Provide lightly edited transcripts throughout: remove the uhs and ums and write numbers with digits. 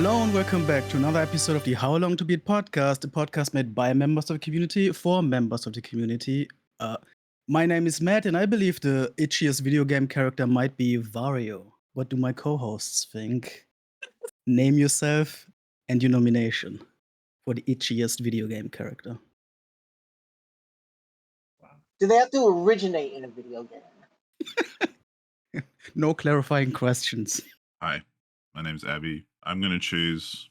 Hello and welcome back to another episode of the How Long to Beat podcast, a podcast made by members of the community for members of the community. My name is Matt, and I believe the itchiest video game character might be Wario. What do my co-hosts think? Name yourself and your nomination for the itchiest video game character. Do they have to originate in a video game? No clarifying questions. Hi, my name's Abby. I'm going to choose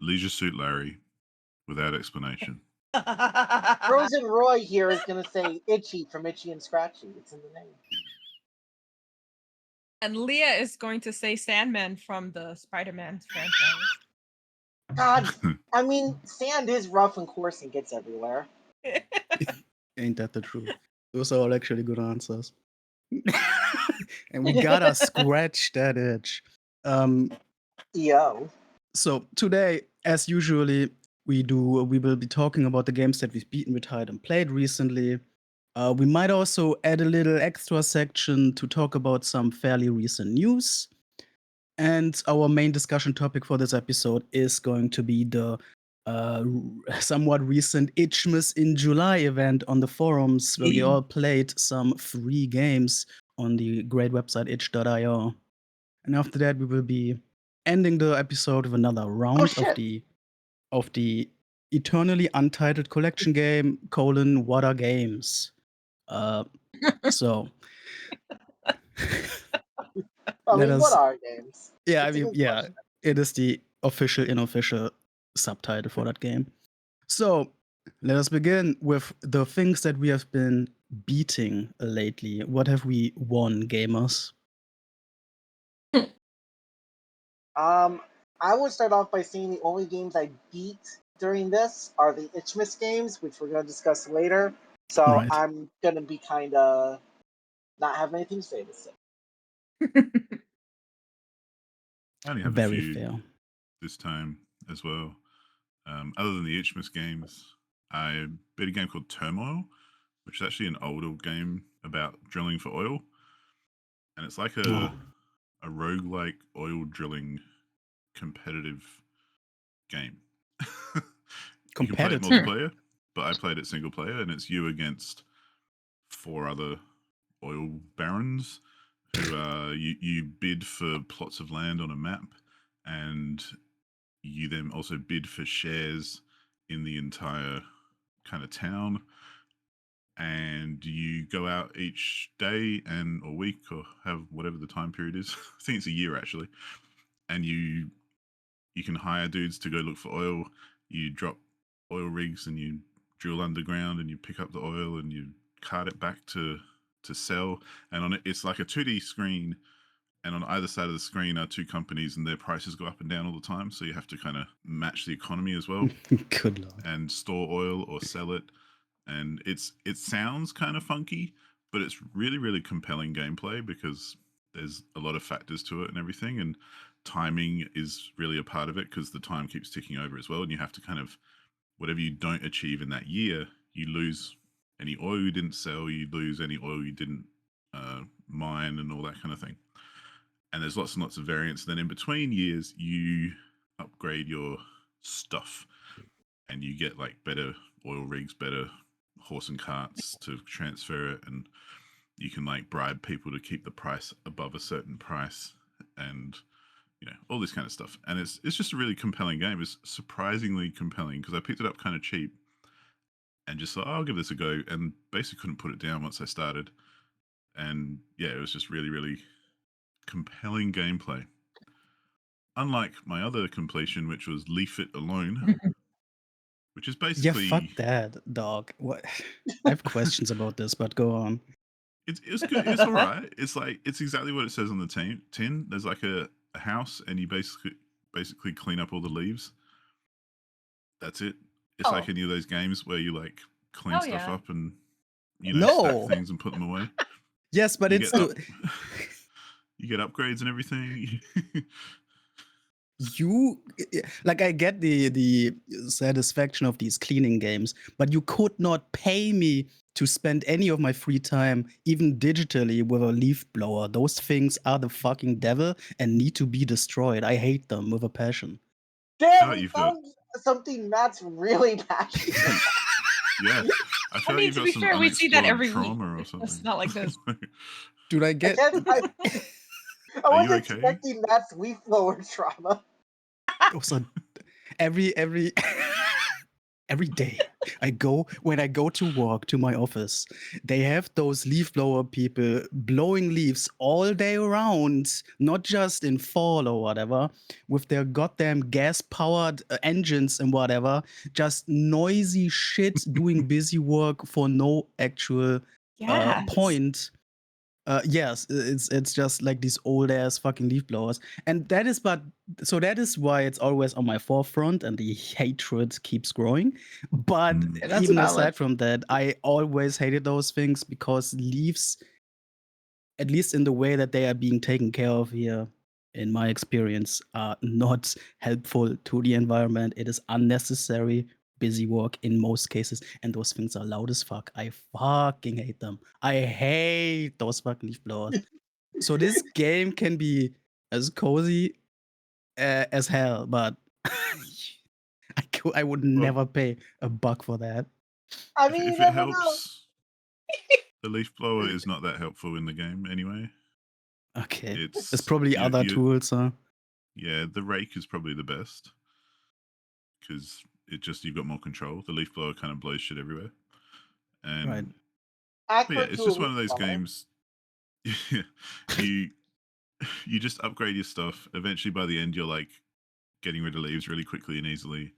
Leisure Suit Larry without explanation. Frozen Roy here is going to say Itchy from Itchy and Scratchy. It's in the name. And Leah is going to say Sandman from the Spider-Man franchise. God, I mean, sand is rough and coarse and gets everywhere. Ain't that the truth? Those are all actually good answers. And we gotta scratch that itch. Yo. So today, as usually we will be talking about the games that we've beaten, retired, and played recently. We might also add a little extra section to talk about some fairly recent news. And our main discussion topic for this episode is going to be the somewhat recent Itchmas in July event on the forums, where we all played some free games on the great website itch.io. And after that, we will be ending the episode with another round of the eternally untitled collection game, what are games? So what are games? Yeah, it is the official, unofficial subtitle for that game. So let us begin with the things that we have been beating lately. What have we won, gamers? I would start off by saying the only games I beat during this are the Itchmas games, which we're going to discuss later. So Right. I'm going to be kind of not have anything to say this. I only have Very a few fair. this time as well. Other than the Itchmas games, I beat a game called Turmoil, which is actually an older game about drilling for oil. And it's like a roguelike oil drilling competitive game. You can play it Competitive. multiplayer, but I played it single player, and it's you against 4 other oil barons who you bid for plots of land on a map, and you then also bid for shares in the entire kind of town, and you go out each day or week or have whatever the time period is. I think it's a year actually, and you can hire dudes to go look for oil. You drop oil rigs and you drill underground and you pick up the oil and you cart it back to sell. And on it, it's like a 2D screen, and on either side of the screen are 2 companies, and their prices go up and down all the time. So you have to kind of match the economy as well. Good lord. And store oil or sell it. And it sounds kind of funky, but it's really, really compelling gameplay because there's a lot of factors to it and everything. And timing is really a part of it because the time keeps ticking over as well. And you have to kind of, whatever you don't achieve in that year, you lose any oil you didn't sell, you lose any oil you didn't mine and all that kind of thing. And there's lots and lots of variants. Then in between years, you upgrade your stuff and you get like better oil rigs, better horse and carts to transfer it. And you can like bribe people to keep the price above a certain price and, you know, all this kind of stuff. And it's just a really compelling game. It's surprisingly compelling because I picked it up kind of cheap and just thought, I'll give this a go. And basically couldn't put it down once I started. And yeah, it was just really, really compelling gameplay. Unlike my other completion, which was Leaf It Alone, which is basically... Yeah, fuck that, dog. What? I have questions about this, but go on. It's good. It's all right. It's like, it's exactly what it says on the tin. There's like a house, and you basically clean up all the leaves. That's it. It's like any of those games where you like clean stuff up and stack things and put them away. Yes, but you get upgrades and everything. I get the satisfaction of these cleaning games, but you could not pay me to spend any of my free time, even digitally, with a leaf blower. Those things are the fucking devil and need to be destroyed. I hate them with a passion. Damn, like we you've got- found something Matt's really passionate about. Yeah, I feel I like mean, you've to got be some fair, we see that unexplored every week. trauma or It's something. not like this. Dude, I I get I was you okay? expecting Matt's leaf blower trauma. also every every day when I go to work to my office, they have those leaf blower people blowing leaves all day around, not just in fall or whatever, with their goddamn gas powered engines and whatever, just noisy shit doing busy work for no actual Yes. point. Yes, it's just like these old ass fucking leaf blowers, and that is why it's always on my forefront, and the hatred keeps growing. But Mm. That's even valid. aside from that, I always hated those things because leaves, at least in the way that they are being taken care of here, in my experience, are not helpful to the environment. It is unnecessary busy work in most cases, and those things are loud as fuck. I fucking hate them. I hate those fucking leaf blowers. So this game can be as cozy as hell, but I would never pay $1 for that. I If, mean, if you it never know. helps, the leaf blower is not that helpful in the game anyway. Okay, It's there's probably other tools, huh? Yeah, the rake is probably the best because you've got more control. The leaf blower kind of blows shit everywhere, and Right. but yeah, Accurate it's to just a one of leaf those blower. games. You just upgrade your stuff. Eventually, by the end, you're like getting rid of leaves really quickly and easily,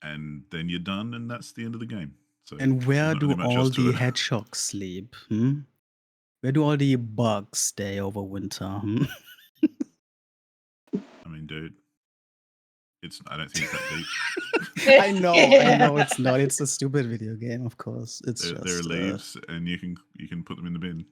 and then you're done, and that's the end of the game. So, And there's where not do really much all else to the it. hedgehogs sleep? Where do all the bugs stay over winter? I mean, dude, I don't think it's that deep. I know it's not. It's a stupid video game, of course. It's There are just leaves, and you can put them in the bin.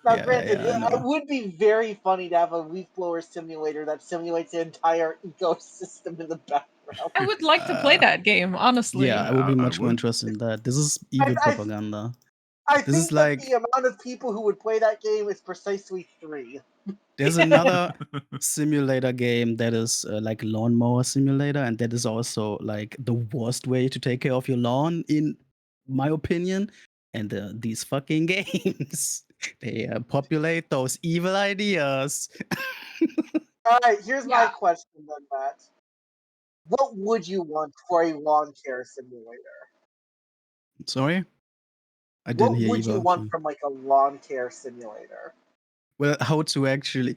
Now, Yeah, granted, I know. it would be very funny to have a leaf blower simulator that simulates the entire ecosystem in the background. I would like to play that game, honestly. Yeah, I would be I much more would. interested in that. This is evil I- propaganda. I This is think that like the amount of people who would play that game is precisely 3. there's another simulator game that is like a lawnmower simulator, and that is also like the worst way to take care of your lawn, in my opinion. And these fucking games, they populate those evil ideas. All right, here's my Yeah. question then, Matt. What would you want for a lawn care simulator? Sorry, I What didn't hear would you either. want from like a lawn care simulator? Well, how to actually.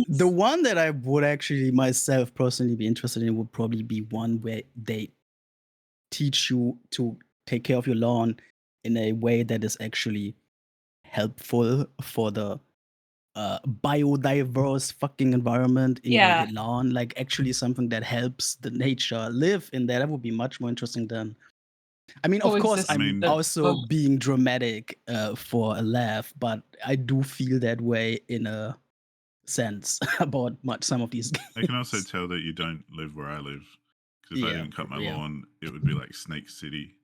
The one that I would actually myself personally be interested in would probably be one where they teach you to take care of your lawn in a way that is actually helpful for the biodiverse fucking environment in Yeah. your lawn, like actually something that helps the nature live in there. That would be much more interesting than. I mean, of course, Coexist I'm mean- also with- being dramatic for a laugh, but I do feel that way in a sense about some of these games. I can also tell that you don't live where I live. Because if I Yeah, didn't cut my yeah. lawn, it would be like Snake City.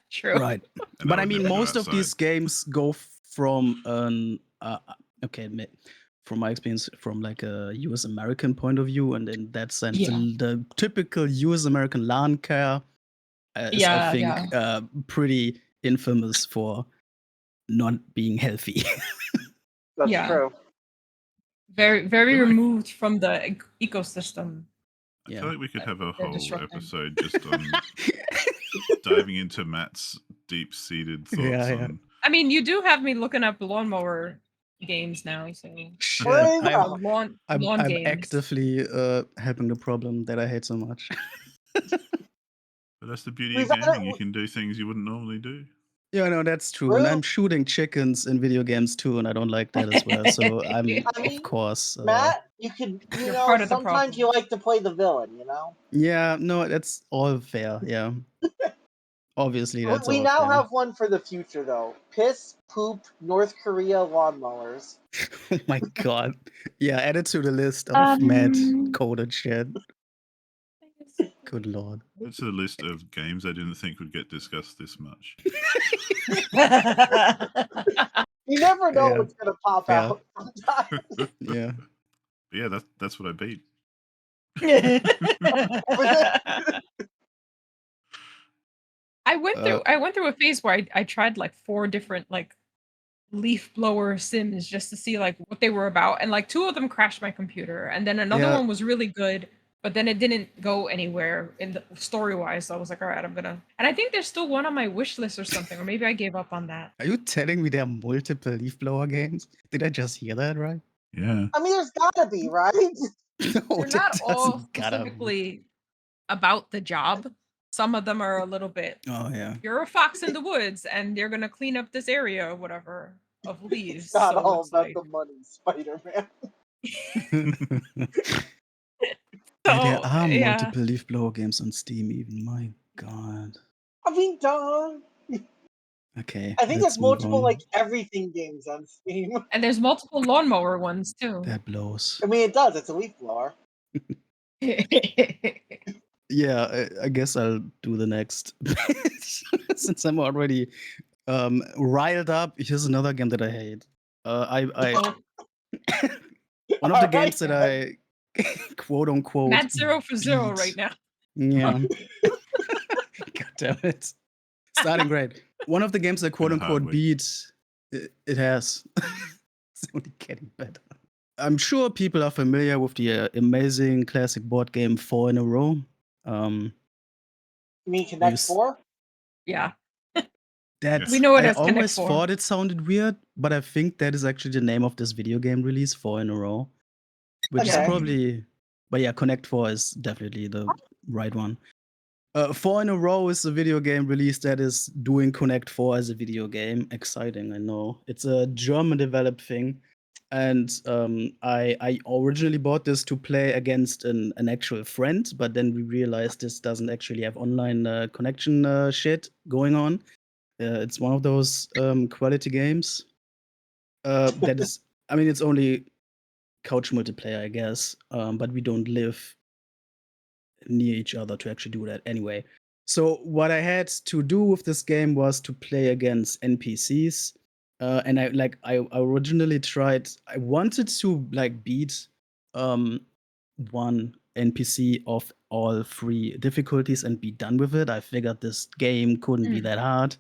True. Right. And But I I would mean, never go most of these outside. games go from an from my experience, from like a US American point of view, and in that sense, Yeah. the typical US American lawn care is, I Yeah, think, pretty infamous for not being healthy. That's Yeah. true. Very, very Feel like- removed from the ecosystem. I Yeah. feel like we could have a They're whole disrupting. episode just on diving into Matt's deep-seated thoughts Yeah. on. I mean, you do have me looking up lawnmower games now, so Shit, Well, yeah. lawn I'm games. actively helping the problem that I hate so much. But that's the beauty We've of had gaming. it- You can do things you wouldn't normally do. Yeah, no, that's true. And Well- I'm shooting chickens in video games too, and I don't like that as well. So I'm, I mean, of course, Matt, you You're know, part of the sometimes problem. you like to play the villain, you know? yeah, no, that's all fair. Yeah, obviously that's We all now fair. have one for the future, though. Piss, poop, North Korea lawnmowers. Oh my god. Yeah, add it to the list of mad coded shit. Good lord. It's a list of games I didn't think would get discussed this much. You never know Yeah. what's gonna pop Fair. out sometimes. Yeah. But yeah, that's what I beat. I went Uh, through a phase where I tried like 4 different like leaf blower sims just to see like what they were about, and like 2 of them crashed my computer, and then another Yeah. one was really good, but then it didn't go anywhere in the story wise. So I was like, all right, I'm gonna. And I think there's still one on my wish list or something, or maybe I gave up on that. Are you telling me there are multiple leaf blower games? Did I just hear that right? Yeah. I mean, there's gotta be, right? No, They're that not all doesn't gotta be. specifically about the job. Some of them are a little bit. Oh yeah. You're a fox in the woods, and you're gonna clean up this area or whatever of leaves. It's not So all it's about like, the money, Spider-Man. Yeah, there so are yeah. multiple leaf blower games on Steam even. My god. I mean, duh. Okay, I think let's there's move multiple on. like everything games on Steam. And there's multiple lawnmower ones too. That blows. I mean, it does. It's a leaf blower. Yeah, I guess I'll do the next. Since I'm already riled up, here's another game that I hate. I one of the Alright, games that man. I quote unquote Matt 0 for 0 beat. right now. Yeah. God damn it. Starting great. One of the games I quote Been a hard unquote week. beat, it has. It's only getting better. I'm sure people are familiar with the amazing classic board game 4 in a Row. You mean Connect s- 4? Yeah. That Yes. We know it I as Connect always 4. thought it sounded weird, but I think that is actually the name of this video game release, 4 in a Row, which is Okay. probably. But yeah, Connect 4 is definitely the right one. 4 in a Row is a video game release that is doing Connect 4 as a video game. Exciting, I know. It's a German developed thing. And I originally bought this to play against an actual friend, but then we realized this doesn't actually have online connection shit going on. It's one of those quality games. That is, I mean, it's only couch multiplayer, I guess, but we don't live near each other to actually do that anyway. So what I had to do with this game was to play against NPCs, and I originally tried. I wanted to like beat one NPC of all 3 difficulties and be done with it. I figured this game couldn't be that hard,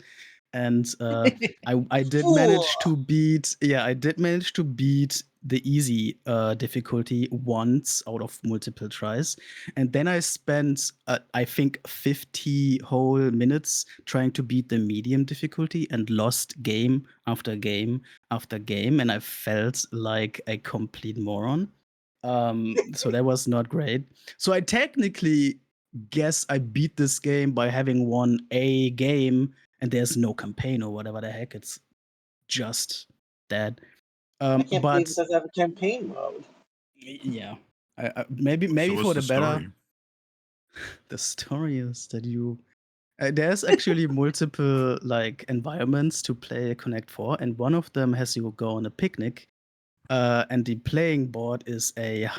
and I did manage to beat. Yeah, I did manage to beat the easy difficulty once out of multiple tries, and then I spent I think 50 whole minutes trying to beat the medium difficulty and lost game after game after game, and I felt like a complete moron. So that was not great. So I technically guess I beat this game by having won a game, and there's no campaign or whatever the heck. It's just that. I can't But believe it doesn't have a campaign mode. yeah, maybe So what's for the better. story? The story is that you there's actually multiple like environments to play Connect 4, and one of them has you go on a picnic, and the playing board is a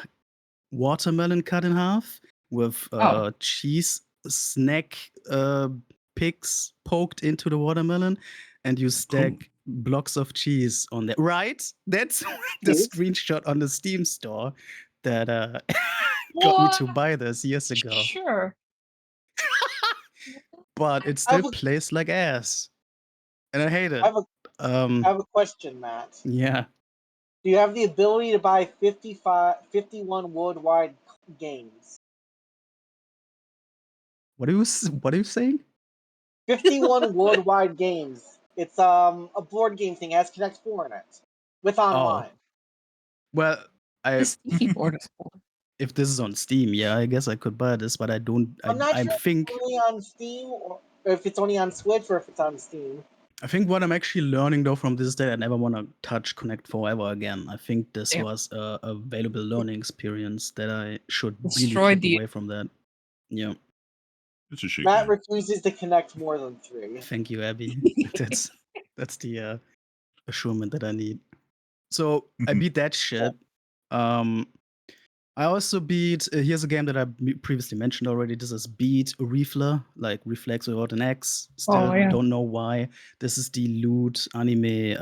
watermelon cut in half with Oh. cheese snack picks poked into the watermelon, and you stack blocks of cheese on that. Right? That's the Yes. screenshot on the Steam store that got me to What? buy this years ago. Sure. But it I still have a- plays like ass, and I hate it. I have a question, Matt. Yeah. Do you have the ability to buy 51 worldwide games? What are you saying? 51 worldwide games. It's a board game thing. It has Connect 4 in it with online. Well, The Steam board is cool. if this is on Steam, yeah, I guess I could buy this, but I don't. I'm not I sure think if it's only on Steam or if it's only on Switch or if it's on Steam. I think what I'm actually learning though from this is that I never want to touch Connect Forever again. I think this Damn. was a valuable learning experience that I should really Destroyed keep the- away from that. Yeah. It's a shit Matt game. refuses to connect more than 3. Thank you, Abby. that's the assurance that I need. So I beat that shit. I also beat. Here's a game that I previously mentioned already. This is Beat Refla, like Reflex without an X. Still yeah. don't know why. This is the lewd anime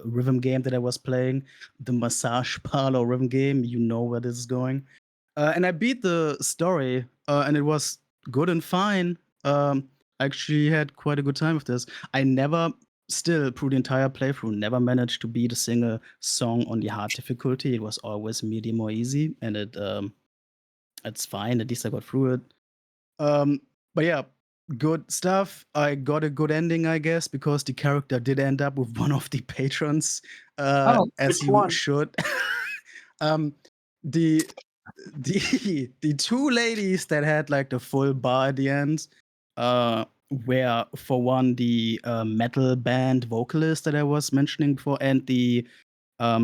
rhythm game that I was playing. The massage parlor rhythm game. You know where this is going. And I beat the story, and it was good and fine. I actually had quite a good time with this. I never, still through the entire playthrough, never managed to beat a single song on the hard difficulty. It was always medium or easy, and it's fine. At least I got through it. But yeah, good stuff. I got a good ending, I guess, because the character did end up with one of the patrons, Oh. as Which you one? should. The the two ladies that had like the full bar at the end, were for one the metal band vocalist that I was mentioning before, and the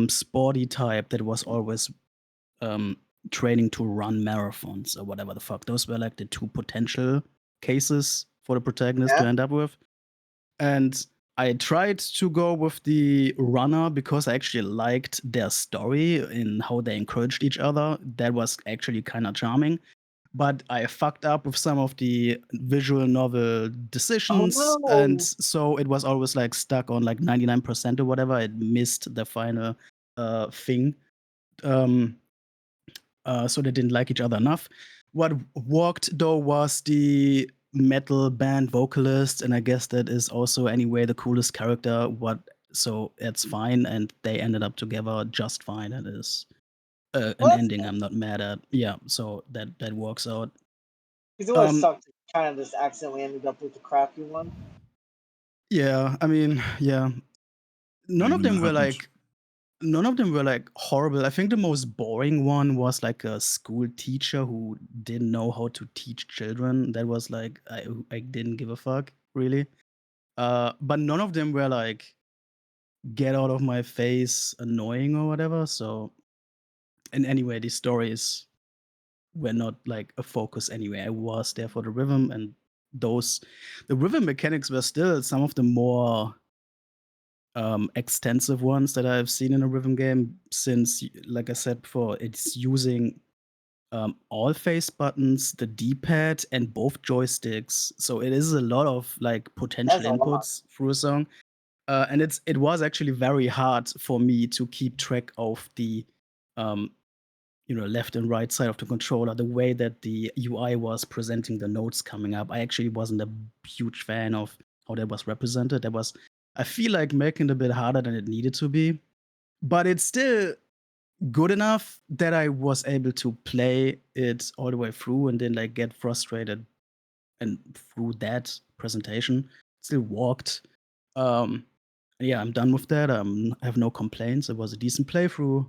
sporty type that was always training to run marathons or whatever the fuck. Those were like the two potential cases for the protagonist to Yeah. end up with. And I tried to go with the runner because I actually liked their story in how they encouraged each other. That was actually kind of charming. But I fucked up with some of the visual novel decisions. Oh, no. And so it was always like stuck on like 99% or whatever. It missed the final thing. So they didn't like each other enough. What worked though was the metal band vocalist, and I guess that is also anyway the coolest character. So it's fine, and they ended up together just fine. It is an Well, that's ending I'm not mad at. Yeah, so that works out. because it would have Um, sucked if kind of just accidentally ended up with the crappy one. yeah, I mean, yeah, none I of mean, them that were happens. like none of them were like horrible. I think the most boring one was like a school teacher who didn't know how to teach children. That was like I didn't give a fuck really. But none of them were like get out of my face annoying or whatever. So, and anyway, these stories were not like a focus anyway. I was there for the rhythm, and the rhythm mechanics were still some of the more extensive ones that I've seen in a rhythm game, since, like I said before, it's using all face buttons, the D-pad, and both joysticks. So it is a lot of like potential That's a lot. inputs through a song, and it was actually very hard for me to keep track of the um, left and right side of the controller, the way that the UI was presenting the notes coming up. I actually wasn't a huge fan of how that was represented. That was, I feel like, making it a bit harder than it needed to be. But it's still good enough that I was able to play it all the way through and then like get frustrated and through that presentation. Still walked. Yeah, I'm done with that. I have no complaints. It was a decent playthrough.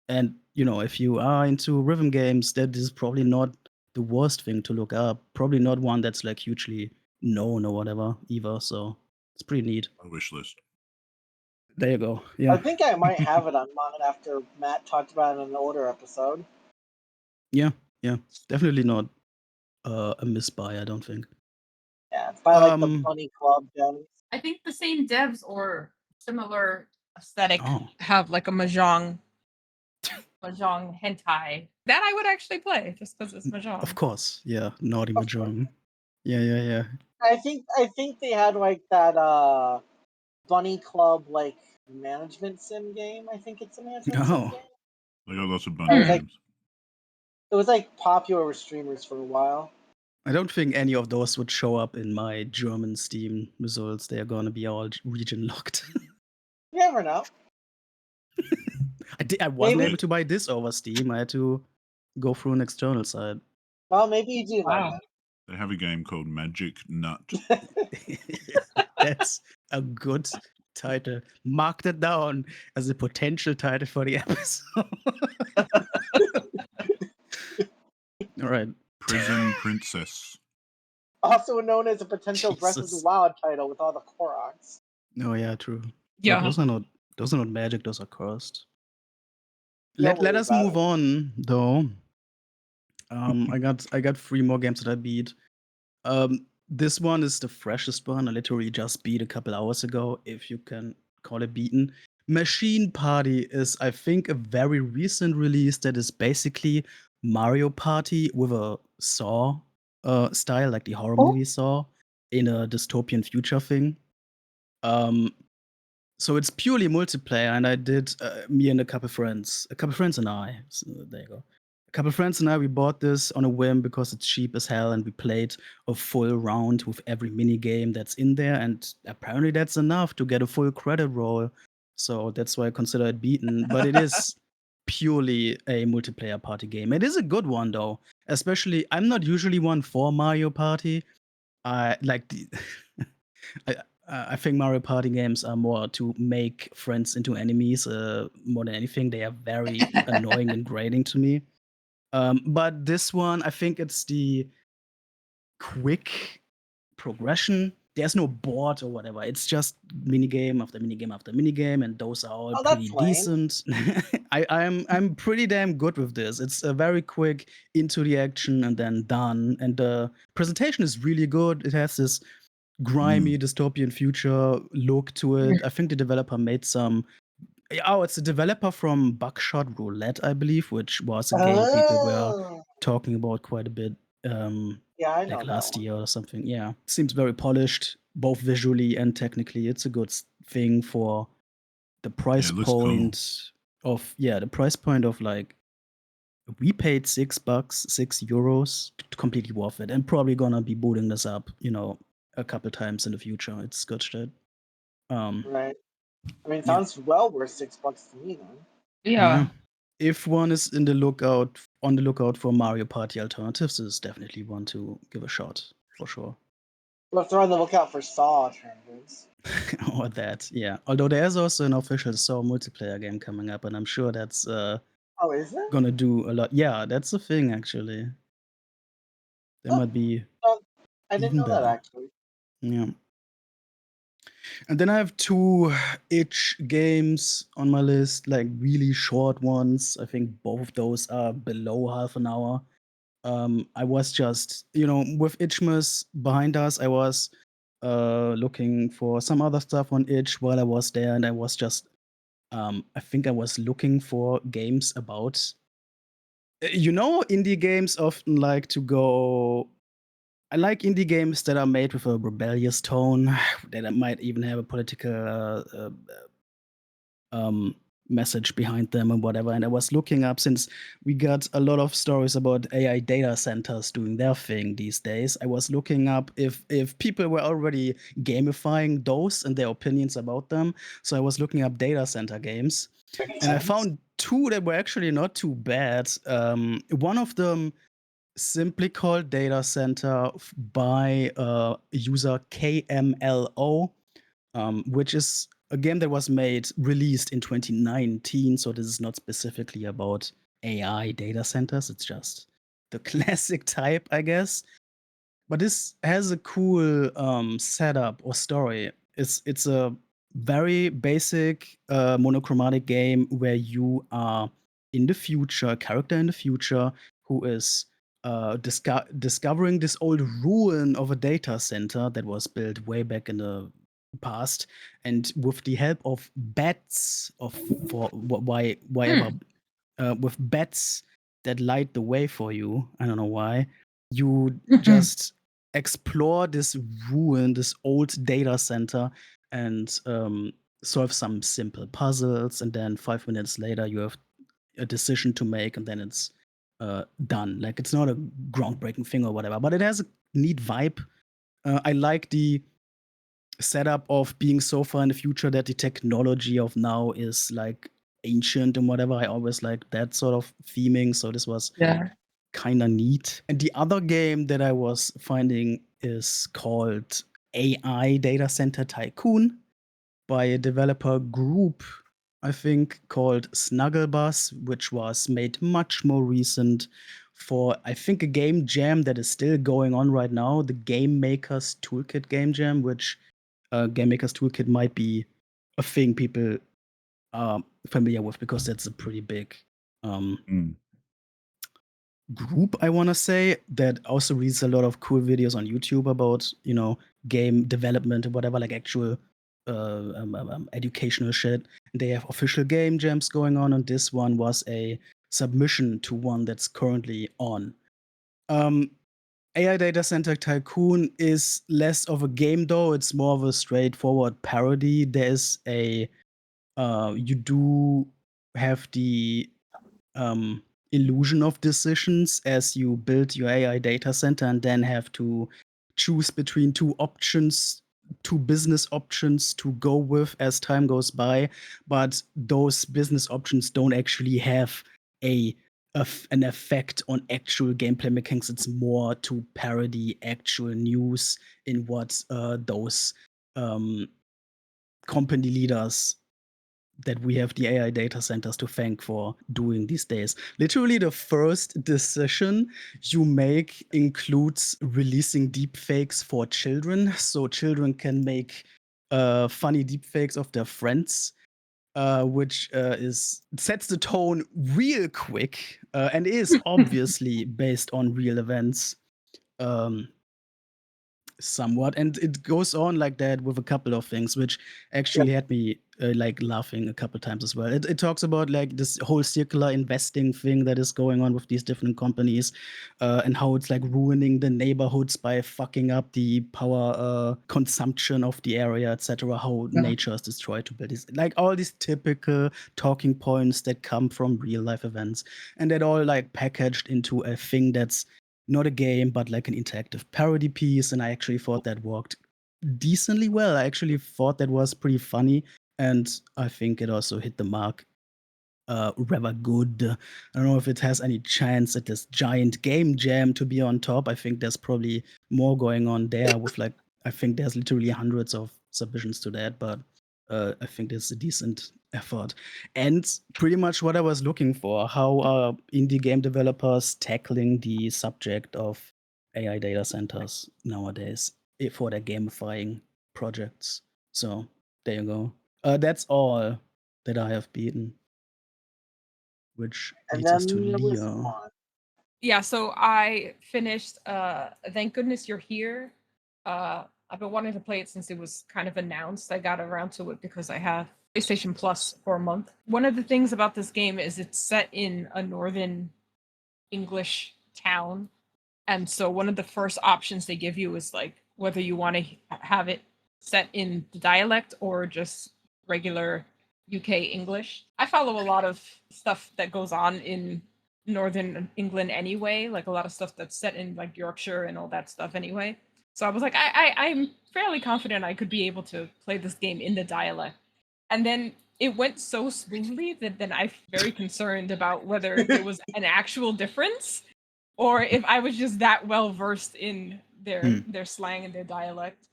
And, if you are into rhythm games, that is probably not the worst thing to look up. Probably not one that's like hugely known or whatever either. So it's pretty neat. My wish list. There you go. I Yeah. think I might have it on mine after Matt talked about it in an older episode. Yeah. Definitely not a misbuy, I don't think. Yeah, it's by like the Um, Bunny Club gems. I think the same devs or similar aesthetic Oh. have like a mahjong hentai that I would actually play just because it's mahjong. Of course. Yeah. Naughty Of Mahjong. Yeah. I think they had like that Bunny Club like management sim game. I think it's a management sim Oh. game. They got lots of It bunny was like games. popular with streamers for a while. I don't think any of those would show up in my German Steam results. They are gonna be all region locked. You never know. I wasn't Maybe. able to buy this over Steam. I had to go through an external site. Well, maybe you do. Wow. They have a game called Magic Nut. That's a good title. Mark that down as a potential title for the episode. All right. Prison Princess. Also known as a potential Breath of the Jesus. Wild title with all the Koroks. Oh yeah, true. Yeah. Those are not magic. Those are cursed. Don't Let worry us about move it. on though. I got 3 more games that I beat. This one is the freshest one. I literally just beat a couple hours ago, if you can call it beaten. Machine Party is, I think, a very recent release that is basically Mario Party with a Saw style, like the horror movie Saw, in a dystopian future thing. So it's purely multiplayer, and I did me and a couple friends and I. So there you go. A couple friends and I, we bought this on a whim because it's cheap as hell, and we played a full round with every mini game that's in there, and apparently that's enough to get a full credit roll. So that's why I consider it beaten. But it is purely a multiplayer party game. It is a good one though. Especially, I'm not usually one for Mario Party. I like the. I, I think Mario Party games are more to make friends into enemies more than anything. They are very annoying and grating to me. But this one, I think it's the quick progression. There's no board or whatever. It's just minigame after minigame after minigame, and those are all Oh, pretty that's lame. decent. I'm pretty damn good with this. It's a very quick into the action and then done. And the presentation is really good. It has this grimy dystopian future look to it. I think the developer made some. Oh, it's a developer from Buckshot Roulette, I believe, which was a game people were Oh, talking about quite a bit. yeah, I know Like that last one. year or something. Yeah, seems very polished, both visually and technically. It's a good thing for the price it looks cool. point of the price point of like we paid $6, €6, completely worth it, and probably gonna be booting this up, a couple times in the future. It's good shit. Right. I mean, it Yeah. sounds well worth $6 to me then. Yeah. If one is on the lookout for Mario Party alternatives, this is definitely one to give a shot for sure. Well, if they're on the lookout for Saw alternatives. Or that, yeah. Although there's also an official Saw multiplayer game coming up, and I'm sure that's Oh, is it? gonna do a lot. Yeah, that's the thing actually. There might be I didn't even know that better. actually. Yeah. And then I have 2 itch games on my list, like really short ones. I think both of those are below half an hour. I was just, with Itchmas behind us, I was looking for some other stuff on Itch while I was there, and I was just, I think I was looking for games about, indie games often like to go. I like indie games that are made with a rebellious tone, that might even have a political message behind them and whatever. And I was looking up, since we got a lot of stories about AI data centers doing their thing these days. I was looking up if people were already gamifying those and their opinions about them. So I was looking up data center games, Makes and I sense. found 2 that were actually not too bad. One of them simply called Data Center by user KMLO, which is a game that was released in 2019. So this is not specifically about AI data centers. It's just the classic type, I guess. But this has a cool setup or story. It's a very basic monochromatic game where you are in the future, a character in the future who is discovering this old ruin of a data center that was built way back in the past, and with the help of bats with bats that light the way for you. I don't know why. You just explore this ruin, this old data center, and solve some simple puzzles. And then 5 minutes later, you have a decision to make, and then it's done. Like, it's not a groundbreaking thing or whatever, but it has a neat vibe. I like the setup of being so far in the future that the technology of now is like ancient and whatever. I always like that sort of theming, so this was Yeah. kind of neat. And the other game that I was finding is called AI Data Center Tycoon by a developer group, I think, called Snugglebus, which was made much more recent for, I think, a game jam that is still going on right now, the Game Maker's Toolkit game jam, which Game Maker's Toolkit might be a thing people are familiar with, because that's a pretty big group, I want to say, that also releases a lot of cool videos on YouTube about, game development and whatever, like actual educational shit. They have official game jams going on, and this one was a submission to one that's currently on. AI Data Center Tycoon is less of a game, though. It's more of a straightforward parody. There's you do have the illusion of decisions as you build your AI data center and then have to choose between two options, two business options to go with as time goes by. But those business options don't actually have an effect on actual gameplay mechanics. It's more to parody actual news in what those company leaders that we have the AI data centers to thank for doing these days. Literally, the first decision you make includes releasing deepfakes for children, so children can make funny deepfakes of their friends, which sets the tone real quick and is obviously based on real events. Somewhat, and it goes on like that with a couple of things, which actually had me like laughing a couple times as well. It talks about like this whole circular investing thing that is going on with these different companies, and how it's like ruining the neighborhoods by fucking up the power consumption of the area, etc. How nature is destroyed to build these, like all these typical talking points that come from real life events, and that all like packaged into a thing that's not a game, but like an interactive parody piece. And I actually thought that worked decently well. I actually thought that was pretty funny. And I think it also hit the mark rather good. I don't know if it has any chance at this giant game jam to be on top. I think there's probably more going on there with like, I think there's literally hundreds of submissions to that, but I think it's a decent effort. And pretty much what I was looking for, how are indie game developers tackling the subject of AI data centers nowadays for their gamifying projects. So there you go. That's all that I have beaten. Which And leads us to then there was Leo. one. Yeah, so I finished Thank Goodness You're Here. I've been wanting to play it since it was kind of announced. I got around to it because I have PlayStation Plus for a month. One of the things about this game is it's set in a northern English town. And so one of the first options they give you is like whether you want to have it set in the dialect or just regular UK English. I follow a lot of stuff that goes on in Northern England anyway, like a lot of stuff that's set in like Yorkshire and all that stuff anyway. So I was like, I'm fairly confident I could be able to play this game in the dialect. And then it went so smoothly that then I'm very concerned about whether there was an actual difference or if I was just that well versed in their slang and their dialect.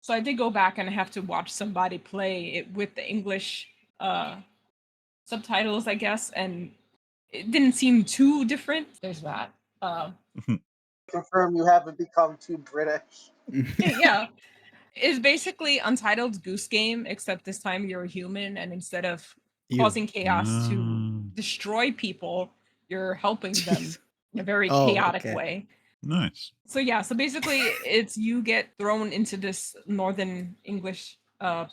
So I did go back and I have to watch somebody play it with the English subtitles, I guess, and it didn't seem too different. There's that. Confirm you haven't become too British. Yeah. It's basically Untitled's Goose Game, except this time you're a human, and instead of causing chaos to destroy people, you're helping them in a very chaotic way. Nice. So yeah, so basically it's you get thrown into this northern English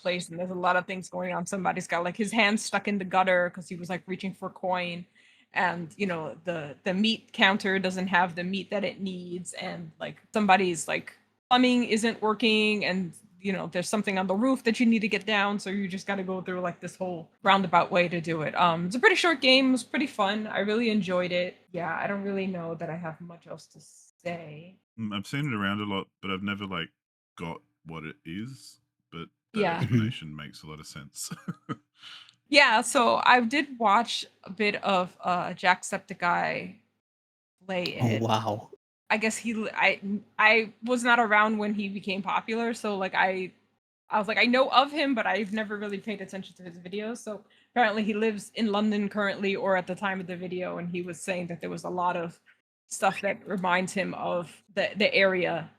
place, and there's a lot of things going on. Somebody's got like his hand stuck in the gutter because he was like reaching for coin, and you know the meat counter doesn't have the meat that it needs, and like somebody's like plumbing isn't working, and you know there's something on the roof that you need to get down, so you just got to go through like this whole roundabout way to do it. It's a pretty short game. It was pretty fun. I really enjoyed it. Yeah, I don't really know that I have much else to say. I've seen it around a lot, but I've never like got what it is. But that Yeah. explanation makes a lot of sense. Yeah, so I did watch a bit of Jacksepticeye play it. Oh wow. I guess I was not around when he became popular, so like I was like I know of him, but I've never really paid attention to his videos. So apparently he lives in London currently, or at the time of the video, and he was saying that there was a lot of stuff that reminds him of the area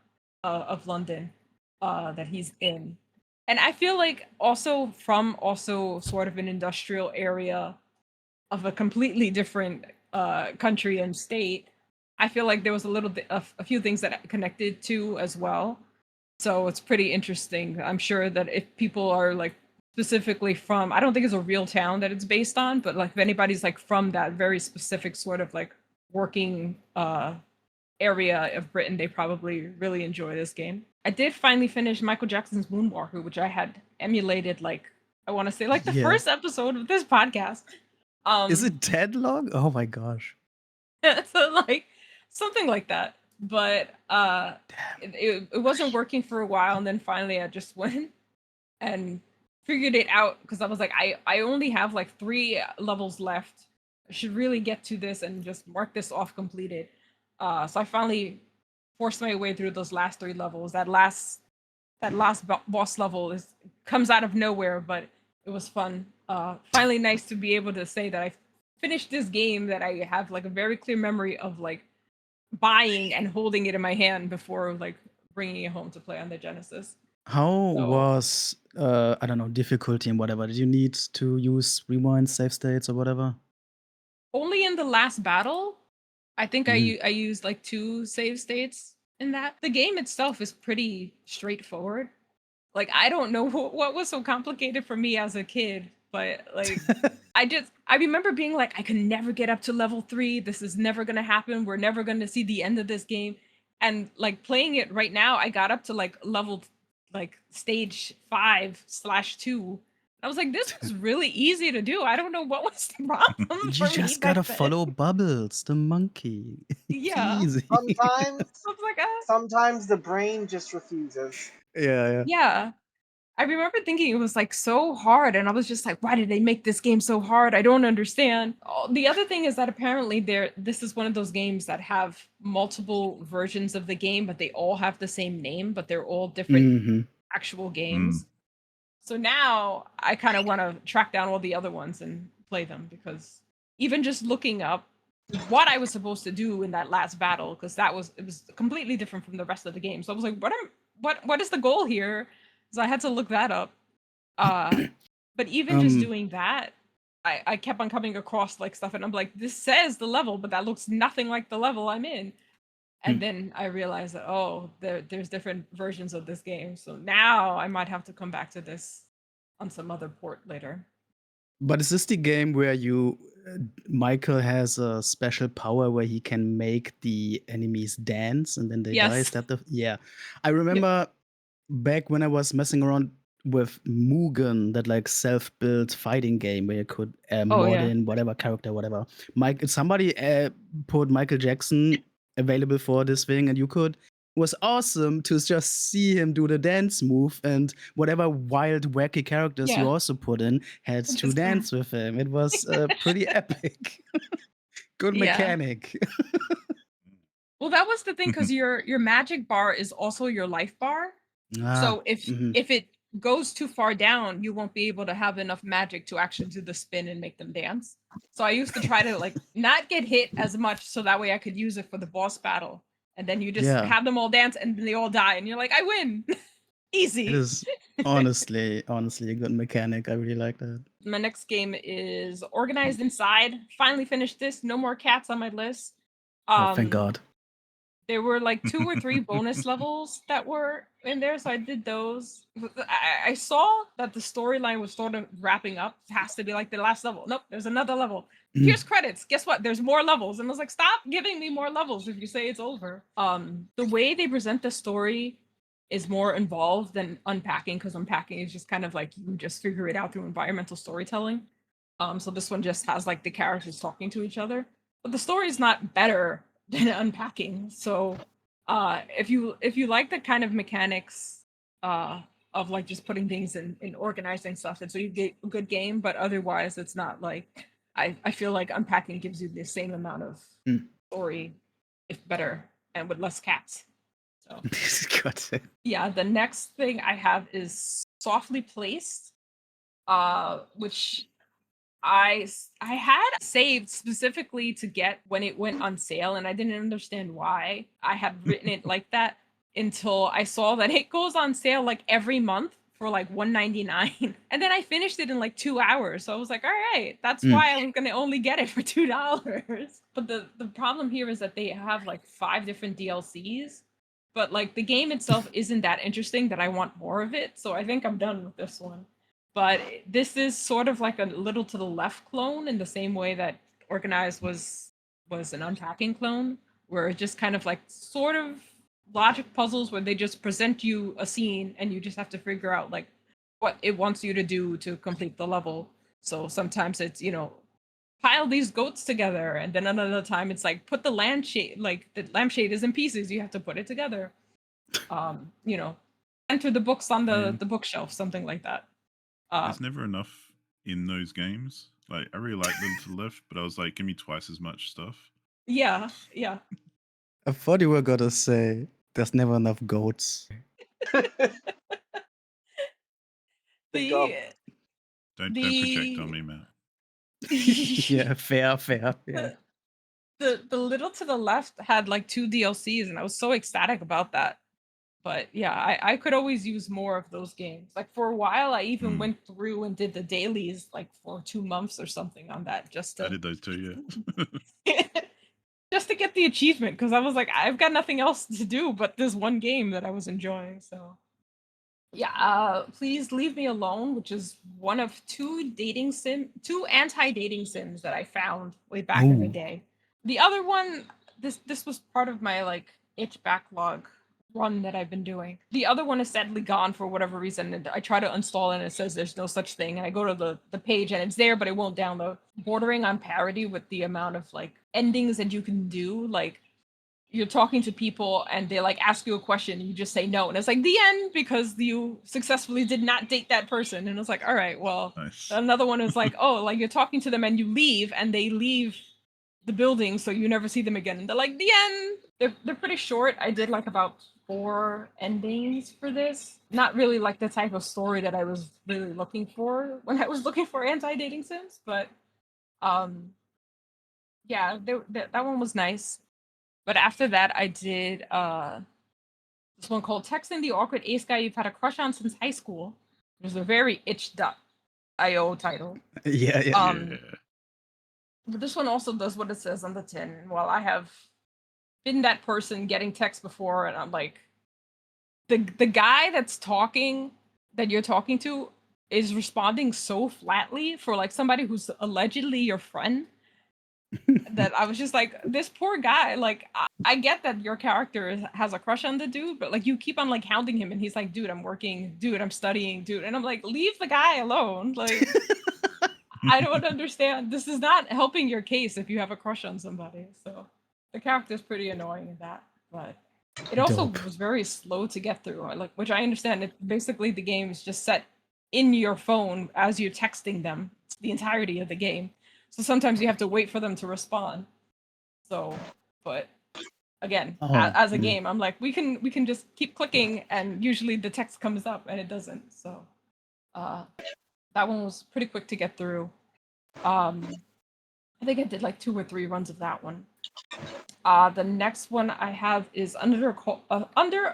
of London that he's in. And I feel like also from sort of an industrial area of a completely different country and state, I feel like there was a little bit of a few things that connected to as well. So it's pretty interesting. I'm sure that if people are like specifically from, I don't think it's a real town that it's based on, but like if anybody's like from that very specific sort of like working area of Britain, they probably really enjoy this game. I did finally finish Michael Jackson's Moonwalker, which I had emulated like I want to say like the first episode of this podcast. Is it dead long? Oh my gosh. So like something like that. But Damn. it wasn't working for a while, and then finally I just went and figured it out because I was like, I only have like 3 levels left. I should really get to this and just mark this off completed. So I finally forced my way through those last 3 levels. That last boss level comes out of nowhere, but it was fun. Finally, nice to be able to say that I finished this game that I have like a very clear memory of like buying and holding it in my hand before like bringing it home to play on the Genesis. How So was I don't know, difficulty and whatever? Did you need to use rewind save states or whatever? only in the last battle, I think Mhm. I used like 2 save states in that. The game itself is pretty straightforward. Like I don't know what was so complicated for me as a kid, but like I remember being like, I can never get up to level 3. This is never gonna happen. We're never gonna see the end of this game. And like playing it right now, I got up to like level like stage 5/2. I was like, this was really easy to do. I don't know what was the problem You for me just back gotta then. follow Bubbles, the monkey. It's Yeah. easy. Sometimes, I was like, sometimes the brain just refuses. Yeah. yeah. I remember thinking it was like so hard, and I was just like, why did they make this game so hard? I don't understand. Oh, the other thing is that apparently this is one of those games that have multiple versions of the game, but they all have the same name, but they're all different Mhm. actual Mm. games. So now I kind of want to track down all the other ones and play them because even just looking up what I was supposed to do in that last battle, because it was completely different from the rest of the game. So I was like, what is the goal here? So I had to look that up. But even just Um, doing that, I kept on coming across like stuff, and I'm like, this says the level, but that looks nothing like the level I'm in. And Hmm. then I realized that there's different versions of this game. So now I might have to come back to this on some other port later. but is this the game where Michael has a special power where he can make the enemies dance and then they die? Is Yes. that yeah. I Yep. remember back when I was messing around with Mugen, that like self-built fighting game where you could Oh mod yeah. in whatever character, whatever. Somebody put Michael Jackson available for this thing, and you could. It was awesome to just see him do the dance move, and whatever wild, wacky characters you Yeah. also put in had It to just dance with him. It was pretty epic. Good yeah. mechanic. Well, that was the thing because your magic bar is also your life bar. Ah, So if mhm. if it goes too far down, you won't be able to have enough magic to actually do the spin and make them dance. So I used to try to like not get hit as much so that way I could use it for the boss battle. And then you just Yeah, have them all dance and then they all die and you're like, I win. it Easy. is honestly a good mechanic. I really like that. My next game is Organized Inside. Finally finished this. No more cats on my list. Oh, thank Um God. There were like 2 or 3 bonus levels that were in there, so I did those. I saw that the storyline was sort of wrapping up. It has to be like the last level. Nope, there's another level. Mhm. Here's credits. Guess what? There's more levels. And I was like, stop giving me more levels if you say it's over. The way they present the story is more involved than unpacking, because unpacking is just kind of like you just figure it out through environmental storytelling. So this one just has like the characters talking to each other. But the story is not better than unpacking. So if you like the kind of mechanics of like just putting things in organizing stuff, it's a good game, but otherwise it's not like I feel like unpacking gives you the same amount of Mm. story, if better, and with less cats. So God. yeah, the next thing I have is Softly Placed, which I had saved specifically to get when it went on sale, and I didn't understand why I had written it like that until I saw that it goes on sale like every month for like $1.99. And then I finished it in like 2 hours. So I was like, all right, that's Mm. why I was gonna only get it for $2. But the problem here is that they have like 5 different DLCs. But like the game itself isn't that interesting that I want more of it. So I think I'm done with this one. But this is sort of like a little to the left clone in the same way that Organized was an unpacking clone, where it just kind of like sort of logic puzzles where they just present you a scene and you just have to figure out like what it wants you to do to complete the level. So sometimes it's, pile these goats together, and then another time it's like put the lampshade, like the lampshade is in pieces, you have to put it together. You know, enter the books on Yeah. the bookshelf, something like that. There's never enough in those games. Like, I really like them to the left, but I was like, give me twice as much stuff. Yeah. I thought you were gonna say there's never enough goats. The gum. Don't project on me, Matt. Yeah, fair. Yeah. The little to the left had like 2 DLCs, and I was so ecstatic about that. But yeah, I could always use more of those games. Like for a while, I even went through and did the dailies like for 2 months or something on that, just I to did those too, yeah. just to get the achievement, because I was like, I've got nothing else to do but this one game that I was enjoying. So yeah, Please Leave Me Alone, which is one of 2 anti-dating sims that I found way back in the Ooh. day. The other one, this was part of my like itch backlog run that I've been doing. The other one is sadly gone for whatever reason, and I try to install it and it says there's no such thing, and I go to the page and it's there but it won't download. Bordering on parody with the amount of like endings that you can do. Like you're talking to people and they like ask you a question and you just say no, and it's like the end because you successfully did not date that person. And it's like, all right, well, Nice. another one is like, oh, like you're talking to them and you leave and they leave the building so you never see them again, and they're like the end. They're pretty short. I did like about 4 endings for this. Not really like the type of story that I was really looking for when I was looking for anti-dating sims, but yeah, that one was nice. But after that, I did this one called Texting the Awkward Ace Guy You've Had a Crush on Since High School. It was a very itch.io title. Yeah. Yeah. But this one also does what it says on the tin. And while I have been that person getting text before, and I'm like, the guy that you're talking to is responding so flatly for like somebody who's allegedly your friend that I was just like, this poor guy. Like, I get that your character has a crush on the dude, but like you keep on like hounding him, and he's like, dude, I'm working, dude, I'm studying, dude, and I'm like, leave the guy alone. Like, I don't understand. This is not helping your case if you have a crush on somebody. So the character's pretty annoying in that, but it also Dope. was very slow to get through. Like, which I understand. It basically the game is just set in your phone as you're texting them. It's the entirety of the game. So sometimes you have to wait for them to respond. So, but again, as a game, I'm like, we can just keep clicking, and usually the text comes up, and it doesn't. So, that one was pretty quick to get through. I think I did like 2 or 3 runs of that one. The next one I have is Under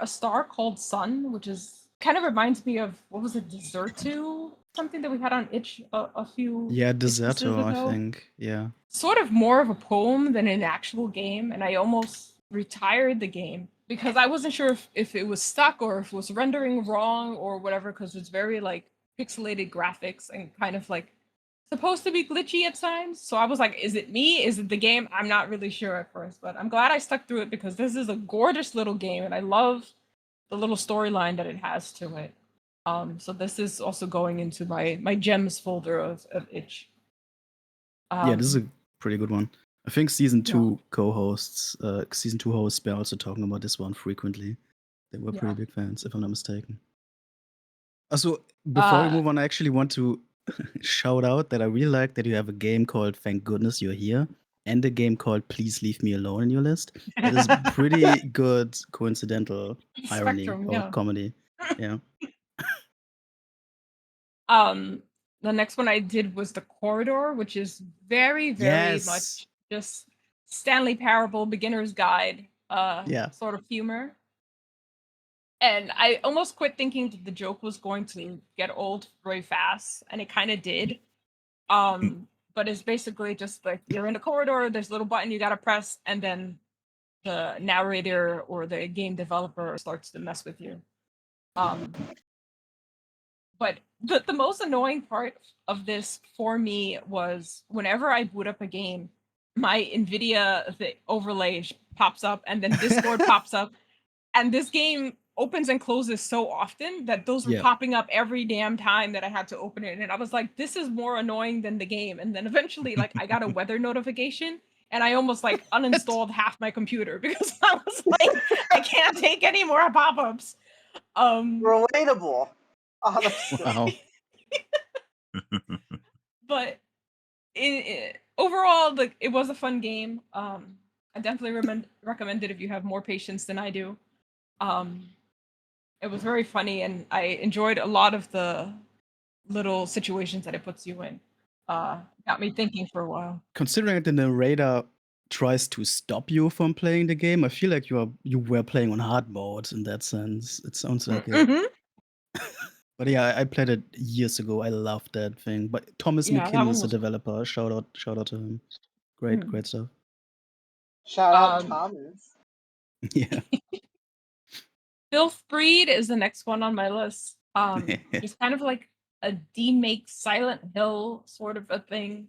a Star Called Sun, which is kind of reminds me of, what was it, Deserto? Something that we had on Itch a few Deserto, ago. I think. Yeah. Sort of more of a poem than an actual game, and I almost retired the game because I wasn't sure if it was stuck or if it was rendering wrong or whatever, because it's very like pixelated graphics and kind of like supposed to be glitchy at times. So I was like, is it me? Is it the game? I'm not really sure at first, but I'm glad I stuck through it because this is a gorgeous little game and I love the little storyline that it has to it. So this is also going into my gems folder of itch. Yeah, this is a pretty good one. I think season 2 hosts were also talking about this one frequently. They were pretty big fans, if I'm not mistaken. Also, before we move on, I actually want to shout out that I really like that you have a game called Thank Goodness You're Here and a game called Please Leave Me Alone in your list. It is pretty good coincidental irony Spectrum, or comedy. Yeah. The next one I did was The Corridor, which is very, very much just Stanley Parable beginner's guide sort of humor. And I almost quit thinking that the joke was going to get old very fast, and it kind of did. But it's basically just like you're in a corridor, there's a little button you gotta press, and then the narrator or the game developer starts to mess with you. But the most annoying part of this for me was whenever I boot up a game, my NVIDIA overlay pops up, and then Discord pops up, and this game opens and closes so often that those were Yeah. popping up every damn time that I had to open it. And I was like, this is more annoying than the game. And then eventually, like, I got a weather notification and I almost like uninstalled half my computer because I was like, I can't take any more pop-ups. Relatable. Honestly. Wow. But overall, like, it was a fun game. I definitely recommend it if you have more patience than I do. It was very funny, and I enjoyed a lot of the little situations that it puts you in. Got me thinking for a while. Considering the narrator tries to stop you from playing the game, I feel like you were playing on hard mode in that sense. It sounds like it. Mhm. But yeah, I played it years ago. I loved that thing. But Thomas Yeah, that McKinn one is the was. developer. Shout out to him. Great stuff. Shout out Um, Thomas. Yeah. Filthbreed is the next one on my list. It's kind of like a demake Silent Hill sort of a thing.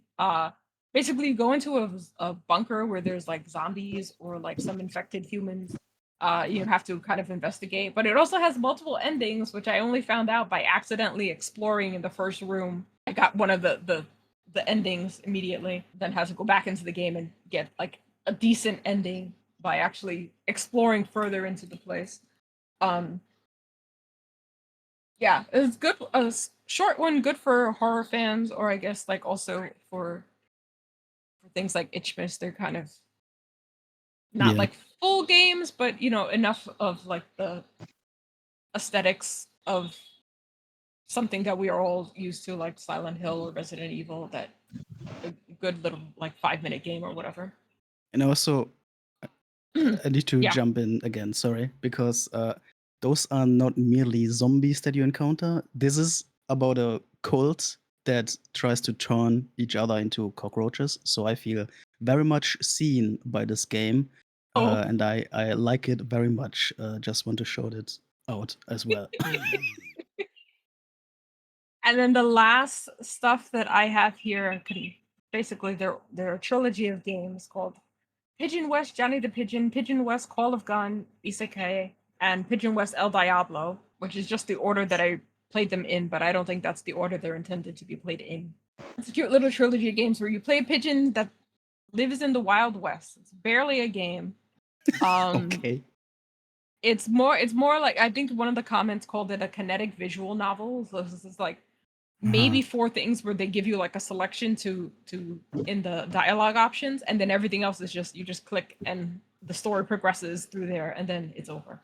Basically, you go into a bunker where there's like zombies or like some infected humans. You have to kind of investigate, but it also has multiple endings, which I only found out by accidentally exploring in the first room. I got one of the endings immediately, then had to go back into the game and get like a decent ending by actually exploring further into the place. Yeah, it's good. A short one, good for horror fans, or I guess like also for things like Itchmas. They're kind of not Yeah. like full games, but you know, enough of like the aesthetics of something that we are all used to, like Silent Hill or Resident Evil. That a good little like 5-minute game or whatever. And also, I need to Yeah. jump in again, sorry, because those are not merely zombies that you encounter. This is about a cult that tries to turn each other into cockroaches. So I feel very much seen by this game. Oh. And I like it very much. Just want to shout it out as well. And then the last stuff that I have here, basically they're a trilogy of games called Pigeon West, Johnny the Pigeon, Pigeon West, Call of Gun, ISEKAI, and Pigeon West El Diablo, which is just the order that I played them in, but I don't think that's the order they're intended to be played in. It's a cute little trilogy of games where you play a pigeon that lives in the Wild West. It's barely a game. Okay. It's more like, I think one of the comments called it a kinetic visual novel. So this is like maybe 4 things where they give you like a selection to in the dialogue options, and then everything else is just you just click and the story progresses through there and then it's over.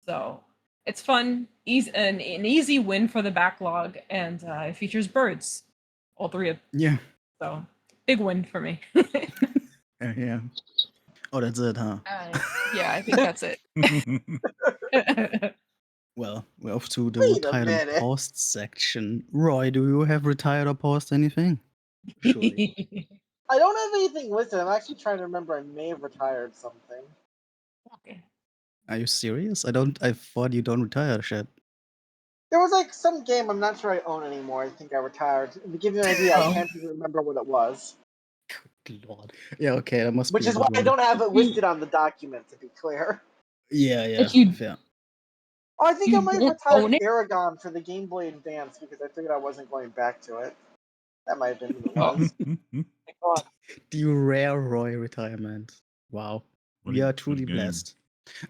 So it's fun, an easy win for the backlog, and it features birds, all 3 of them. Yeah. So big win for me. Yeah. Oh, that's it, huh? Yeah, I think that's it. Well, we're off to the Wait a retired and minute. paused section. Roy, do you have retired or paused anything? Surely. I don't have anything listed. I'm actually trying to remember. I may have retired something. Okay. Are you serious? I thought you don't retire, shit. There was like some game I'm not sure I own anymore. I think I retired. To give you an idea, I can't even remember what it was. Good lord. Yeah, okay, that must Which be is a why good I one. don't have it listed on the document, to be clear. Yeah, If you- fair. Oh, I think I You might have don't own retired it? Aragon for the Game Boy Advance because I figured I wasn't going back to it. That might have been what it was. My God. The rare Roy retirement. Wow. We are truly game. blessed.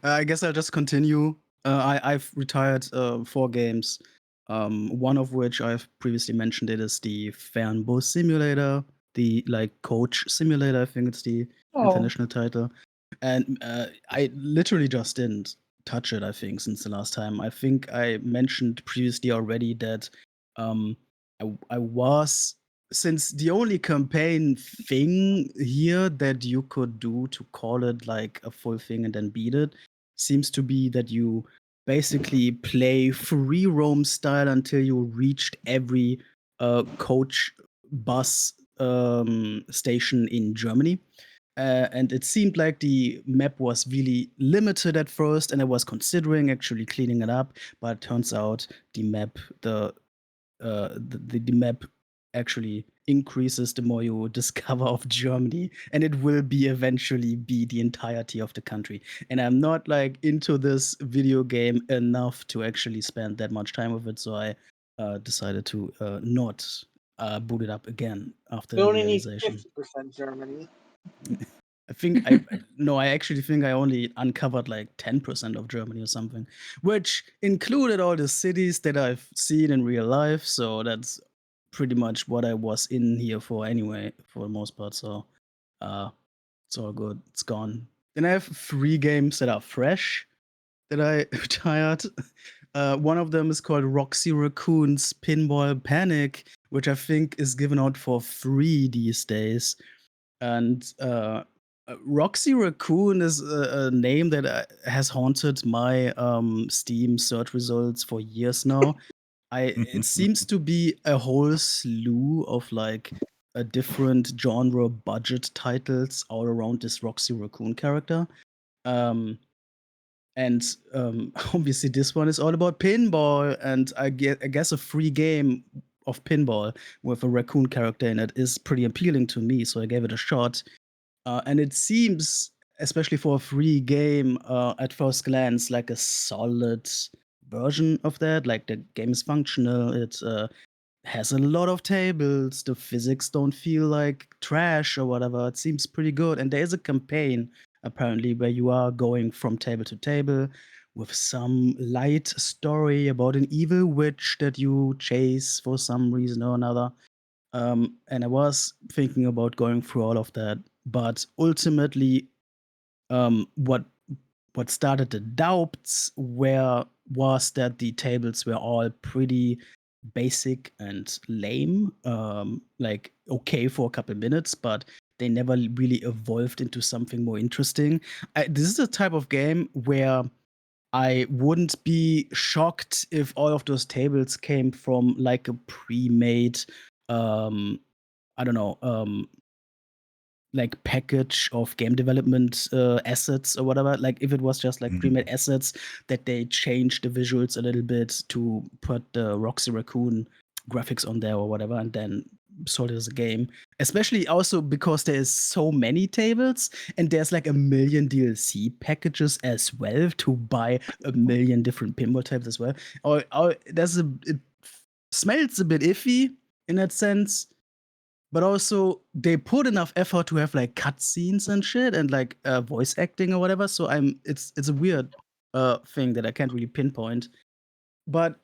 I guess I'll just continue. I've retired 4 games. One of which I've previously mentioned. It is the Fernbus Simulator, the like coach simulator. I think it's the international title. And I literally just didn't touch it, I think, since the last time. I think I mentioned previously already that I was, since the only campaign thing here that you could do to call it like a full thing and then beat it seems to be that you basically play free roam style until you reached every coach bus station in Germany. And it seemed like the map was really limited at first, and I was considering actually cleaning it up. But it turns out the map, the map actually increases the more you discover of Germany, and it will be eventually be the entirety of the country. And I'm not like into this video game enough to actually spend that much time with it, so I decided to not boot it up again after You the only need realization. 50% Germany. I think no, I actually think I only uncovered like 10% of Germany or something, which included all the cities that I've seen in real life. So that's pretty much what I was in here for anyway, for the most part. So it's all good. It's gone. Then I have 3 games that are fresh that I retired. One of them is called Roxy Raccoon's Pinball Panic, which I think is given out for free these days. And Roxy Raccoon is a name that has haunted my Steam search results for years now. It seems to be a whole slew of like a different genre budget titles all around this Roxy Raccoon character. Um, and obviously, this one is all about pinball, and I guess a free game of pinball with a raccoon character in it is pretty appealing to me, so I gave it a shot. And it seems, especially for a free game, at first glance, like a solid version of that. Like the game is functional. It has a lot of tables. The physics don't feel like trash or whatever. It seems pretty good. And there is a campaign apparently where you are going from table to table with some light story about an evil witch that you chase for some reason or another. And I was thinking about going through all of that, but ultimately, what started the doubts was that the tables were all pretty basic and lame, like okay for a couple minutes, but they never really evolved into something more interesting. This is a type of game where I wouldn't be shocked if all of those tables came from like a pre-made, um, I don't know, like package of game development assets or whatever. Like if it was just like pre-made assets that they changed the visuals a little bit to put the Roxy Raccoon graphics on there or whatever, and then sold it as a game. Especially also because there is so many tables and there's like a million DLC packages as well to buy a million different pinball tables as well. It smells a bit iffy in that sense, but also they put enough effort to have like cutscenes and shit and like voice acting or whatever. So it's a weird thing that I can't really pinpoint. But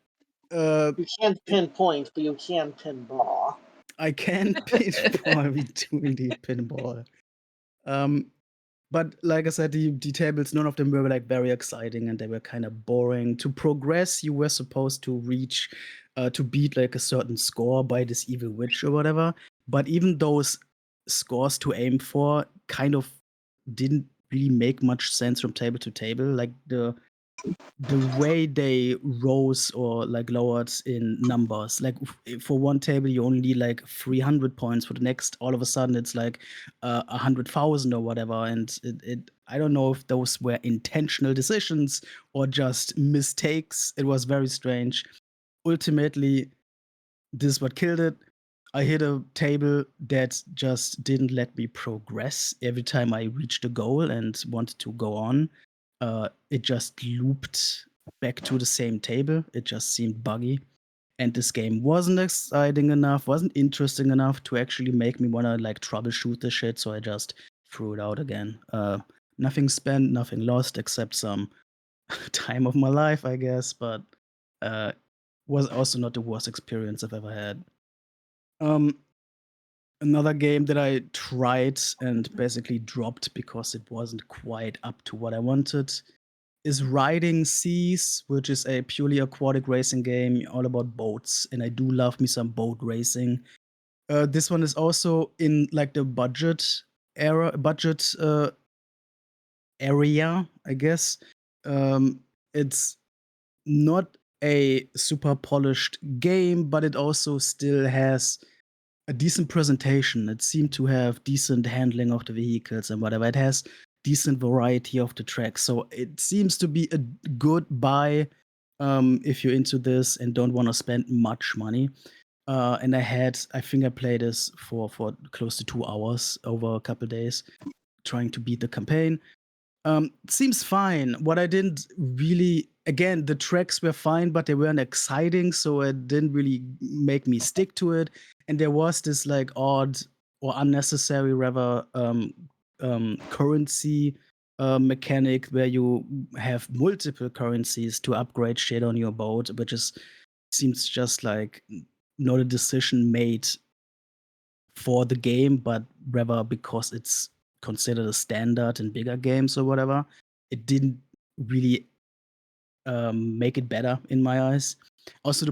You can't pinpoint, but you can pinball. I can pinpoint doing the pinball. But like I said, the tables, none of them were like very exciting and they were kind of boring. To progress, you were supposed to reach to beat like a certain score by this evil witch or whatever. But even those scores to aim for kind of didn't really make much sense from table to table. Like the way they rose or like lowered in numbers. Like for one table, you only need like 300 points. For the next, all of a sudden, it's like 100,000 or whatever. And I don't know if those were intentional decisions or just mistakes. It was very strange. Ultimately, this is what killed it. I hit a table that just didn't let me progress every time I reached a goal and wanted to go on. It just looped back to the same table. It just seemed buggy. And this game wasn't exciting enough, wasn't interesting enough to actually make me want to like troubleshoot the shit. So I just threw it out again. Nothing spent, nothing lost, except some time of my life, I guess. But was also not the worst experience I've ever had. Another game that I tried and basically dropped because it wasn't quite up to what I wanted is Riding Seas, which is a purely aquatic racing game all about boats, and I do love me some boat racing. This one is also in like the budget area, I guess. It's not a super polished game, but it also still has a decent presentation. It seemed to have decent handling of the vehicles and whatever. It has decent variety of the tracks. So it seems to be a good buy if you're into this and don't want to spend much money. And I think I played this for close to 2 hours over a couple days, trying to beat the campaign. Seems fine. What I didn't really, again, the tracks were fine, but they weren't exciting, so it didn't really make me stick to it. And there was this like odd or unnecessary, rather, currency mechanic where you have multiple currencies to upgrade shit on your boat, which seems just like not a decision made for the game, but rather because it's considered a standard in bigger games or whatever. It didn't really make it better in my eyes. Also,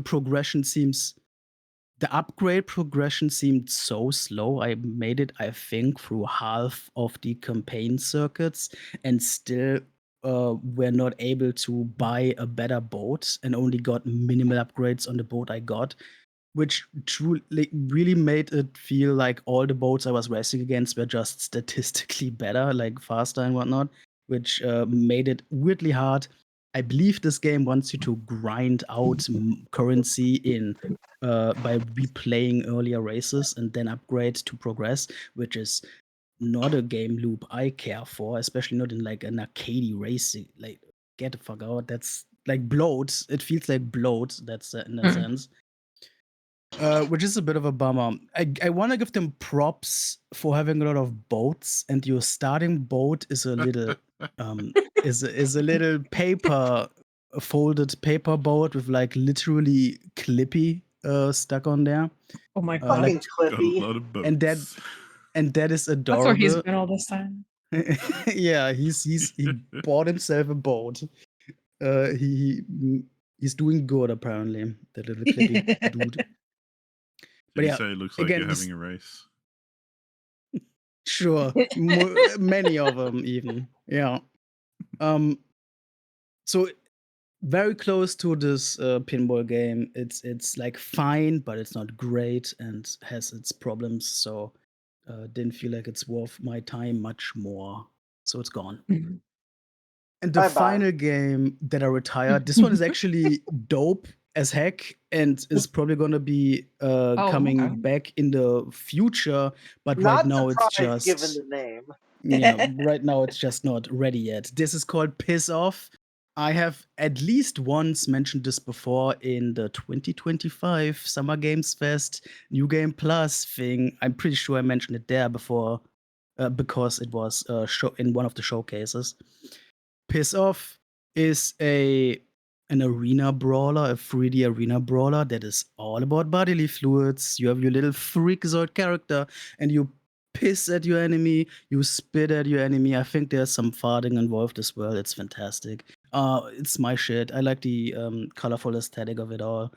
the upgrade progression seemed so slow. I made it, I think, through half of the campaign circuits and still were not able to buy a better boat and only got minimal upgrades on the boat I got, which truly really made it feel like all the boats I was racing against were just statistically better, like faster and whatnot, which made it weirdly hard. I believe this game wants you to grind out currency by replaying earlier races and then upgrade to progress, which is not a game loop I care for, especially not in like an arcadey racing. Like, get the fuck out. That's like bloat. It feels like bloat. That's in that sense. Which is a bit of a bummer. I want to give them props for having a lot of boats, and your starting boat is a little is a little a folded paper boat with like literally Clippy stuck on there. Oh my Uh, god. like- Fucking Got a Clippy. lot of boats. and that is That's where he's adorable. been all this time. Yeah, he bought himself a boat. He's doing good apparently. That little Clippy dude. Did But you yeah, say it looks like again, you're this- having a race? Sure, many of them even. Yeah. So very close to this pinball game. It's like fine, but it's not great and has its problems. So didn't feel like it's worth my time much more. So it's gone. Mhm. And the Bye-bye. final game that I retired, this one is actually dope as heck and is probably gonna be coming okay. back in the future. But right Not now it's surprised given just the name. yeah, right now it's just not ready yet. This is called Piss Off. I have at least once mentioned this before in the 2025 Summer Games Fest New Game Plus thing. I'm pretty sure I mentioned it there before because it was in one of the showcases. Piss Off is an arena brawler, a 3D arena brawler that is all about bodily fluids. You have your little freakazoid character and you piss at your enemy, you spit at your enemy. I think there's some farting involved as well. It's fantastic. It's my shit. I like the colorful aesthetic of it all.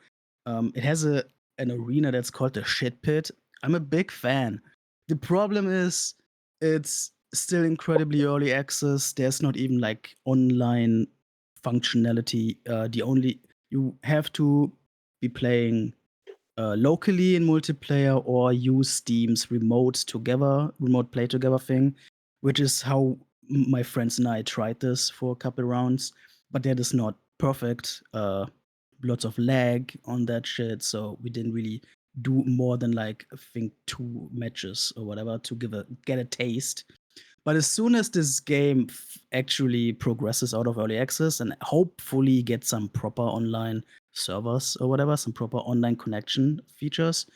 It has an arena that's called the Shit Pit. I'm a big fan. The problem is it's still incredibly early access. There's not even like online functionality. You have to be playing locally in multiplayer or use Steam's remote play together thing, which is how my friends and I tried this for a couple rounds. But that is not perfect. Lots of lag on that shit, so we didn't really do more than like I think 2 matches or whatever to get a taste. But as soon as this game actually progresses out of early access and hopefully gets some proper online servers or whatever, some proper online connection features,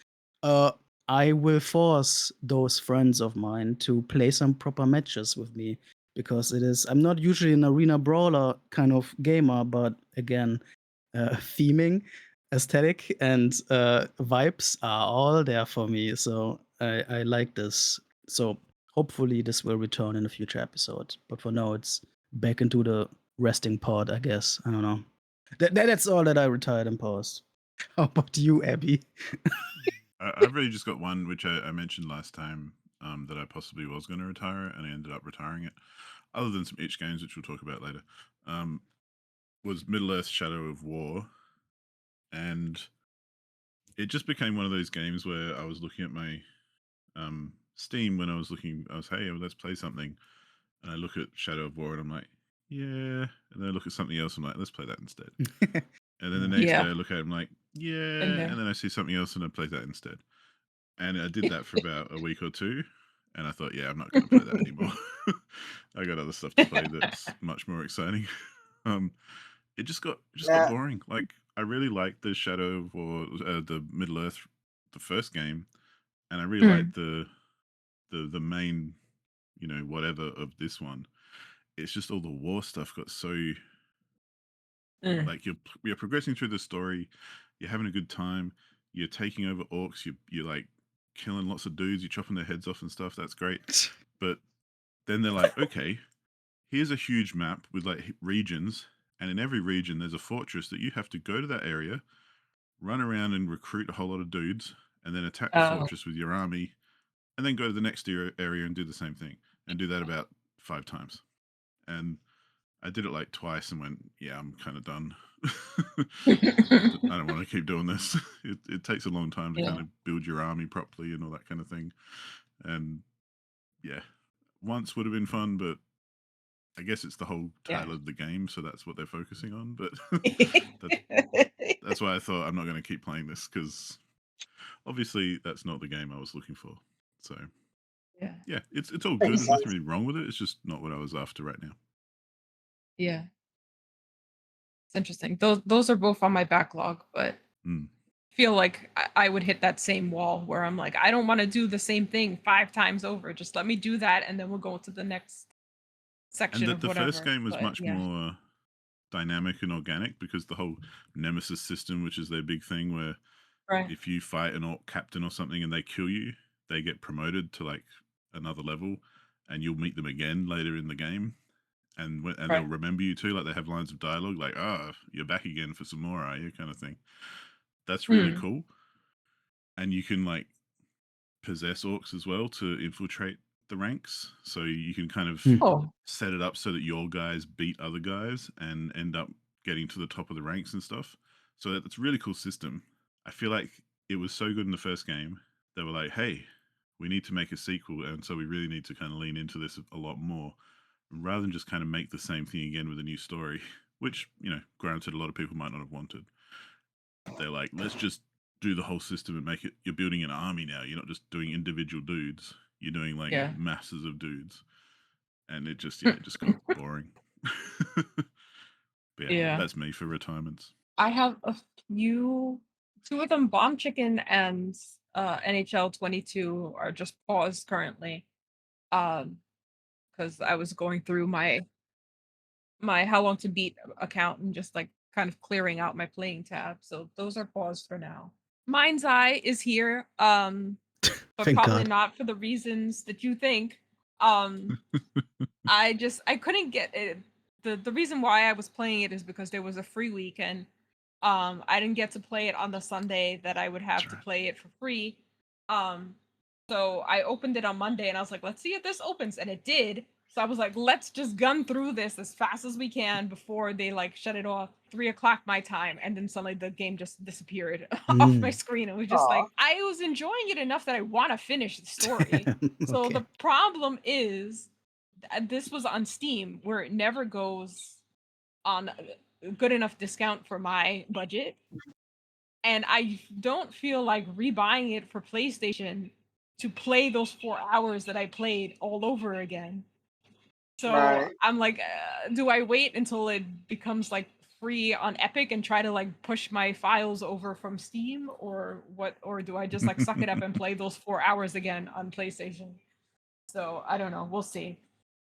uh, I will force those friends of mine to play some proper matches with me because I'm not usually an arena brawler kind of gamer, but again, theming, aesthetic, and vibes are all there for me. So I like this. So hopefully this will return in a future episode. But for now, it's back into the resting pod, I guess. I don't know. That's all that I retired and paused. How about you, Abby? I've really just got one, which I mentioned last time that I possibly was going to retire, and I ended up retiring it. Other than some itch games, which we'll talk about later, was Middle-earth: Shadow of War. And it just became one of those games where I was looking at my Steam when I was, hey, let's play something. And I look at Shadow of War and I'm like, yeah. And then I look at something else and I'm like, let's play that instead. And then the next Yeah. day I look at it, I'm like, yeah. Been there. And then I see something else and I play that instead. And I did that for about a week or two. And I thought, yeah, I'm not going to play that anymore. I got other stuff to play that's much more exciting. It just got Yeah. boring. Like I really liked the Shadow or the Middle Earth, the first game, and I really liked the main, whatever of this one. It's just all the war stuff got so like you're progressing through the story, you're having a good time, you're taking over orcs, you're like killing lots of dudes, you're chopping their heads off and stuff. That's great, but then they're like, okay, here's a huge map with like regions, and in every region there's a fortress that you have to go to that area, run around and recruit a whole lot of dudes, and then attack the Oh. fortress with your army, and then go to the next area and do the same thing, and do that about 5 times. And I did it like twice and went, yeah, I'm kind of done. I don't want to keep doing this. It takes a long time to Yeah. kind of build your army properly and all that kind of thing. And yeah, once would have been fun, but I guess it's the whole title of the game, so that's what they're focusing on. But that's why I thought I'm not going to keep playing this, because obviously that's not the game I was looking for. So yeah, it's all good. Makes There's nothing sense. really wrong with it. It's just not what I was after right now. Yeah. It's interesting. Those are both on my backlog, but feel like I would hit that same wall where I'm like, I don't want to do the same thing 5 times over. Just let me do that, and then we'll go to the next section And of the whatever. first game was But, much yeah. more dynamic and organic, because the whole nemesis system, which is their big thing, where Right. if you fight an orc captain or something and they kill you, they get promoted to like another level, and you'll meet them again later in the game, and they'll remember you too. Like they have lines of dialogue like, "Oh, you're back again for some more, are you?" kind of thing. That's really cool. And you can like possess orcs as well to infiltrate the ranks, so you can kind of set it up so that your guys beat other guys and end up getting to the top of the ranks and stuff. So that's a really cool system. I feel like it was so good in the first game, they were like, hey, we need to make a sequel, and so we really need to kind of lean into this a lot more, rather than just kind of make the same thing again with a new story, which, granted, a lot of people might not have wanted. They're like, let's just do the whole system and make it, you're building an army now. You're not just doing individual dudes. You're doing like masses of dudes. And it just got boring. But yeah, that's me for retirements. I have a few, 2 of them, Bomb Chicken and NHL 22 are just paused currently. Because I was going through my How Long to Beat account and just like kind of clearing out my playing tab. So those are paused for now. MindsEye is here, but Thank probably God. not for the reasons that you think. I couldn't get it. The reason why I was playing it is because there was a free weekend. I didn't get to play it on the Sunday that I would have to play it for free. So I opened it on Monday and I was like, let's see if this opens, and it did. So I was like, let's just gun through this as fast as we can before they like shut it off 3:00 my time, and then suddenly the game just disappeared off my screen. It was just like, I was enjoying it enough that I want to finish the story. So the problem is this was on Steam, where it never goes on a good enough discount for my budget, and I don't feel like rebuying it for PlayStation to play those 4 hours that I played all over again. So I'm like, do I wait until it becomes like free on Epic and try to like push my files over from Steam, or what? Or do I just like suck it up and play those 4 hours again on PlayStation? So I don't know. We'll see.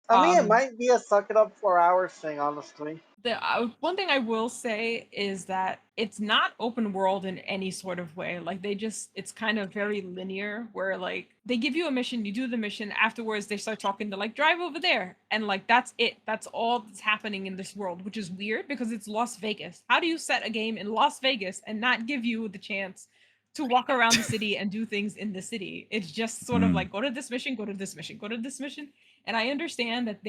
I mean, it might be a suck it up 4 hours thing, honestly. The one thing I will say is that it's not open world in any sort of way. Like it's kind of very linear, where like they give you a mission, you do the mission, afterwards they start talking to like, drive over there, and like that's it. That's all that's happening in this world, which is weird because it's Las Vegas. How do you set a game in Las Vegas and not give you the chance to walk around the city and do things in the city? It's just sort of like, go to this mission, go to this mission, go to this mission. And I understand that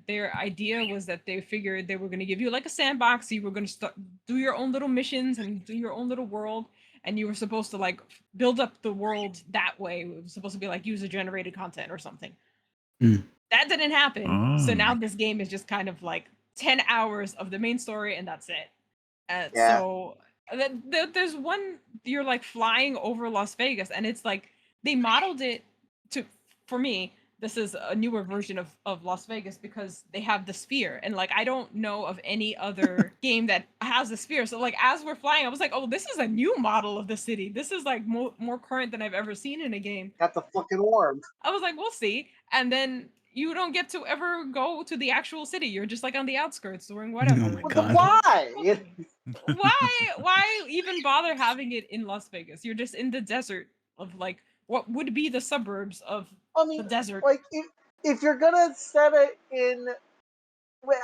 their idea was that they figured they were going to give you like a sandbox. So you were going to do your own little missions and do your own little world. And you were supposed to like build up the world that way. It was supposed to be like user generated content or something. That didn't happen. So now this game is just kind of like 10 hours of the main story, and that's it. Yeah. So there's one you're like flying over Las Vegas, and it's like they modeled it to for me. This is a newer version of Las Vegas because they have the sphere, and like I don't know of any other game that has the sphere. So like as we're flying, I was like, oh, this is a new model of the city. This is like more current than I've ever seen in a game. Got the fucking orb. I was like, we'll see. And then you don't get to ever go to the actual city. You're just like on the outskirts doing whatever. Oh my But God. why? Why even bother having it in Las Vegas? You're just in the desert of like what would be the suburbs of I the mean, desert. like if you're gonna set it in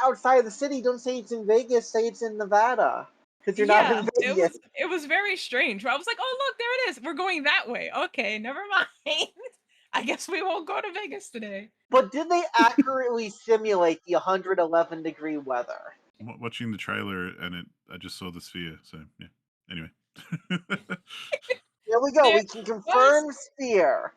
outside of the city, don't say it's in Vegas. Say it's in Nevada, because you're not in Vegas. it was very strange. I was like, oh look, there it is. We're going that way. Okay, never mind. I guess we won't go to Vegas today. But did they accurately simulate the 111-degree weather? Watching the trailer, and I just saw the sphere. So yeah. Anyway. There we go. We can confirm sphere.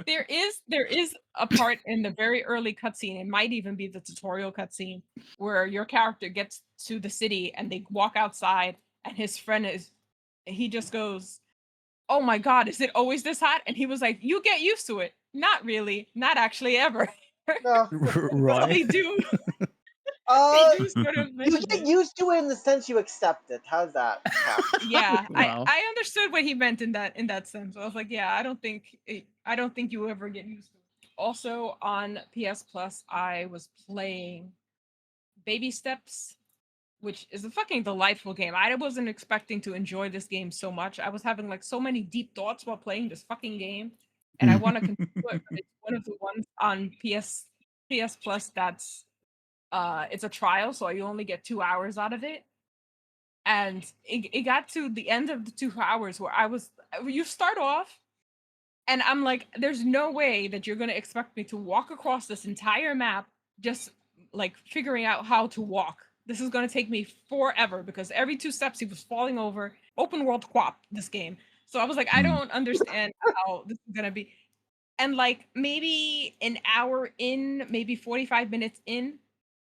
There is a part in the very early cutscene. It might even be the tutorial cutscene where your character gets to the city and they walk outside, and his friend he just goes, "Oh my God, is it always this hot?" And he was like, "You get used to it." Not really, not actually ever. No. Right. They do. They do sort of You mention get it. used to it in the sense you accept it. How's that? Yeah, Wow. I understood what he meant in that sense. I was like, yeah, I don't think you ever get used to it. Also on PS Plus, I was playing Baby Steps, which is a fucking delightful game. I wasn't expecting to enjoy this game so much. I was having like so many deep thoughts while playing this fucking game, and I want to continue it, but it's one of the ones on PS Plus that's it's a trial, so you only get 2 hours out of it. And it got to the end of the 2 hours where you start off and I'm like, there's no way that you're gonna expect me to walk across this entire map just like figuring out how to walk. This is gonna take me forever because every 2 steps he was falling over. Open world quap, this game. So I was like, I don't understand how this is gonna be. And like maybe an hour in, maybe 45 minutes in,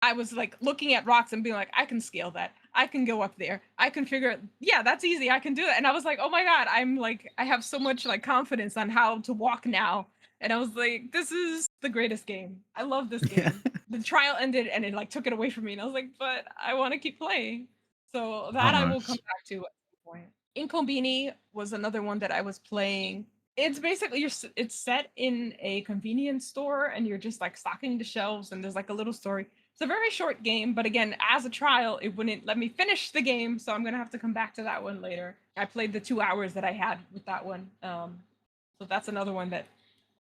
I was like looking at rocks and being like, I can scale that. I can go up there. I can figure it. Yeah, that's easy. I can do it. And I was like, oh my God, I'm like, I have so much like confidence on how to walk now. And I was like, this is the greatest game. I love this game. The trial ended and it like took it away from me. And I was like, but I want to keep playing. So that I will come back to at some point. InKONBINI was another one that I was playing. It's basically it's set in a convenience store and you're just like stocking the shelves and there's like a little story. It's a very short game, but again, as a trial, it wouldn't let me finish the game, so I'm gonna have to come back to that one later. I played the 2 hours that I had with that one, so that's another one that.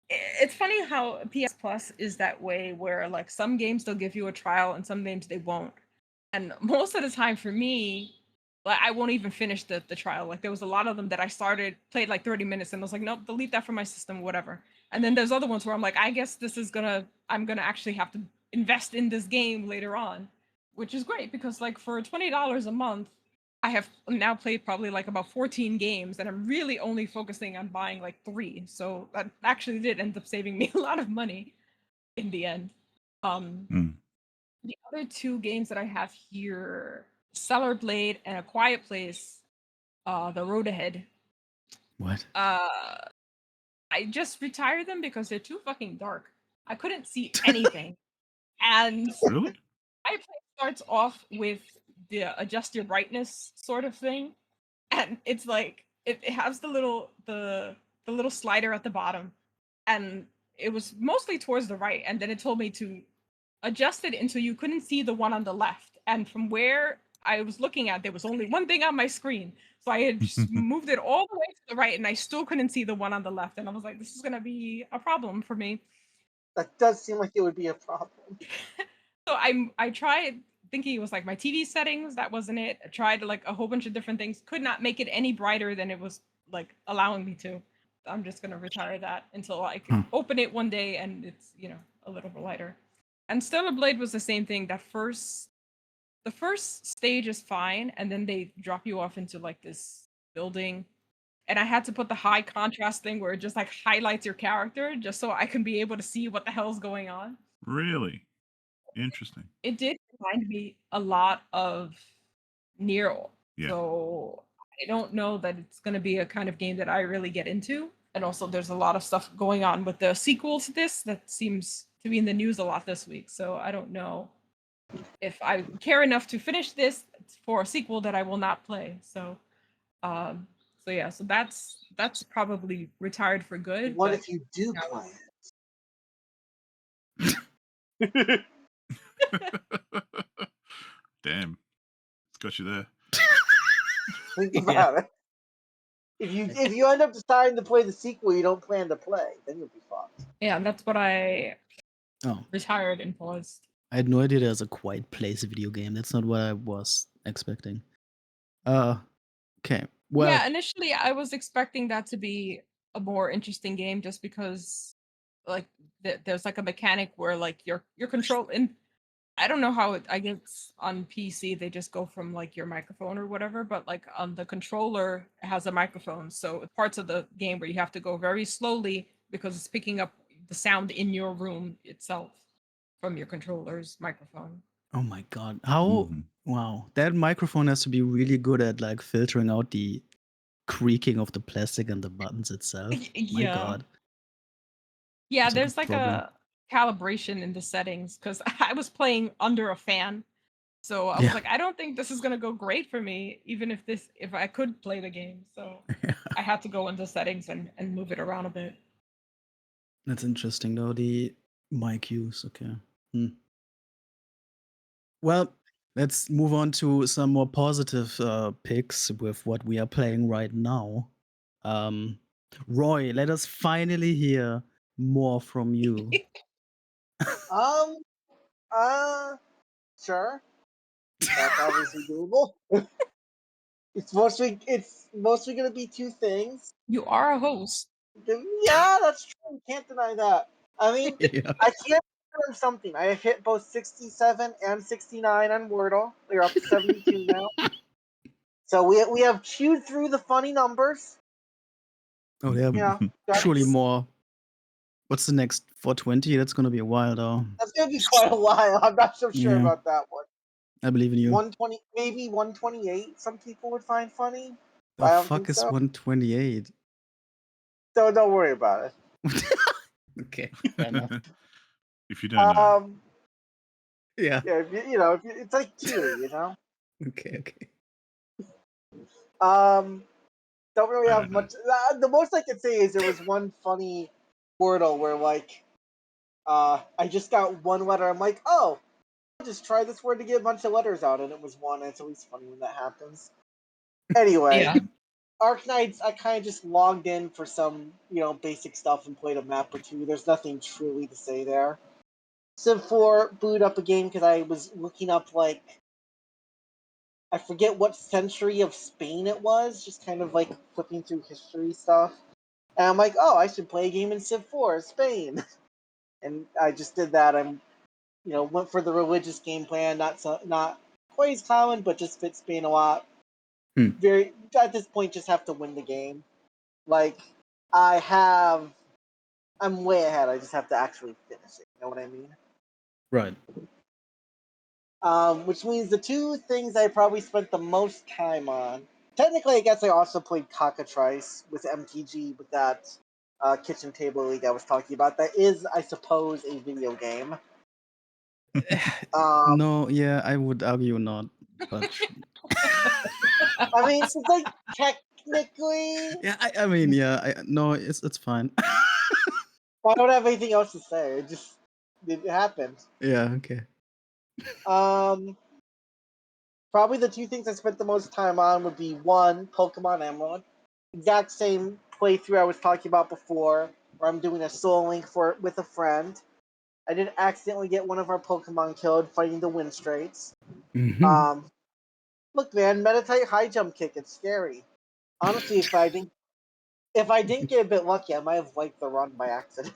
It's funny how PS Plus is that way, where like some games they'll give you a trial and some games they won't, and most of the time for me, like I won't even finish the trial. Like there was a lot of them that I played like 30 minutes, and I was like, nope, delete that from my system, whatever. And then there's other ones where I'm like, I guess I'm gonna actually have to invest in this game later on, which is great because like for $20 a month, I have now played probably like about 14 games and I'm really only focusing on buying like 3. So that actually did end up saving me a lot of money in the end. The other 2 games that I have here, Stellar Blade and A Quiet Place, The Road Ahead. What? I just retired them because they're too fucking dark. I couldn't see anything. And Really? Play starts off with the adjust your brightness sort of thing, and it's like it has the little slider at the bottom, and it was mostly towards the right, and then it told me to adjust it until you couldn't see the one on the left, and from where I was looking at, there was only one thing on my screen, so I had just moved it all the way to the right, and I still couldn't see the one on the left, and I was like, this is gonna be a problem for me. That does seem like it would be a problem. So I tried thinking it was like my TV settings. That wasn't it. I tried like a whole bunch of different things. Could not make it any brighter than it was like allowing me to. I'm just gonna retire that until I can open it one day and it's a little bit lighter. And Stellar Blade was the same thing. The first stage is fine, and then they drop you off into like this building. And I had to put the high contrast thing where it just like highlights your character just so I can be able to see what the hell's going on. Really? Interesting. It did remind me a lot of near. Yeah. So I don't know that it's going to be a kind of game that I really get into. And also, there's a lot of stuff going on with the sequel to this that seems to be in the news a lot this week. So I don't know if I care enough to finish this for a sequel that I will not play. So, so that's probably retired for good. What but if you do now play Damn. It's got you there. Think Yeah. about it. If you end up deciding to play the sequel you don't plan to play, then you'll be fucked. Yeah, that's what I Oh, retired and paused. I had no idea there's a Quiet Place video game. That's not what I was expecting. Okay. Well, Yeah, initially I was expecting that to be a more interesting game just because like there's like a mechanic where like your control and I don't know how I guess on PC they just go from like your microphone or whatever, but like on the controller it has a microphone. So parts of the game where you have to go very slowly because it's picking up the sound in your room itself from your controller's microphone. oh my God. How, Mhm. wow. That microphone has to be really good at like filtering out the creaking of the plastic and the buttons itself. My Yeah. God. Yeah, It's a there's good like problem. a calibration in the settings because I was playing under a fan. So I Yeah. was like, I don't think this is gonna go great for me, even if I could play the game. So I had to go into settings and move it around a bit. That's interesting though. The mic use. Okay. Well, let's move on to some more positive picks with what we are playing right now. Roy, let us finally hear more from you. Um, sure. That's obviously doable. It's mostly gonna be two things. You are a host. Yeah, that's true. You can't deny that. I mean, Yeah. I can't confirm something. I have hit both 67 and 69 on Wordle. We're up to 72 now. So we have chewed through the funny numbers. Oh, yeah. Yeah, Surely that's more. What's the next 420? That's gonna be a while though. gonna be quite a while. I'm not so sure Yeah. about that one. I believe in you. 120, maybe 128. Some people would find funny. The I don't fuck think is so. 128? So don't worry about it. Okay, fair enough. If you don't know. Yeah. Yeah, it's like Q, you know. Okay. Don't really I have don't know. much. The most I could say is there was one funny Wordle where like, I just got one letter. I'm like, oh, I'll just try this word to get a bunch of letters out, and it was one. And it's always funny when that happens. Anyway, Yeah. Arknights, I kind of just logged in for some, basic stuff and played a map or two. There's nothing truly to say there. Civ 4 booted up a game because I was looking up, like, I forget what century of Spain it was, just kind of, like, flipping through history stuff. And I'm like, oh, I should play a game in Civ 4, Spain. And I just did that. Went for the religious game plan, not quite as common, but just fit Spain a lot. Very, at this point, just have to win the game. Like, I'm way ahead. I just have to actually finish it. You know what I mean? Right. Which means the two things I probably spent the most time on. Technically, I guess I also played Cockatrice with MTG with that kitchen table league I was talking about. That is, I suppose, a video game. No, yeah, I would argue not, but I mean, it's like technically. yeah, I mean, yeah, no, it's fine. I don't have anything else to say. It happened. Yeah, okay. Probably the two things I spent the most time on would be one, Pokemon Emerald. Exact same playthrough I was talking about before, where I'm doing a soul link with a friend. I did accidentally get one of our Pokemon killed fighting the Wind Straits. Mhm. Look, man, meditate high jump kick. It's scary. Honestly, if I didn't get a bit lucky, I might have wiped the run by accident.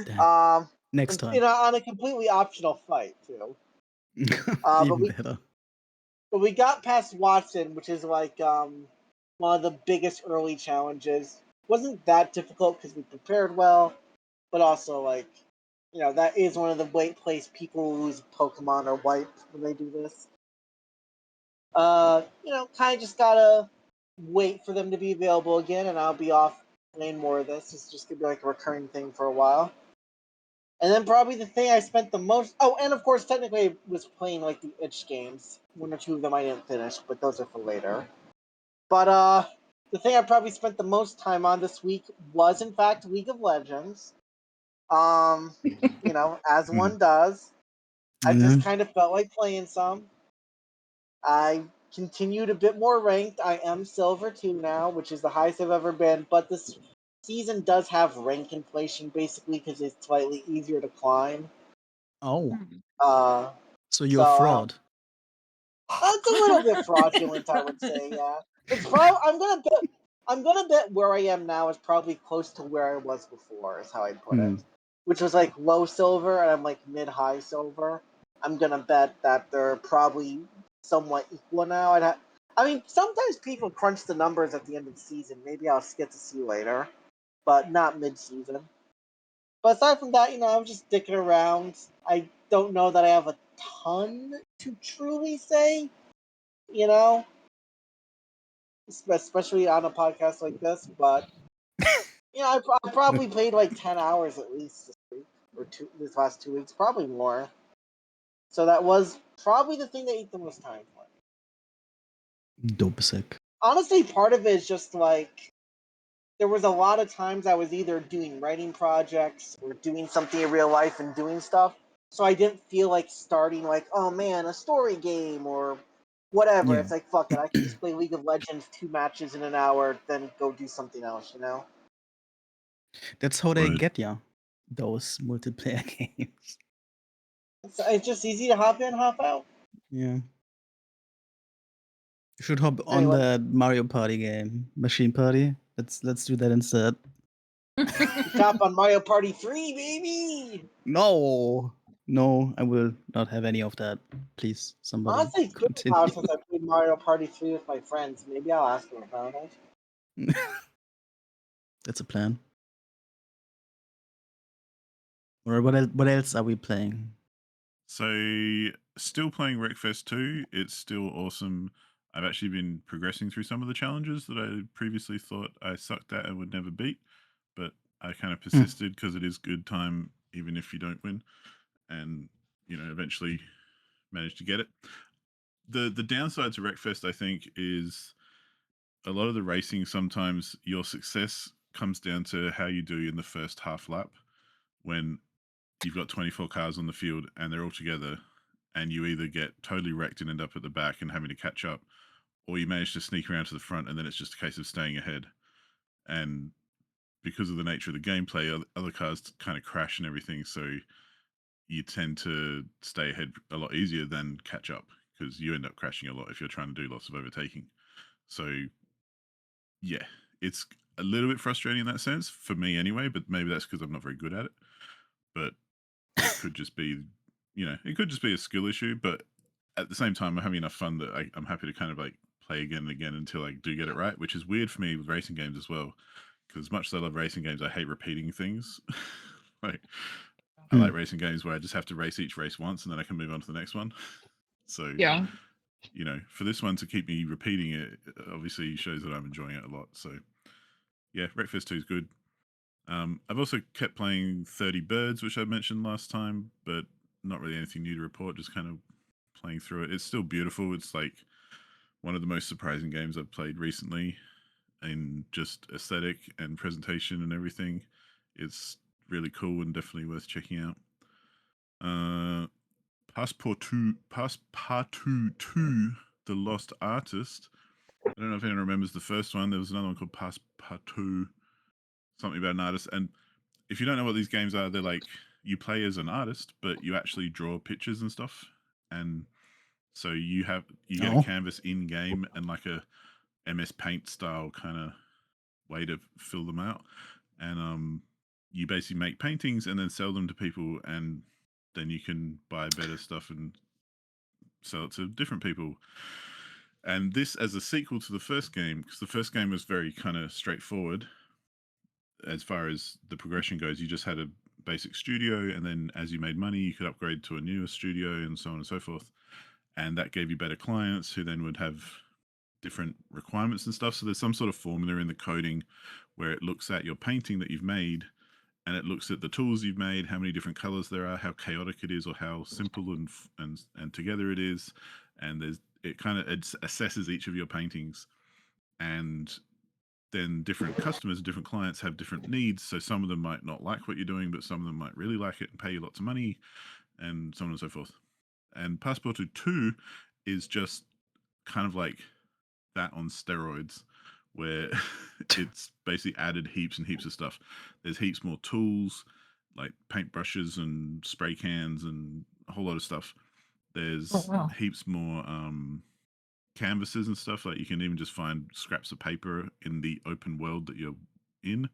Damn. Next time. On a completely optional fight too. Even better. But we got past Watson, which is like one of the biggest early challenges. Wasn't that difficult because we prepared well, but also like, that is one of the place people lose Pokemon or wipe when they do this. Kind of just gotta wait for them to be available again, and I'll be off playing more of this. It's just gonna be like a recurring thing for a while. And then probably the thing I spent the most. Oh, and of course, technically, I was playing like the itch games. One or two of them I didn't finish, but those are for later. But the thing I probably spent the most time on this week was, in fact, League of Legends. As one does. I just kind of felt like playing some. I continued a bit more ranked. I am Silver 2 now, which is the highest I've ever been, but this season does have rank inflation, basically, because it's slightly easier to climb. Oh, Uh, so you're a fraud. It's a little bit fraudulent, I would say. Yeah, it's probably. I'm gonna bet where I am now is probably close to where I was before. Is how I'd put it, which was like low silver, and I'm like mid-high silver. I'm gonna bet that they're probably somewhat equal now. I mean, sometimes people crunch the numbers at the end of the season. Maybe I'll get to see later, but not mid-season. But aside from that, I'm just dicking around. I don't know that I have a ton to truly say, especially on a podcast like this. But I probably played like 10 hours at least this week or this last 2 weeks, probably more. So that was probably the thing that ate the most time for me. Dope sick. Honestly, part of it is just like there was a lot of times I was either doing writing projects or doing something in real life and doing stuff. So I didn't feel like starting like, oh man, a story game or whatever. Yeah. It's like, fuck it, I can just play League of Legends 2 matches in an hour, then go do something else, That's how they Right. get ya, those multiplayer games. It's just easy to hop in, hop out. Yeah. You should hop on Anyway. the Mario Party game, Machine Party. Let's do that instead. Hop on Mario Party 3, baby! No, I will not have any of that. Please, somebody Honestly, it's been a while since I played Mario Party 3 with my friends. Maybe I'll ask them about it. That's a plan. Or what else are we playing? So, still playing Wreckfest 2. It's still awesome. I've actually been progressing through some of the challenges that I previously thought I sucked at and would never beat, but I kind of persisted because it is good time even if you don't win, and eventually managed to get it. The downside to Wreckfest, I think, is a lot of the racing. Sometimes your success comes down to how you do in the first half lap when you've got 24 cars on the field and they're all together, and you either get totally wrecked and end up at the back and having to catch up, or you manage to sneak around to the front and then it's just a case of staying ahead. And because of the nature of the gameplay, other cars kind of crash and everything, so you tend to stay ahead a lot easier than catch up, because you end up crashing a lot if you're trying to do lots of overtaking. So yeah, it's a little bit frustrating in that sense for me anyway, but maybe that's because I'm not very good at it. But it could just be, it could just be a skill issue. But at the same time, I'm having enough fun that I'm happy to kind of like play again and again until I do get it right, which is weird for me with racing games as well. Because much as I love racing games, I hate repeating things. Like, I like racing games where I just have to race each race once and then I can move on to the next one. So, Yeah. For this one to keep me repeating it, obviously shows that I'm enjoying it a lot. So, yeah, Wreckfest 2 is good. I've also kept playing 30 Birds, which I mentioned last time, but not really anything new to report, just kind of playing through it. It's still beautiful. It's like one of the most surprising games I've played recently in just aesthetic and presentation and everything. It's really cool and definitely worth checking out. Passpartout 2, The Lost Artist. I don't know if anyone remembers the first one. There was another one called Passpartout, something about an artist. And if you don't know what these games are, they're like you play as an artist, but you actually draw pictures and stuff. And so you get a canvas in game and like a MS Paint style kind of way to fill them out. And you basically make paintings and then sell them to people, and then you can buy better stuff and sell it to different people. And this as a sequel to the first game, because the first game was very kind of straightforward as far as the progression goes. You just had a basic studio, and then as you made money, you could upgrade to a newer studio and so on and so forth. and that gave you better clients who then would have different requirements and stuff. So there's some sort of formula in the coding where it looks at your painting that you've made, and it looks at the tools you've made, how many different colors there are, how chaotic it is, or how simple and together it is, and it kind of assesses each of your paintings. And then different customers, different clients have different needs. So some of them might not like what you're doing, but some of them might really like it and pay you lots of money, and so on and so forth. And Passpartout 2 is just kind of like that on steroids, where it's basically added heaps and heaps of stuff. There's heaps more tools, like paintbrushes and spray cans and a whole lot of stuff. There's heaps more canvases and stuff. Like you can even just find scraps of paper in the open world that you're in.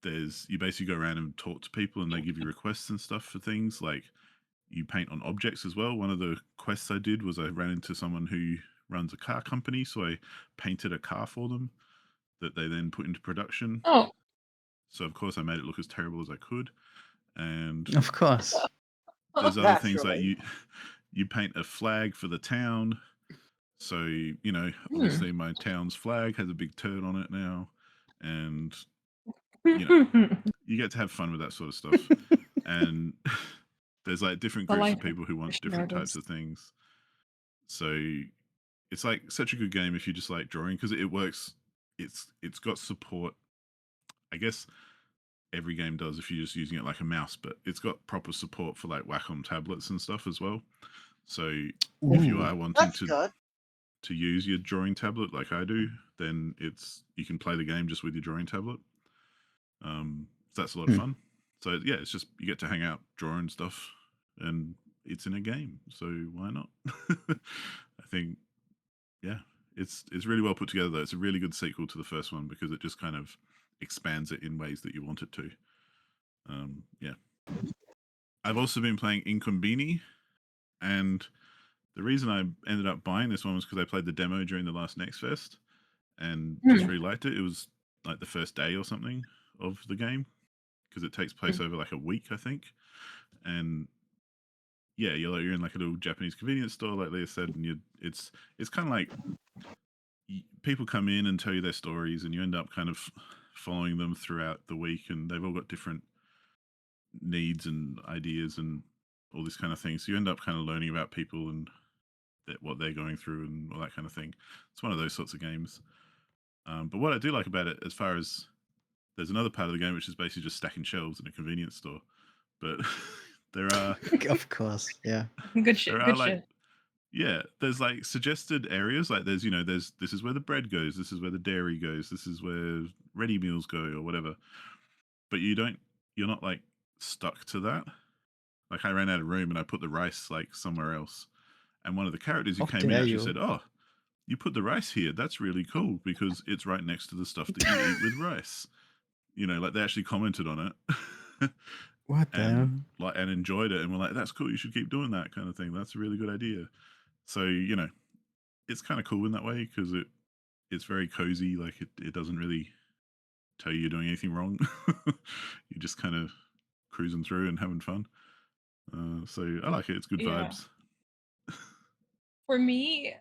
You basically go around and talk to people, and they give you requests and stuff for things. Like you paint on objects as well. One of the quests I did was I ran into someone who runs a car company, so I painted a car for them that they then put into production. Oh, So of course I made it look as terrible as I could. And Of course. there's other things like Naturally. you paint a flag for the town. So, you know, obviously my town's flag has a big turd on it now, and you know, you get to have fun with that sort of stuff. And there's like different groups of people who want different types of things. So it's like such a good game if you just like drawing, because it works. It's got support. I guess every game does if you're just using it like a mouse, but it's got proper support for like Wacom tablets and stuff as well. So if you are wanting That's good. to use your drawing tablet like I do, then you can play the game just with your drawing tablet. So that's a lot of fun. So yeah, it's just you get to hang out, draw and stuff, and it's in a game. So why not? I think, yeah, it's really well put together though. It's a really good sequel to the first one because it just kind of expands it in ways that you want it to. Yeah. I've also been playing InKONBINI, and the reason I ended up buying this one was because I played the demo during the last Wreckfest and just really liked it. It was like the first day or something of the game because it takes place over like a week, I think. And yeah, you're in like a little Japanese convenience store, like Leah said, and it's kind of like people come in and tell you their stories, and you end up kind of following them throughout the week, and they've all got different needs and ideas and all this kind of thing. So you end up kind of learning about people and what they're going through and all that kind of thing. It's one of those sorts of games. But what I do like about it, as far as there's another part of the game which is basically just stacking shelves in a convenience store, but there are Of course, yeah. Good shit. Good shit. Yeah, there's like suggested areas, like there's this is where the bread goes, this is where the dairy goes, this is where ready meals go or whatever. But you're not like stuck to that. Like I ran out of room and I put the rice like somewhere else. And one of the characters who came in actually said, "Oh, you put the rice here. That's really cool because it's right next to the stuff that you eat with rice." You know, like they actually commented on it. What the hell? And enjoyed it and were like, "That's cool. You should keep doing that kind of thing. That's a really good idea." So, you know, it's kind of cool in that way because it's very cozy. Like it doesn't really tell you you're doing anything wrong. You're just kind of cruising through and having fun. So I like it. It's good vibes. For me,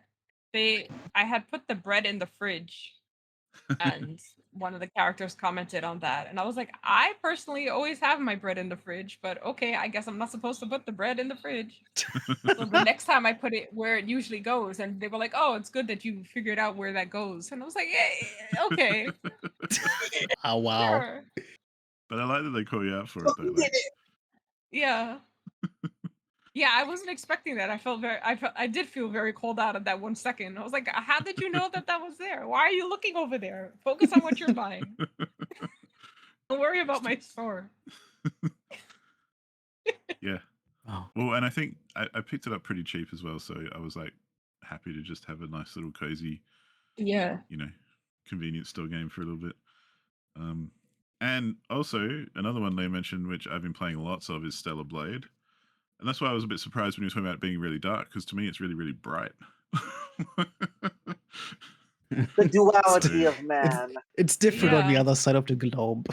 I had put the bread in the fridge, and one of the characters commented on that, and I was like, I personally always have my bread in the fridge, but okay, I guess I'm not supposed to put the bread in the fridge. So the next time I put it where it usually goes, and they were like, "Oh, it's good that you figured out where that goes," and I was like, "Yeah, okay." Oh wow. Sure. But I like that they call you out for it though. Like, Yeah. Yeah, I wasn't expecting that. I did feel very cold out at that 1 second. I was like, how did you know that was there? Why are you looking over there? Focus on what you're buying. Don't worry about my store. Yeah. Wow. Well, and I think I picked it up pretty cheap as well, so I was like happy to just have a nice little cozy, Yeah. Convenience store game for a little bit. And also another one they mentioned, which I've been playing lots of, is Stellar Blade. And that's why I was a bit surprised when you were talking about it being really dark, because to me it's really, really bright. The duality of man. It's different on the other side of the globe.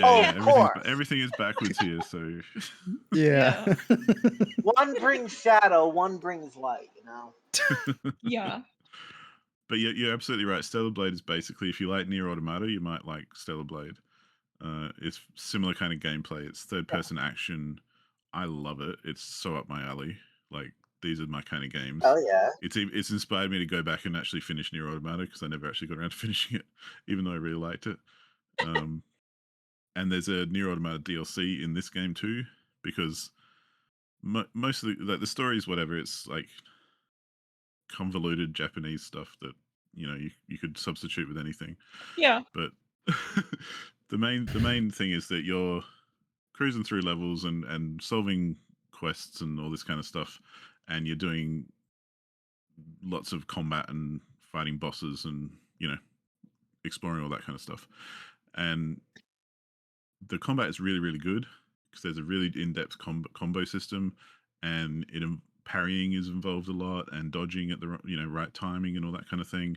Oh, yeah. of course. Everything is backwards here. So Yeah. One brings shadow, one brings light. You know. Yeah. But you're absolutely right. Stellar Blade is basically, if you like Nier Automata, you might like Stellar Blade. It's similar kind of gameplay. It's third person action. I love it. It's so up my alley. Like, these are my kind of games. Oh yeah. It's inspired me to go back and actually finish Nier Automata, because I never actually got around to finishing it, even though I really liked it. And there's a Nier Automata DLC in this game too, because mostly like the story is whatever. It's like convoluted Japanese stuff that you could substitute with anything. Yeah. But the main thing is that you're cruising through levels and solving quests and all this kind of stuff, and you're doing lots of combat and fighting bosses and exploring all that kind of stuff. And the combat is really, really good, because there's a really in-depth combo system, and parrying is involved a lot, and dodging at the right timing and all that kind of thing.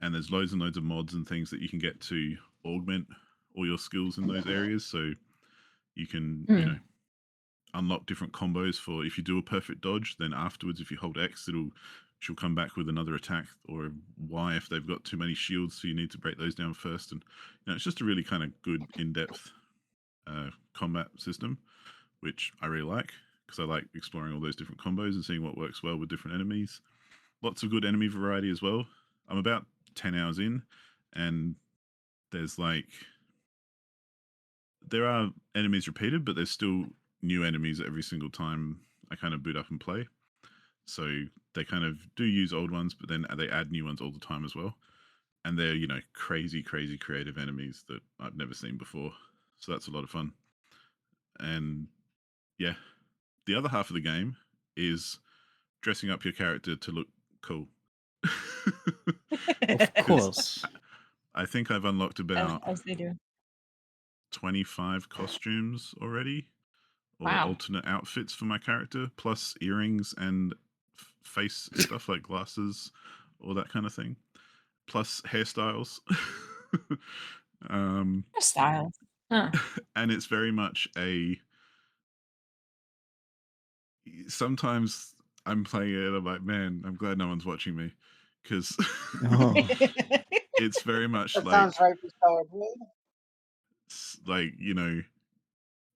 And there's loads and loads of mods and things that you can get to augment all your skills in those areas. So you can unlock different combos for, if you do a perfect dodge, then afterwards, if you hold X, she'll come back with another attack, or Y if they've got too many shields, so you need to break those down first. And it's just a really kind of good in-depth combat system, which I really like, because I like exploring all those different combos and seeing what works well with different enemies. Lots of good enemy variety as well. I'm about 10 hours in, and there are enemies repeated, but there's still new enemies every single time I kind of boot up and play. So they kind of do use old ones, but then they add new ones all the time as well. And they're, crazy, crazy creative enemies that I've never seen before. So that's a lot of fun. And yeah, the other half of the game is dressing up your character to look cool. Of course. I think I've unlocked about As they do. 25 costumes already, or Wow. alternate outfits for my character, plus earrings and face stuff like glasses, all that kind of thing, plus hairstyles. Style. Huh. And it's very much sometimes I'm playing it and I'm like, man, I'm glad no one's watching me, because Oh. it's very much That sounds right for Stellar Blade. like,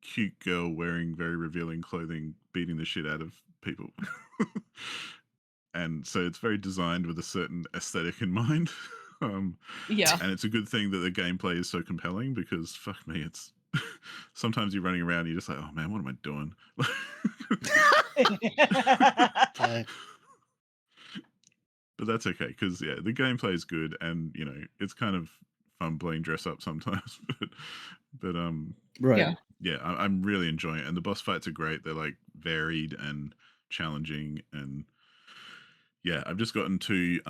cute girl wearing very revealing clothing, beating the shit out of people. And so it's very designed with a certain aesthetic in mind. Yeah. And it's a good thing that the gameplay is so compelling, because fuck me, it's sometimes you're running around and you're just like, oh man, what am I doing? But that's okay, because the gameplay is good, and it's kind of fun playing dress up sometimes. but Right. Yeah. I'm really enjoying it, and the boss fights are great. They're like varied and challenging, and I've just gotten to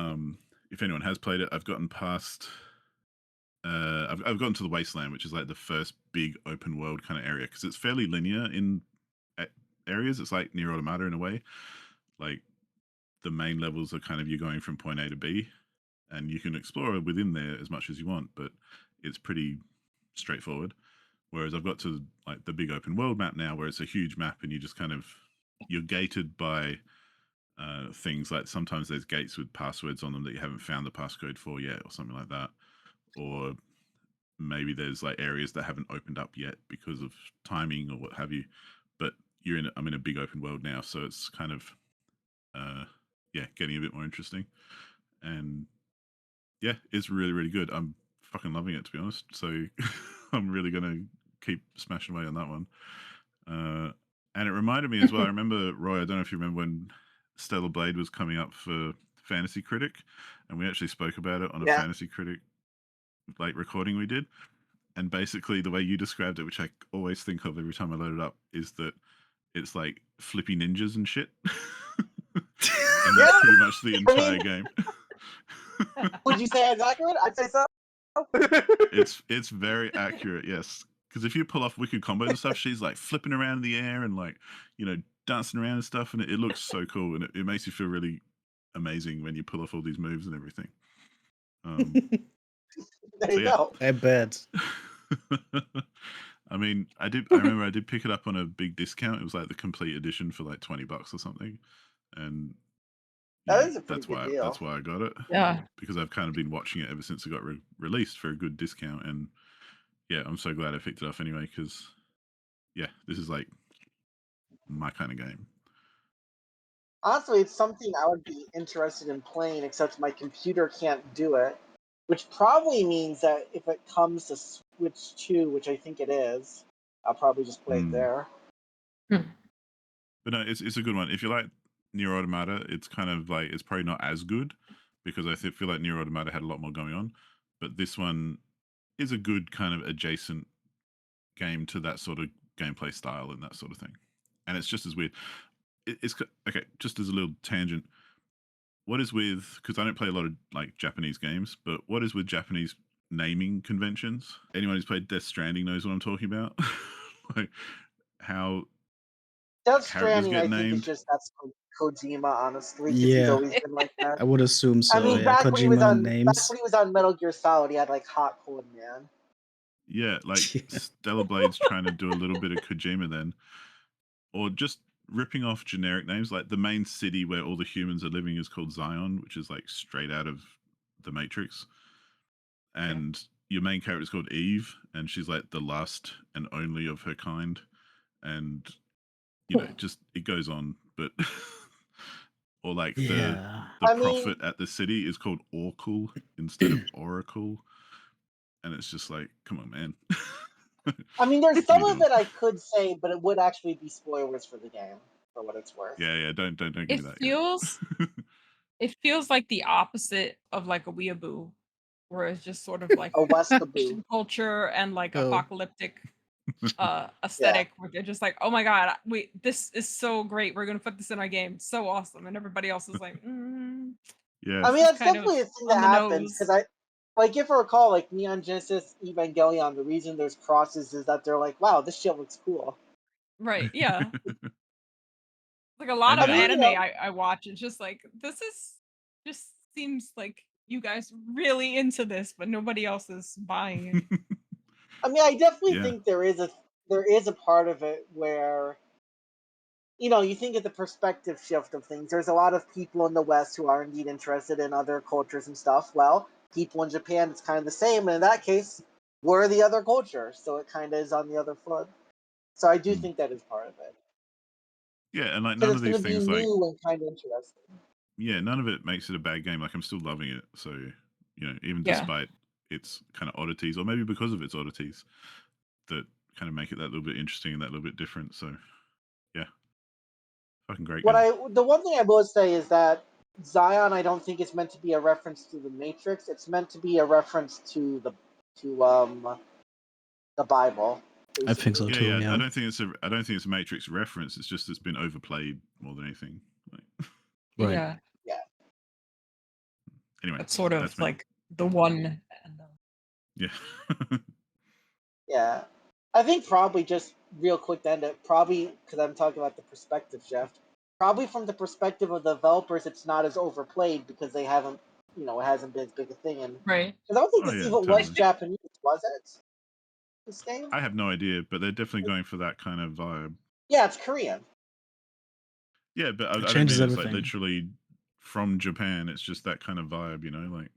if anyone has played it, I've gotten past I've gotten to the Wasteland, which is like the first big open world kind of area, because it's fairly linear in areas. It's like Nier Automata in a way. Like, the main levels are kind of, you're going from point A to B, and you can explore within there as much as you want, but it's pretty straightforward. Whereas I've got to like the big open world map now, where it's a huge map, and you're gated by things like, sometimes there's gates with passwords on them that you haven't found the passcode for yet, or something like that. Or maybe there's like areas that haven't opened up yet because of timing or what have you. But I'm in a big open world now, so it's kind of getting a bit more interesting. And it's really, really good. I'm fucking loving it, to be honest. So I'm really gonna keep smashing away on that one. And it reminded me as well, I remember, Roy, I don't know if you remember when Stellar Blade was coming up for Fantasy Critic, and we actually spoke about it on a Fantasy Critic like recording we did. And basically the way you described it, which I always think of every time I load it up, is that it's like flippy ninjas and shit. And that's pretty much the entire game. Would you say it's accurate? I'd say so. It's very accurate, yes. Because if you pull off wicked combos and stuff, she's like flipping around in the air and like, dancing around and stuff, and it looks so cool, and it makes you feel really amazing when you pull off all these moves and everything. There you go. I bet. I mean, I remember I did pick it up on a big discount. It was like the complete edition for like $20 or something, and That is a pretty good deal. that's why I got it. Yeah. Because I've kind of been watching it ever since it got released for a good discount, and yeah, I'm so glad I picked it up anyway. Because yeah, this is like my kind of game. Honestly, it's something I would be interested in playing, except my computer can't do it, which probably means that if it comes to Switch 2, which I think it is, I'll probably just play it there. But no, it's a good one. If you like Nier Automata, it's kind of like, it's probably not as good because I feel like Nier Automata had a lot more going on, but this one is a good kind of adjacent game to that sort of gameplay style and that sort of thing. And it's just as weird. It's okay, just as a little tangent. What is with, because I don't play a lot of like Japanese games, but what is with Japanese naming conventions? Anyone who's played Death Stranding knows what I'm talking about. Like how Death characters Stranding, get I think, named. is just that's Kojima, honestly, because he's always been like that. I would assume so. I mean, Yeah, back when he was Kojima on names. Metal Gear Solid, he had like Hot Cold Man. Yeah, like Stellar Blade's trying to do a little bit of Kojima then, or just ripping off generic names. Like the main city where all the humans are living is called Zion, which is like straight out of the Matrix. And your main character is called Eve, and she's like the last and only of her kind. And you know, just it goes on, but or like the prophet at the city is called Oracle instead of Oracle, and it's just like, come on, man. I mean, there's some of it I could say, but it would actually be spoilers for the game, for what it's worth. Yeah, don't give me that. It feels like the opposite of like a weeaboo, where it's just sort of like A Westaboo culture and like apocalyptic aesthetic, where they're just like, oh my god, this is so great, we're gonna put this in our game, so awesome, and everybody else is like, yeah. I mean, that's definitely a thing that happens, because like, if I recall, like Neon Genesis Evangelion, the reason there's crosses is that they're like, wow, this shit looks cool. Right, yeah. Like a lot of anime I watch, it's just like, this is just seems like you guys really into this, but nobody else is buying it. I mean, I definitely think there is a part of it where, you know, you think of the perspective shift of things. There's a lot of people in the West who are indeed interested in other cultures and stuff. Well, people in Japan, it's kind of the same. And in that case, we're the other culture. So it kind of is on the other foot. So I do think that is part of it. Yeah, and like none of these things, like, new and kind of interesting. Yeah, none of it makes it a bad game. Like I'm still loving it. So, you know, even despite its kind of oddities, or maybe because of its oddities, that kind of make it that little bit interesting and that little bit different. So, yeah, fucking great. The one thing I will say is that Zion, I don't think it's meant to be a reference to the Matrix. It's meant to be a reference to the Bible. Basically. I think so too. Yeah. I don't think it's a Matrix reference. It's just it's been overplayed more than anything. Like, right. Yeah. Anyway, that's sort of like the one. Yeah. Yeah. I think probably just real quick to end it, probably because I'm talking about the perspective shift. Probably from the perspective of the developers, it's not as overplayed because they haven't, you know, it hasn't been as big a thing. And right. Because I don't think this even was Japanese, was it? This game? I have no idea, but they're definitely going for that kind of vibe. Yeah, it's Korean. Yeah, but I don't mean it's like literally from Japan. It's just that kind of vibe, you know, like.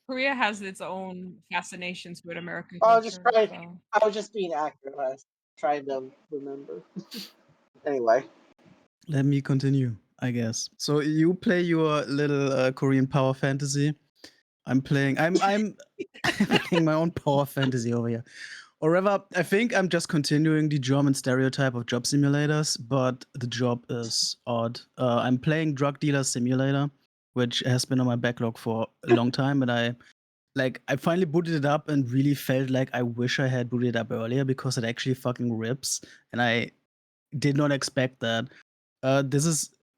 Korea has its own fascinations with American culture. I was just being accurate. I was trying to remember. Anyway. Let me continue, I guess. So you play your little Korean power fantasy. I'm playing playing my own power fantasy over here. Or rather, I think I'm just continuing the German stereotype of job simulators, but the job is odd. I'm playing Drug Dealer Simulator, which has been on my backlog for a long time, and I finally booted it up and really felt like I wish I had booted it up earlier because it actually fucking rips, and I did not expect that. It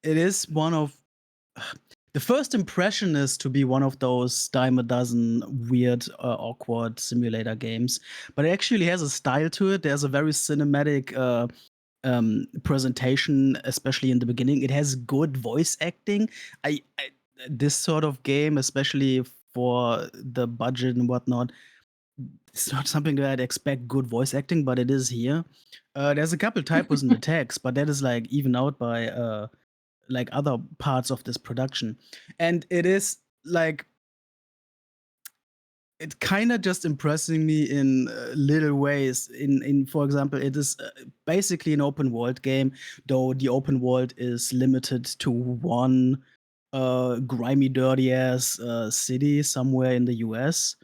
is one of the first impression is to be one of those dime a dozen weird, awkward simulator games, but it actually has a style to it. There's a very cinematic presentation, especially in the beginning. It has good voice acting. This sort of game, especially for the budget and whatnot, it's not something that I'd expect good voice acting, but it is here. There's a couple typos in the text, but that is like even out by like other parts of this production, and it is like it kind of just impressing me in little ways. In for example, it is basically an open world game, though the open world is limited to one grimy, dirty ass city somewhere in the US.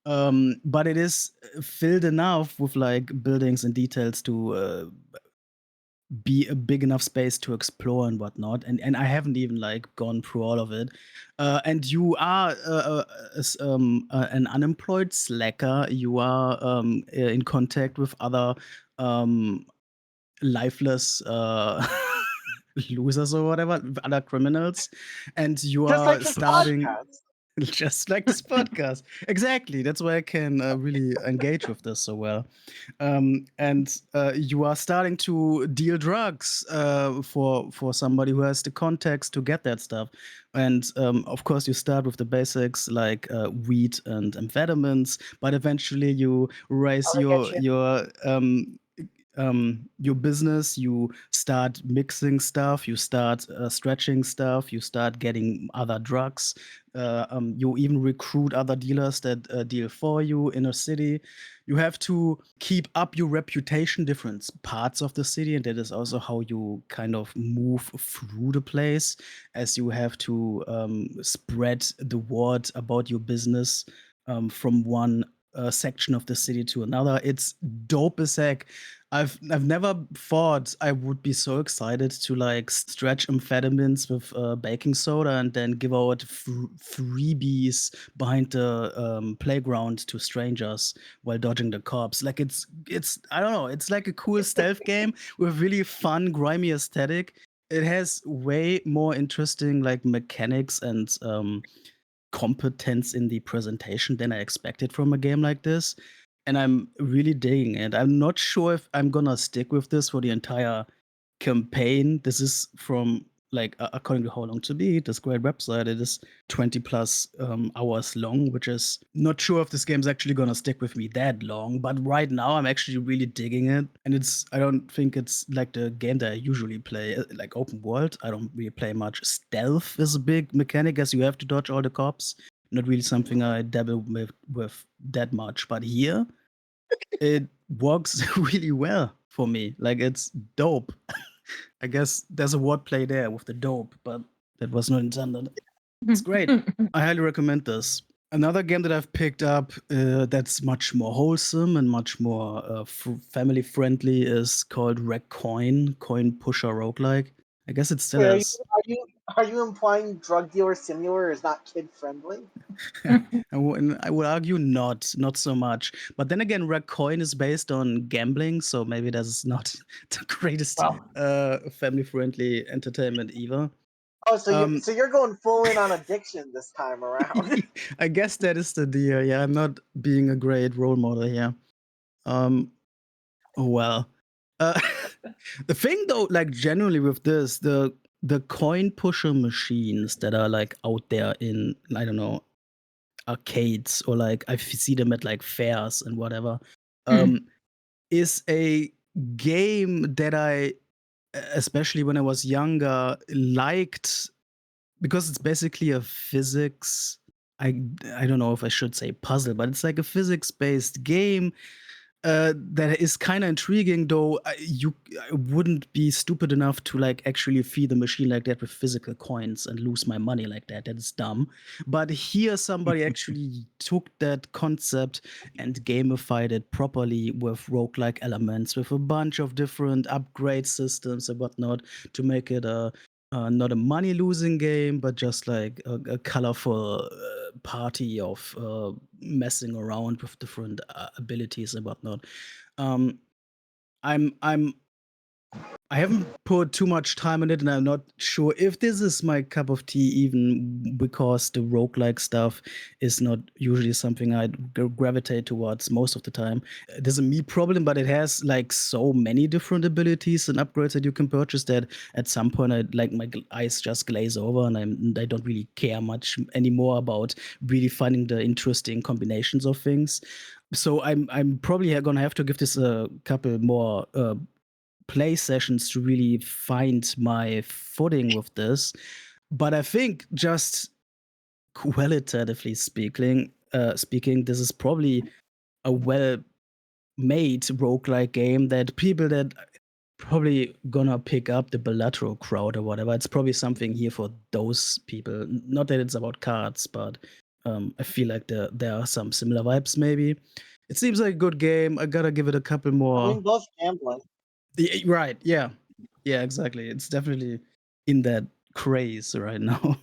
But it is filled enough with like buildings and details to be a big enough space to explore and whatnot. And I haven't even like gone through all of it. And you are an unemployed slacker. You are in contact with other um, lifeless losers or whatever, other criminals, and you Just like are this starting. podcast. Just like this podcast. Exactly. That's why I can really engage with this so well. And you are starting to deal drugs for somebody who has the context to get that stuff. And of course, you start with the basics like weed and amphetamines, but eventually you raise I get you. your business, you start mixing stuff, you start stretching stuff, you start getting other drugs, you even recruit other dealers that deal for you in a city. You have to keep up your reputation different parts of the city, and that is also how you kind of move through the place, as you have to spread the word about your business from one section of the city to another. It's dope as heck. I've never thought I would be so excited to like stretch amphetamines with baking soda and then give out freebies behind the playground to strangers while dodging the cops. Like it's I don't know. It's like a cool stealth game with really fun, grimy aesthetic. It has way more interesting like mechanics and competence in the presentation than I expected from a game like this. And I'm really digging it. I'm not sure if I'm gonna stick with this for the entire campaign. This is from like according to How Long to Beat, this great website, it is 20 plus hours long, which is not sure if this game's actually gonna stick with me that long. But right now, I'm actually really digging it, and I don't think it's like the game that I usually play, like open world. I don't really play much. Stealth is a big mechanic, as you have to dodge all the cops. Not really something I dabble with that much, but here it works really well for me. Like it's dope. I guess there's a wordplay there with the dope, but that was not intended. It's great. I highly recommend this. Another game that I've picked up that's much more wholesome and much more family friendly is called Coin Pusher Roguelike. I guess it still Wait, has. are you implying Drug Dealer Simulator is not kid friendly? I would argue not so much. But then again, Coin is based on gambling, so maybe that's not the greatest Well. family friendly entertainment either. Oh, so you're going full in on addiction this time around. I guess that is the deal. Yeah, I'm not being a great role model here. Well, uh, the thing though, like generally with this, the coin pusher machines that are like out there in, I don't know, arcades, or like I see them at like fairs and whatever, is a game that I, especially when I was younger, liked because it's basically a physics. I don't know if I should say puzzle, but it's like a physics based game that is kind of intriguing, though. I wouldn't be stupid enough to like actually feed the machine like that with physical coins and lose my money like that. That is dumb. But here, somebody actually took that concept and gamified it properly with roguelike elements, with a bunch of different upgrade systems and whatnot to make it not a money losing game, but just like a colorful party of messing around with different abilities and whatnot. Um, I'm I haven't put too much time in it, and I'm not sure if this is my cup of tea, even because the roguelike stuff is not usually something I gravitate towards most of the time. It is a me problem, but it has like so many different abilities and upgrades that you can purchase that at some point my eyes just glaze over, and I don't really care much anymore about really finding the interesting combinations of things. So I'm probably gonna have to give this a couple more play sessions to really find my footing with this. But I think just qualitatively speaking, this is probably a well-made roguelike game that people that probably gonna pick up the bilateral crowd or whatever. It's probably something here for those people. Not that it's about cards, but I feel like there are some similar vibes maybe. It seems like a good game. I gotta give it a couple I more. mean, both gambling. Right, yeah. Yeah, exactly. It's definitely in that craze right now.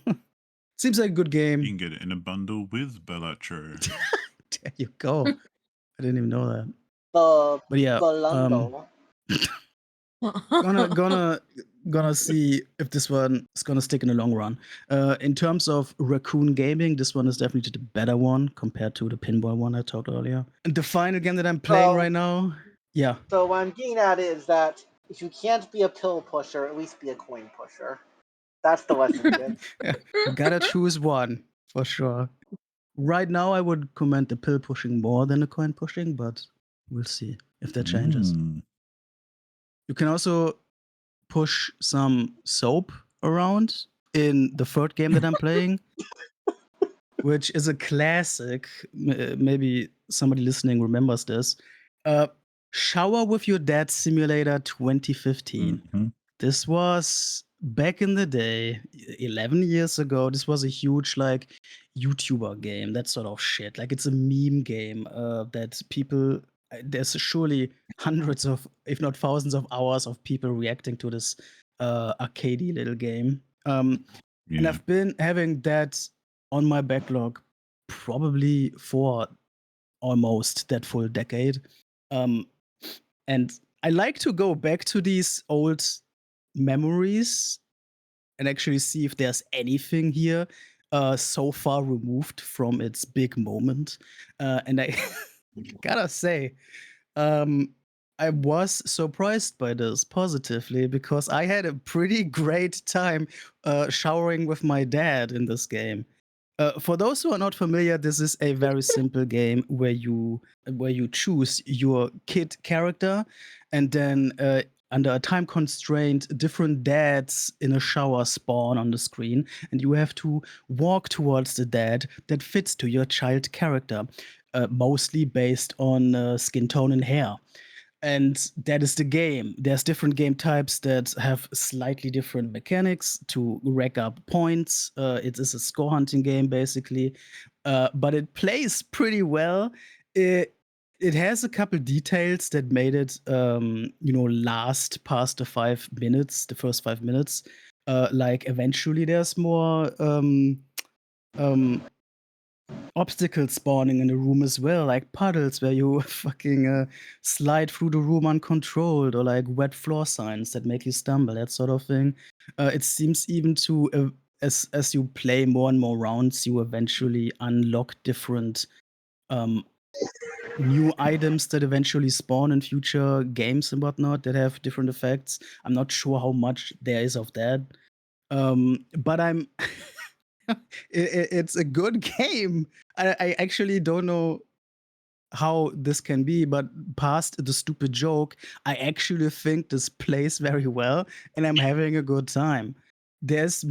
Seems like a good You game. can get it in a bundle with Bellatrix. There you go. I didn't even know that. The But yeah, Belungo. gonna see if this one is gonna stick in the long run. In terms of Raccoon Gaming, this one is definitely the better one compared to the pinball one I talked earlier. And the final game that I'm playing So- right now, yeah. So what I'm getting at is that if you can't be a pill pusher, at least be a coin pusher. That's the lesson, kids. You gotta choose one for sure. Right now, I would commend the pill pushing more than the coin pushing, but we'll see if that changes. Mm. You can also push some soap around in the third game that I'm playing, which is a classic. Maybe somebody listening remembers this. Shower with Your Dad Simulator 2015. Mhm. This was back in the day, 11 years ago. This was a huge like YouTuber game, that sort of shit. Like it's a meme game that people. There's surely hundreds of, if not thousands of hours of people reacting to this arcadey little game. And Yeah. I've been having that on my backlog probably for almost that full decade. And I like to go back to these old memories and actually see if there's anything here so far removed from its big moment. And I gotta say, I was surprised by this positively because I had a pretty great time showering with my dad in this game. For those who are not familiar, this is a very simple game where you choose your kid character, and then under a time constraint, different dads in a shower spawn on the screen, and you have to walk towards the dad that fits to your child character, mostly based on skin tone and hair. And that is the game. There's different game types that have slightly different mechanics to rack up points. It is a score hunting game, basically, but it plays pretty well. It has a couple details that made it, last past the 5 minutes, the first 5 minutes. Like eventually, there's more obstacles spawning in the room as well, like puddles where you fucking slide through the room uncontrolled, or like wet floor signs that make you stumble, that sort of thing. It seems even to as you play more and more rounds, you eventually unlock different new items that eventually spawn in future games and whatnot that have different effects. I'm not sure how much there is of that, but I'm. It's a good game. I actually don't know how this can be, but past the stupid joke, I actually think this plays very well, and I'm having a good time. There's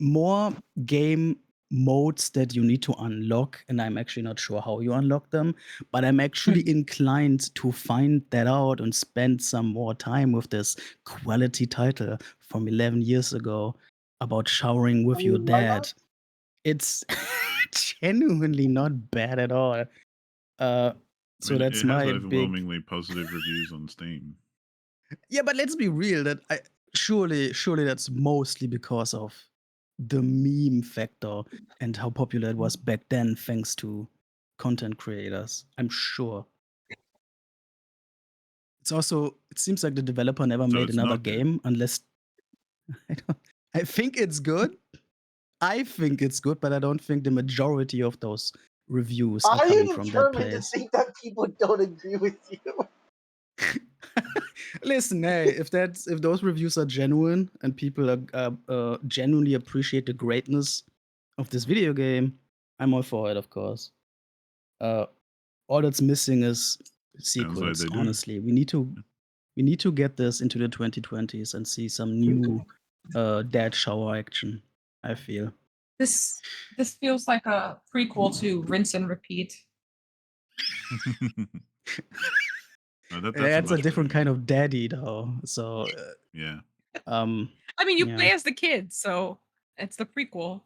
more game modes that you need to unlock, and I'm actually not sure how you unlock them, but I'm actually inclined to find that out and spend some more time with this quality title from 11 years ago about showering with your Why not? dad. It's genuinely not bad at all. So I mean, that's it has my big. overwhelmingly positive reviews on Steam. Yeah, but let's be real. That surely that's mostly because of the meme factor and how popular it was back then, thanks to content creators. I'm sure. It's also, it seems like the developer never So made it's another not good. game unless I think it's good. I think it's good, but I don't think the majority of those reviews are I coming am from that determined to place. think that people don't agree with you. Listen, hey, if those reviews are genuine and people are genuinely appreciate the greatness of this video game, I'm all for it, of course. All that's missing is sequels. they do. Honestly, we need to get this into the 2020s and see some new dad shower action. I feel. This feels like a prequel to Rinse and Repeat. No, that's That's a much different better kind game. of daddy, though. So, Yeah. I mean, you yeah. play as the kid, so it's the prequel.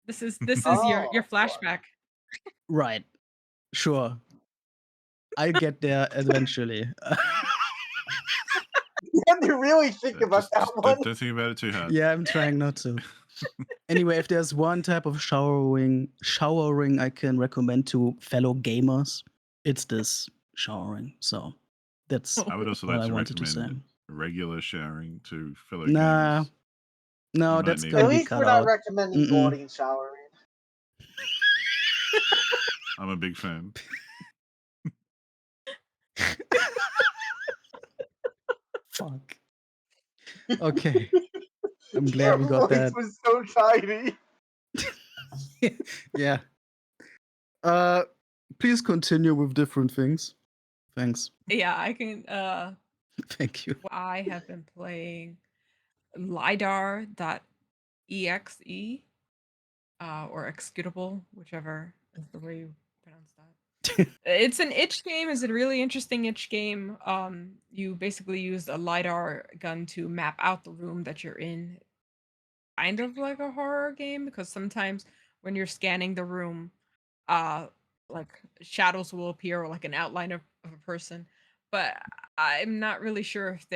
This is your Oh, flashback. Right. Sure. I'll get there eventually. you have to really think about that one. Don't think about it too hard. Yeah, I'm trying not to. Anyway, if there's one type of showering I can recommend to fellow gamers, it's this showering. So that's I would also all like I to wanted to say. recommend regular showering to fellow Nah, gamers. no, You that's might need gonna At it. be least cut we're not out. recommending Mm-mm. body and showering. I'm a big fan. Fuck. Okay. I'm glad Your we got voice that. was so tiny. Yeah. Please continue with different things. Thanks. Yeah, I can. Thank you. I have been playing Lidar.Exe, or executable, whichever is the way you pronounce that. It's an itch game. It's a really interesting itch game. You basically use a lidar gun to map out the room that you're in. Kind of like a horror game, because sometimes when you're scanning the room, uh, like shadows will appear or like an outline of a person. But I'm not really sure if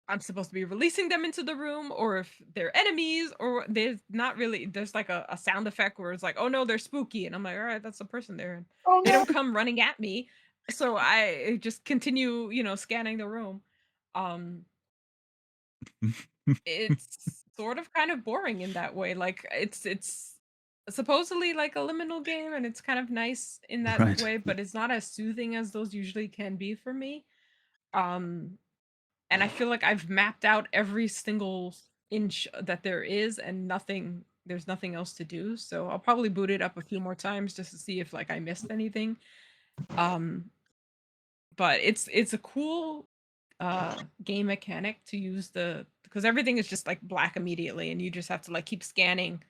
I'm supposed to be releasing them into the room or if they're enemies, or there's like a sound effect where it's like, oh no, they're spooky. And I'm like, all right, that's a person there. And Oh they no! don't come running at me. So I just continue, scanning the room. Um, it's sort of kind of boring in that way. Like it's supposedly like a liminal game and it's kind of nice in that Right. way, but it's not as soothing as those usually can be for me. Um, and I feel like I've mapped out every single inch that there is, and there's nothing else to do. So I'll probably boot it up a few more times just to see if like I missed anything. Um, but it's a cool game mechanic to use because everything is just like black immediately, and you just have to like keep scanning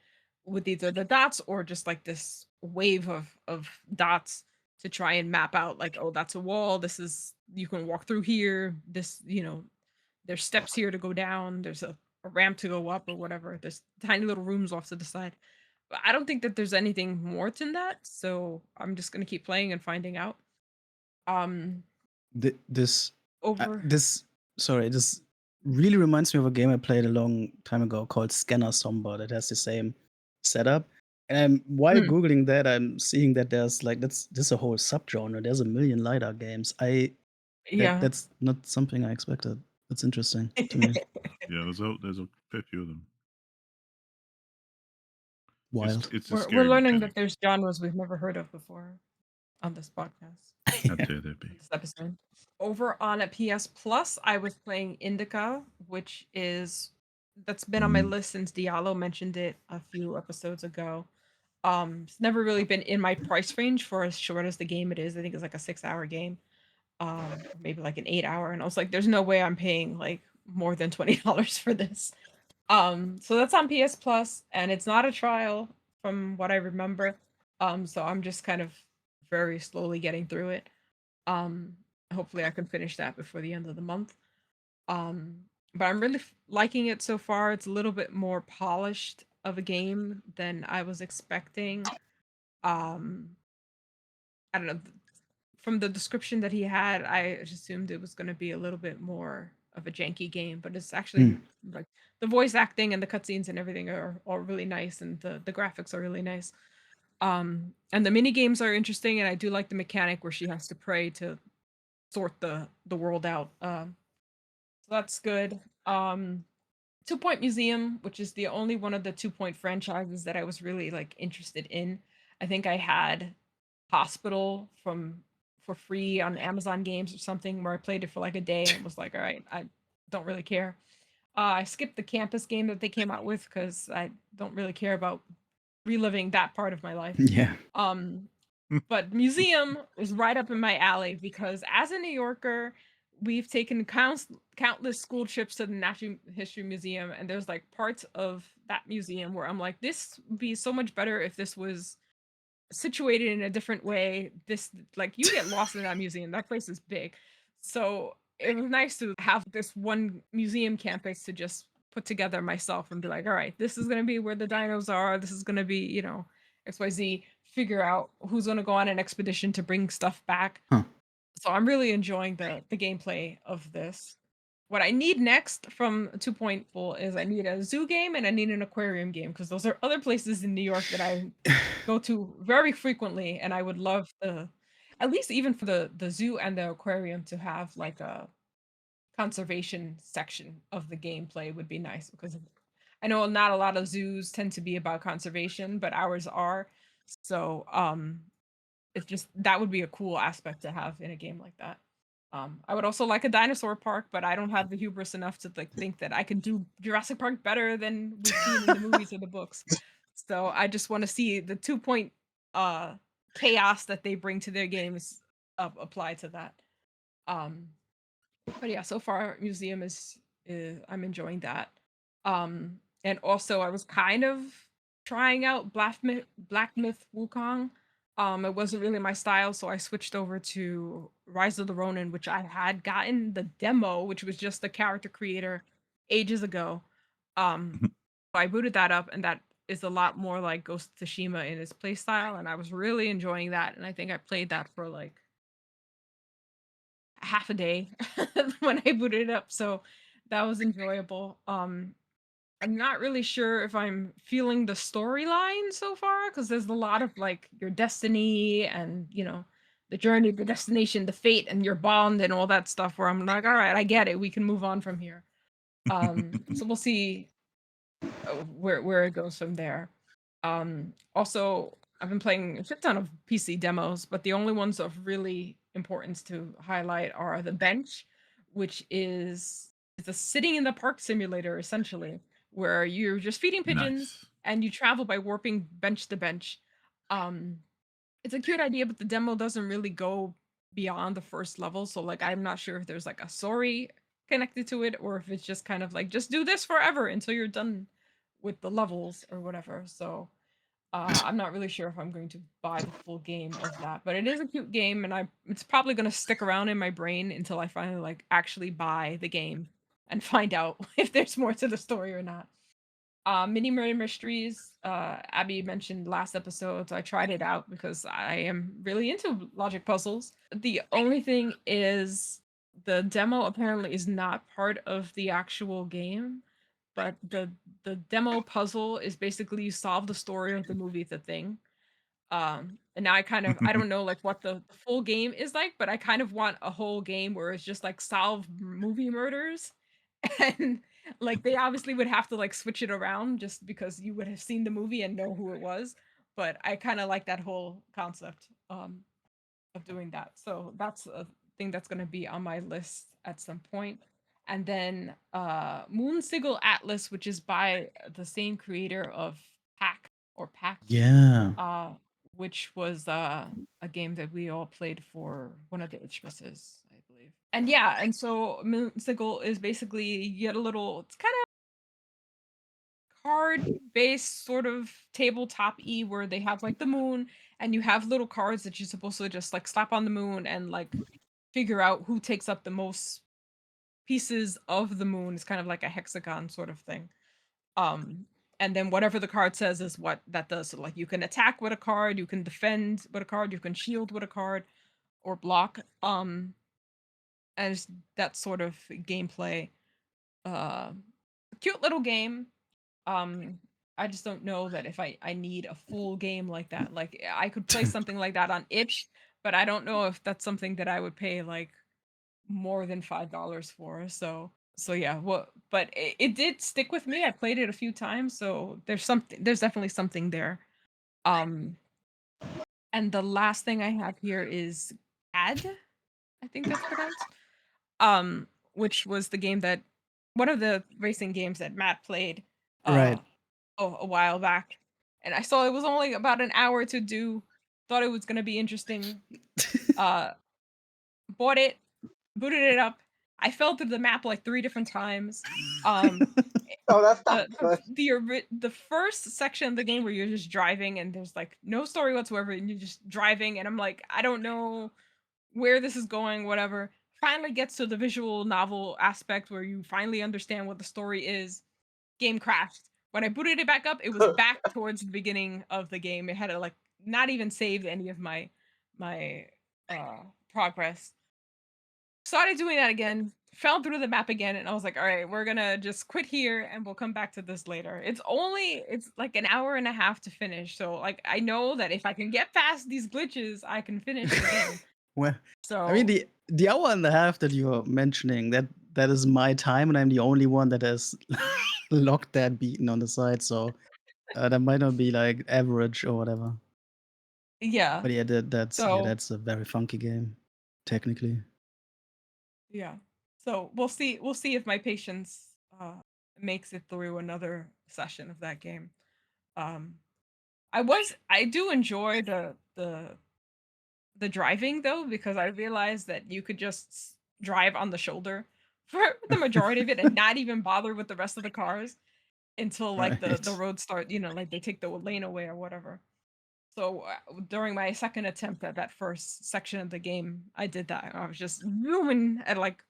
with either the dots or just like this wave of dots to try and map out like, oh, that's a wall, this is, you can walk through here, this, there's steps here to go down, there's a ramp to go up or whatever, there's tiny little rooms off to the side. But I don't think that there's anything more than that, so I'm just gonna keep playing and finding out. This Over this really reminds me of a game I played a long time ago called Scanner Somber that has the same setup. And while Mm. googling that, I'm seeing that there's like this is a whole subgenre. There's a million lidar games. Yeah. That's not something I expected. That's interesting to me. Yeah, there's a fair few of them. Wild. It's a We're scary learning mechanic. that there's genres we've never heard of before on this podcast, How dare there be? this episode. Over on a PS Plus, I was playing Indika, that's been on my list since Diablo mentioned it a few episodes ago. It's never really been in my price range for as short as the game it is. I think it's like a 6-hour game, maybe like an 8-hour. And I was like, there's no way I'm paying like more than $20 for this. So that's on PS Plus, and it's not a trial from what I remember. So I'm just kind of very slowly getting through it. Hopefully I can finish that before the end of the month. But I'm really liking it so far. It's a little bit more polished of a game than I was expecting. Um, I don't know. From the description that he had, I assumed it was going to be a little bit more of a janky game, but it's actually like the voice acting and the cutscenes and everything are all really nice, and the graphics are really nice. And the mini games are interesting, and I do like the mechanic where she has to pray to sort the world out. So that's good. 2 Point Museum, which is the only one of the 2 Point franchises that I was really like interested in. I think I had Hospital for free on Amazon Games or something, where I played it for like a day and was like, all right, I don't really care. I skipped the campus game that they came out with because I don't really care about reliving that part of my life. Yeah. But museum is right up in my alley because as a New Yorker, we've taken countless school trips to the Natural History Museum, and there's like parts of that museum where I'm like, this would be so much better if this was situated in a different way. This, like, you get lost in that museum. That place is big. So it was nice to have this one museum campus to just put together myself and be like, all right, this is going to be where the dinos are. This is going to be, XYZ, figure out who's going to go on an expedition to bring stuff back. Huh. So I'm really enjoying the gameplay of this. What I need next from 2 Point Full is I need a zoo game and I need an aquarium game, because those are other places in New York that I go to very frequently, and I would love at least even for the zoo and the aquarium, to have like a conservation section of the gameplay would be nice, because I know not a lot of zoos tend to be about conservation, but ours are. So it's just, that would be a cool aspect to have in a game like that. I would also like a dinosaur park, but I don't have the hubris enough to like think that I can do Jurassic Park better than we've seen in the movies or the books. So I just want to see the 2 Point chaos that they bring to their games apply to that. But yeah, so far museum is I'm enjoying that. And also I was kind of trying out Black Myth Wukong. It wasn't really my style, so I switched over to Rise of the Ronin, which I had gotten the demo, which was just the character creator ages ago. I booted that up, and that is a lot more like Ghost of Tsushima in its playstyle, and I was really enjoying that. And I think I played that for like half a day when I booted it up, so that was enjoyable. I'm not really sure if I'm feeling the storyline so far, because there's a lot of like your destiny and the journey, the destination, the fate, and your bond and all that stuff, where I'm like, all right, I get it, we can move on from here. So we'll see where it goes from there. Also, I've been playing a shit ton of PC demos, but the only ones of really importance to highlight are the Bench, which is a sitting in the park simulator essentially, where you're just feeding pigeons Nice. and you travel by warping bench to bench. It's a cute idea, but the demo doesn't really go beyond the first level. So like, I'm not sure if there's like a story connected to it, or if it's just kind of like, just do this forever until you're done with the levels or whatever. So I'm not really sure if I'm going to buy the full game of that, but it is a cute game, and it's probably going to stick around in my brain until I finally like actually buy the game and find out if there's more to the story or not. Mini Murder Mysteries, Abby mentioned last episode, so I tried it out because I am really into logic puzzles. The only thing is the demo apparently is not part of the actual game, but the demo puzzle is basically you solve the story of the movie The Thing. And now I don't know like what the full game is like, but I kind of want a whole game where it's just like solve movie murders. And like they obviously would have to like switch it around just because you would have seen the movie and know who it was. But I kind of like that whole concept of doing that. So that's a thing that's going to be on my list at some point. And then Moonsigil Atlas, which is by the same creator of Pack, Yeah. which was a game that we all played for one of the Itchmases, I believe. And yeah, and so Moonsigil is basically, you get a little, it's kind of card-based sort of tabletop-y, where they have like the moon, and you have little cards that you're supposed to just like slap on the moon and like figure out who takes up the most pieces of the moon. It's kind of like a hexagon sort of thing. And then whatever the card says is what that does. So like you can attack with a card, you can defend with a card, you can shield with a card, or block. And it's that sort of gameplay. Cute little game. I just don't know that if I need a full game like that. Like I could play something like that on itch, but I don't know if that's something that I would pay like more than $5 for. So yeah, but it did stick with me. I played it a few times, so there's definitely something there. Um and the last thing I have here is CAD, I think that's pronounced. Which was the game that one of the racing games that Matt played Right. a while back. And I saw it was only about an hour to do. Thought it was gonna be interesting. Uh Bought it, booted it up. I fell through the map like 3 different times. Um Oh, that's not the good. the first section of the game where you're just driving and there's like no story whatsoever and you're just driving and I'm like, I don't know where this is going, whatever. Finally gets to the visual novel aspect where you finally understand what the story is. Game crashed. When I booted it back up, it was back towards the beginning of the game. It had like not even saved any of my progress. Started doing that again, fell through the map again, and I was like, all right, we're gonna just quit here and we'll come back to this later. It's like an hour and a half to finish. So like I know that if I can get past these glitches, I can finish the game. Well, I mean, So the hour and a half that you're mentioning, that is my time, and I'm the only one that has locked that beaten on the side. So that might not be like average or whatever. yeah. But yeah, that's So that's a very funky game, technically. yeah. So we'll see if my patience makes it through another session of that game. Um I do enjoy the driving though, because I realized that you could just drive on the shoulder for the majority of it and not even bother with the rest of the cars until like the Right. road start, like they take the lane away or whatever. So during my second attempt at that first section of the game, I did that. I was just zooming at like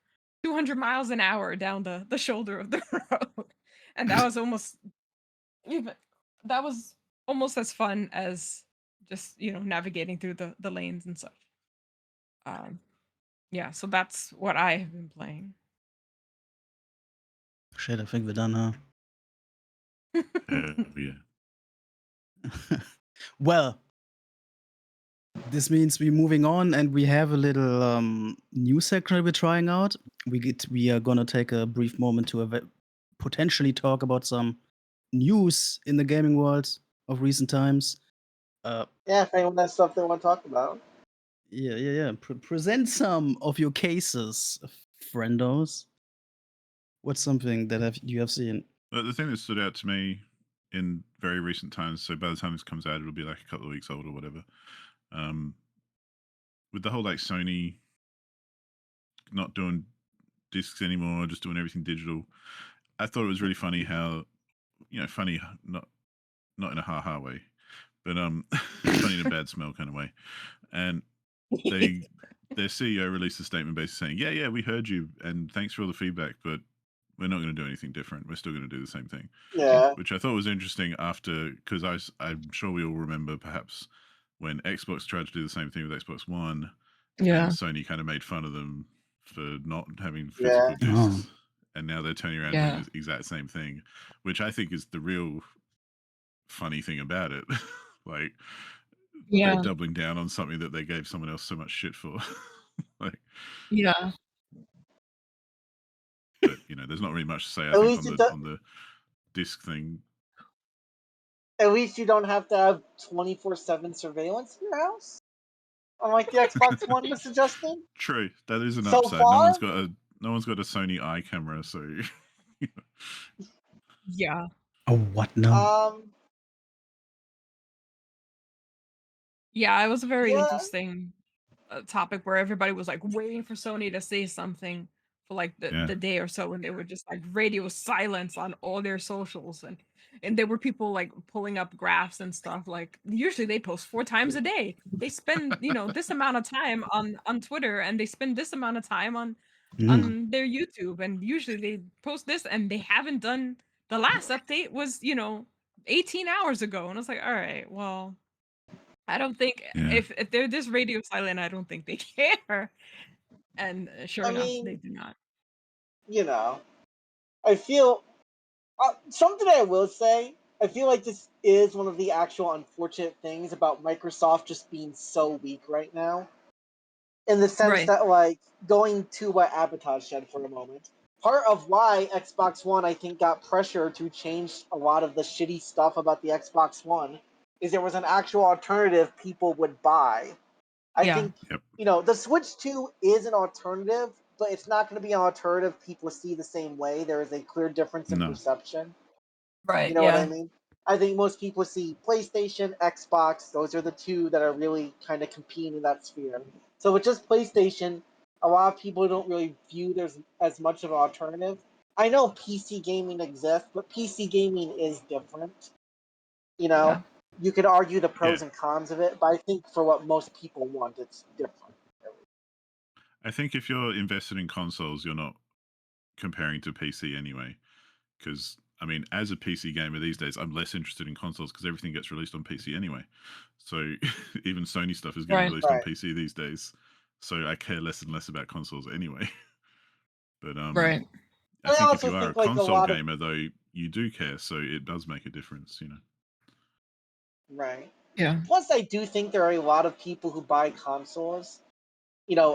200 miles an hour down the shoulder of the road, and even that was almost as fun as just navigating through the lanes and such. Um, yeah, so that's what I have been playing. Shit, I think we're done, Yeah. Well, this means we're moving on, and we have a little new section that we're trying out. We are gonna take a brief moment to potentially talk about some news in the gaming world of recent times. Yeah, if anyone has stuff they want to talk about. Yeah. Present some of your cases, friendos. What's something that you have seen? But the thing that stood out to me in very recent times, so by the time this comes out, it'll be like a couple of weeks old or whatever. With the whole like Sony not doing discs anymore, just doing everything digital, I thought it was really funny how, funny, not in a ha ha way, but funny in a bad smell kind of way. And their CEO released a statement basically saying, yeah, we heard you and thanks for all the feedback, but we're not going to do anything different. We're still going to do the same thing. Yeah. Which I thought was interesting because I'm sure we all remember perhaps when Xbox tried to do the same thing with Xbox One, and Sony kind of made fun of them for not having physical discs, and now they're turning around doing the exact same thing, which I think is the real funny thing about it. Like, they're doubling down on something that they gave someone else so much shit for. Like, Yeah. but there's not really much to say. I At think least on the disc thing. At least you don't have to have 24/7 surveillance in your house, unlike the Xbox One was suggesting. True, that is an So upside. far? No one's got a Sony Eye camera, so Yeah. Oh, what now? Yeah, it was a very Yeah. interesting topic where everybody was like waiting for Sony to say something for like the day or so, and they were just like radio silence on all their socials, and there were people like pulling up graphs and stuff. Like usually they post 4 times a day. They spend this amount of time on Twitter, and they spend this amount of time on their YouTube, and usually they post this, and they haven't done. The last update was 18 hours ago, and I was like, all right, well. I don't think if they're this radio silent, I don't think they care. And sure enough, they do not. I feel something I will say. I feel like this is one of the actual unfortunate things about Microsoft just being so weak right now. in the sense Right. that, like, going to what Abataj said for a moment, part of why Xbox One, I think, got pressure to change a lot of the shitty stuff about the Xbox One is there was an actual alternative people would buy. I Yeah. think, Yep. the Switch 2 is an alternative, but it's not going to be an alternative people see the same way. There is a clear difference in No. perception. Right. You know what I Yeah. mean? I think most people see PlayStation, Xbox. Those are the two that are really kind of competing in that sphere. So with just PlayStation, a lot of people don't really view there's as much of an alternative. I know PC gaming exists, but PC gaming is different. You know, Yeah. you could argue the Yeah. pros and cons of it, but I think for what most people want, it's different. I think if you're invested in consoles, you're not comparing to PC anyway. Because, I mean, as a PC gamer these days, I'm less interested in consoles because everything gets released on PC anyway. So even Sony stuff is getting Right. released on Right. PC these days. So I care less and less about consoles anyway. But Right. I And I think if also you are a think like a console lot of gamer, though, you do care. So it does make a difference, you know. right. Yeah. Plus, I do think there are a lot of people who buy consoles,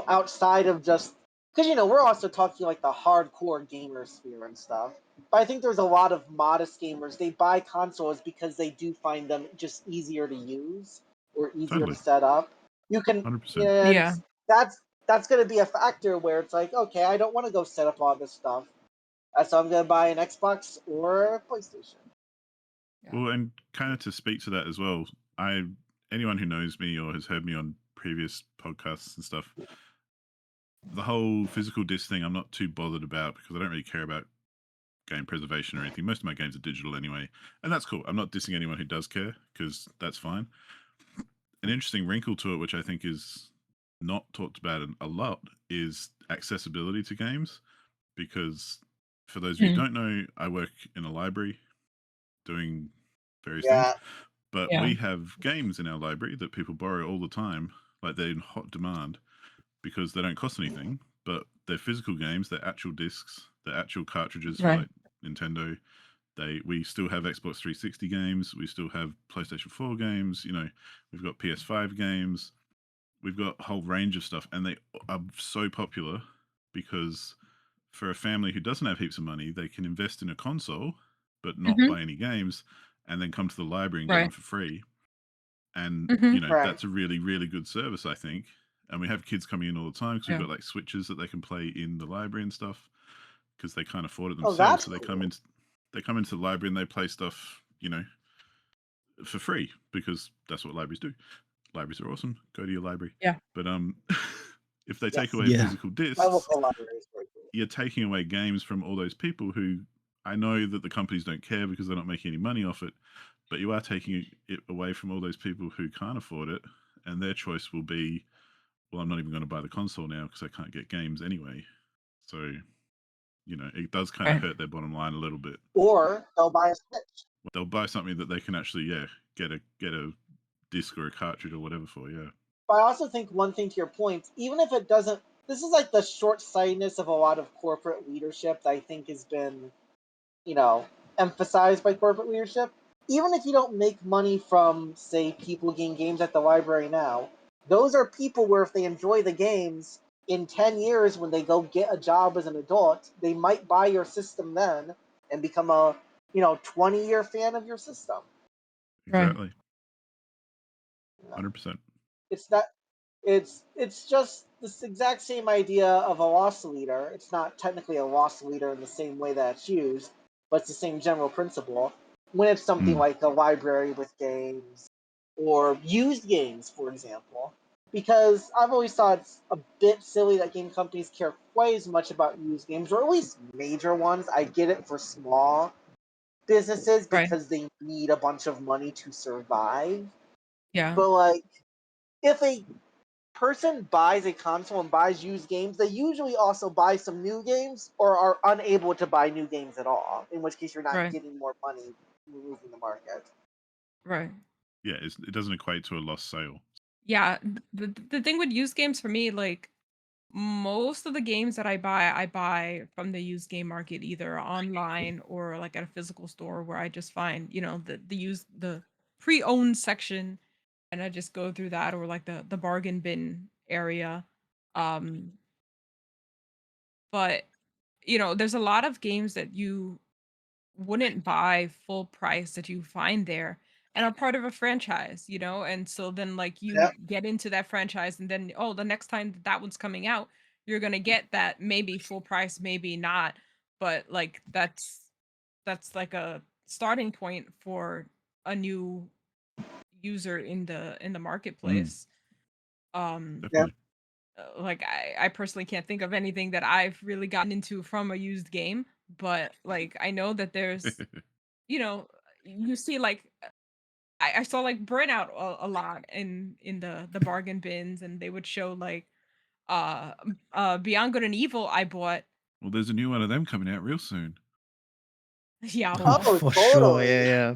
outside of just because we're also talking like the hardcore gamer sphere and stuff. But I think there's a lot of modest gamers. They buy consoles because they do find them just easier to use or easier to Totally. set up. You can, 100%. and Yeah. that's going to be a factor where it's like, okay, I don't want to go set up all this stuff, so I'm going to buy an Xbox or a PlayStation. Yeah. Well, and kind of to speak to that as well, anyone who knows me or has heard me on previous podcasts and stuff, the whole physical disc thing, I'm not too bothered about because I don't really care about game preservation or anything. Most of my games are digital anyway, and that's cool. I'm not dissing anyone who does care because that's fine. An interesting wrinkle to it, which I think is not talked about a lot, is accessibility to games. Because for those of you who don't know, I work in a library doing various things, Yeah. but Yeah. we have games in our library that people borrow all the time, like they're in hot demand because they don't cost anything, but they're physical games, they're actual discs, they're actual cartridges for Right. like Nintendo. We still have Xbox 360 games, we still have PlayStation 4 games, we've got PS5 games, we've got a whole range of stuff, and they are so popular because for a family who doesn't have heaps of money, they can invest in a console but not Mhm. buy any games and then come to the library and get them Right. for free. And Mhm. Right. that's a really, really good service, I think. And we have kids coming in all the time because we've Yeah. got like switches that they can play in the library and stuff because they can't afford it Oh, themselves. that's So they cool. come into the library and they play stuff, for free because that's what libraries do. Libraries are awesome. Go to your library. Yeah. But if they take Yes. away Yeah. physical My discs, local library is very cool. you're taking away games from all those people who I know that the companies don't care because they're not making any money off it, but you are taking it away from all those people who can't afford it, and their choice will be, well, I'm not even going to buy the console now because I can't get games anyway. So, it does kind of Right. hurt their bottom line a little bit. Or they'll buy a Switch. They'll buy something that they can actually, get a disc or a cartridge or whatever for, yeah. But I also think one thing to your point, even if it doesn't, this is like the short-sightedness of a lot of corporate leadership that I think has been, emphasized by corporate leadership. Even if you don't make money from, say, people getting games at the library now, those are people where if they enjoy the games, in 10 years when they go get a job as an adult, they might buy your system then and become a, 20-year fan of your system. Right. Exactly. 100%. It's that it's just this exact same idea of a loss leader. It's not technically a loss leader in the same way that it's used, but it's the same general principle. When it's something like a library with games or used games, for example. Because I've always thought it's a bit silly that game companies care quite as much about used games, or at least major ones. I get it for small businesses Right. because they need a bunch of money to survive. Yeah. But like, if a person buys a console and buys used games, they usually also buy some new games or are unable to buy new games at all, in which case you're not Right. getting more money removing the market. Right. Yeah, it doesn't equate to a lost sale. Yeah. The thing with used games for me, like most of the games that I buy from the used game market either online or like at a physical store where I just find, the pre-owned section and I just go through that or like the bargain bin area. Um, but you know, there's a lot of games that you wouldn't buy full price that you find there and are part of a franchise, you know? And so then like you Yep. get into that franchise and then oh, the next time that one's coming out, you're going to get that maybe full price, maybe not, but like that's like a starting point for a new user in the marketplace. Um Yep. Definitely. like I personally can't think of anything that I've really gotten into from a used game, but like I know that there's you know, you see like I saw like Burnout a lot in the bargain bins, and they would show like Beyond Good and Evil. I bought Well, there's a new one of them coming out real soon. Oh, Diablo. Oh, for sure. totally. Yeah,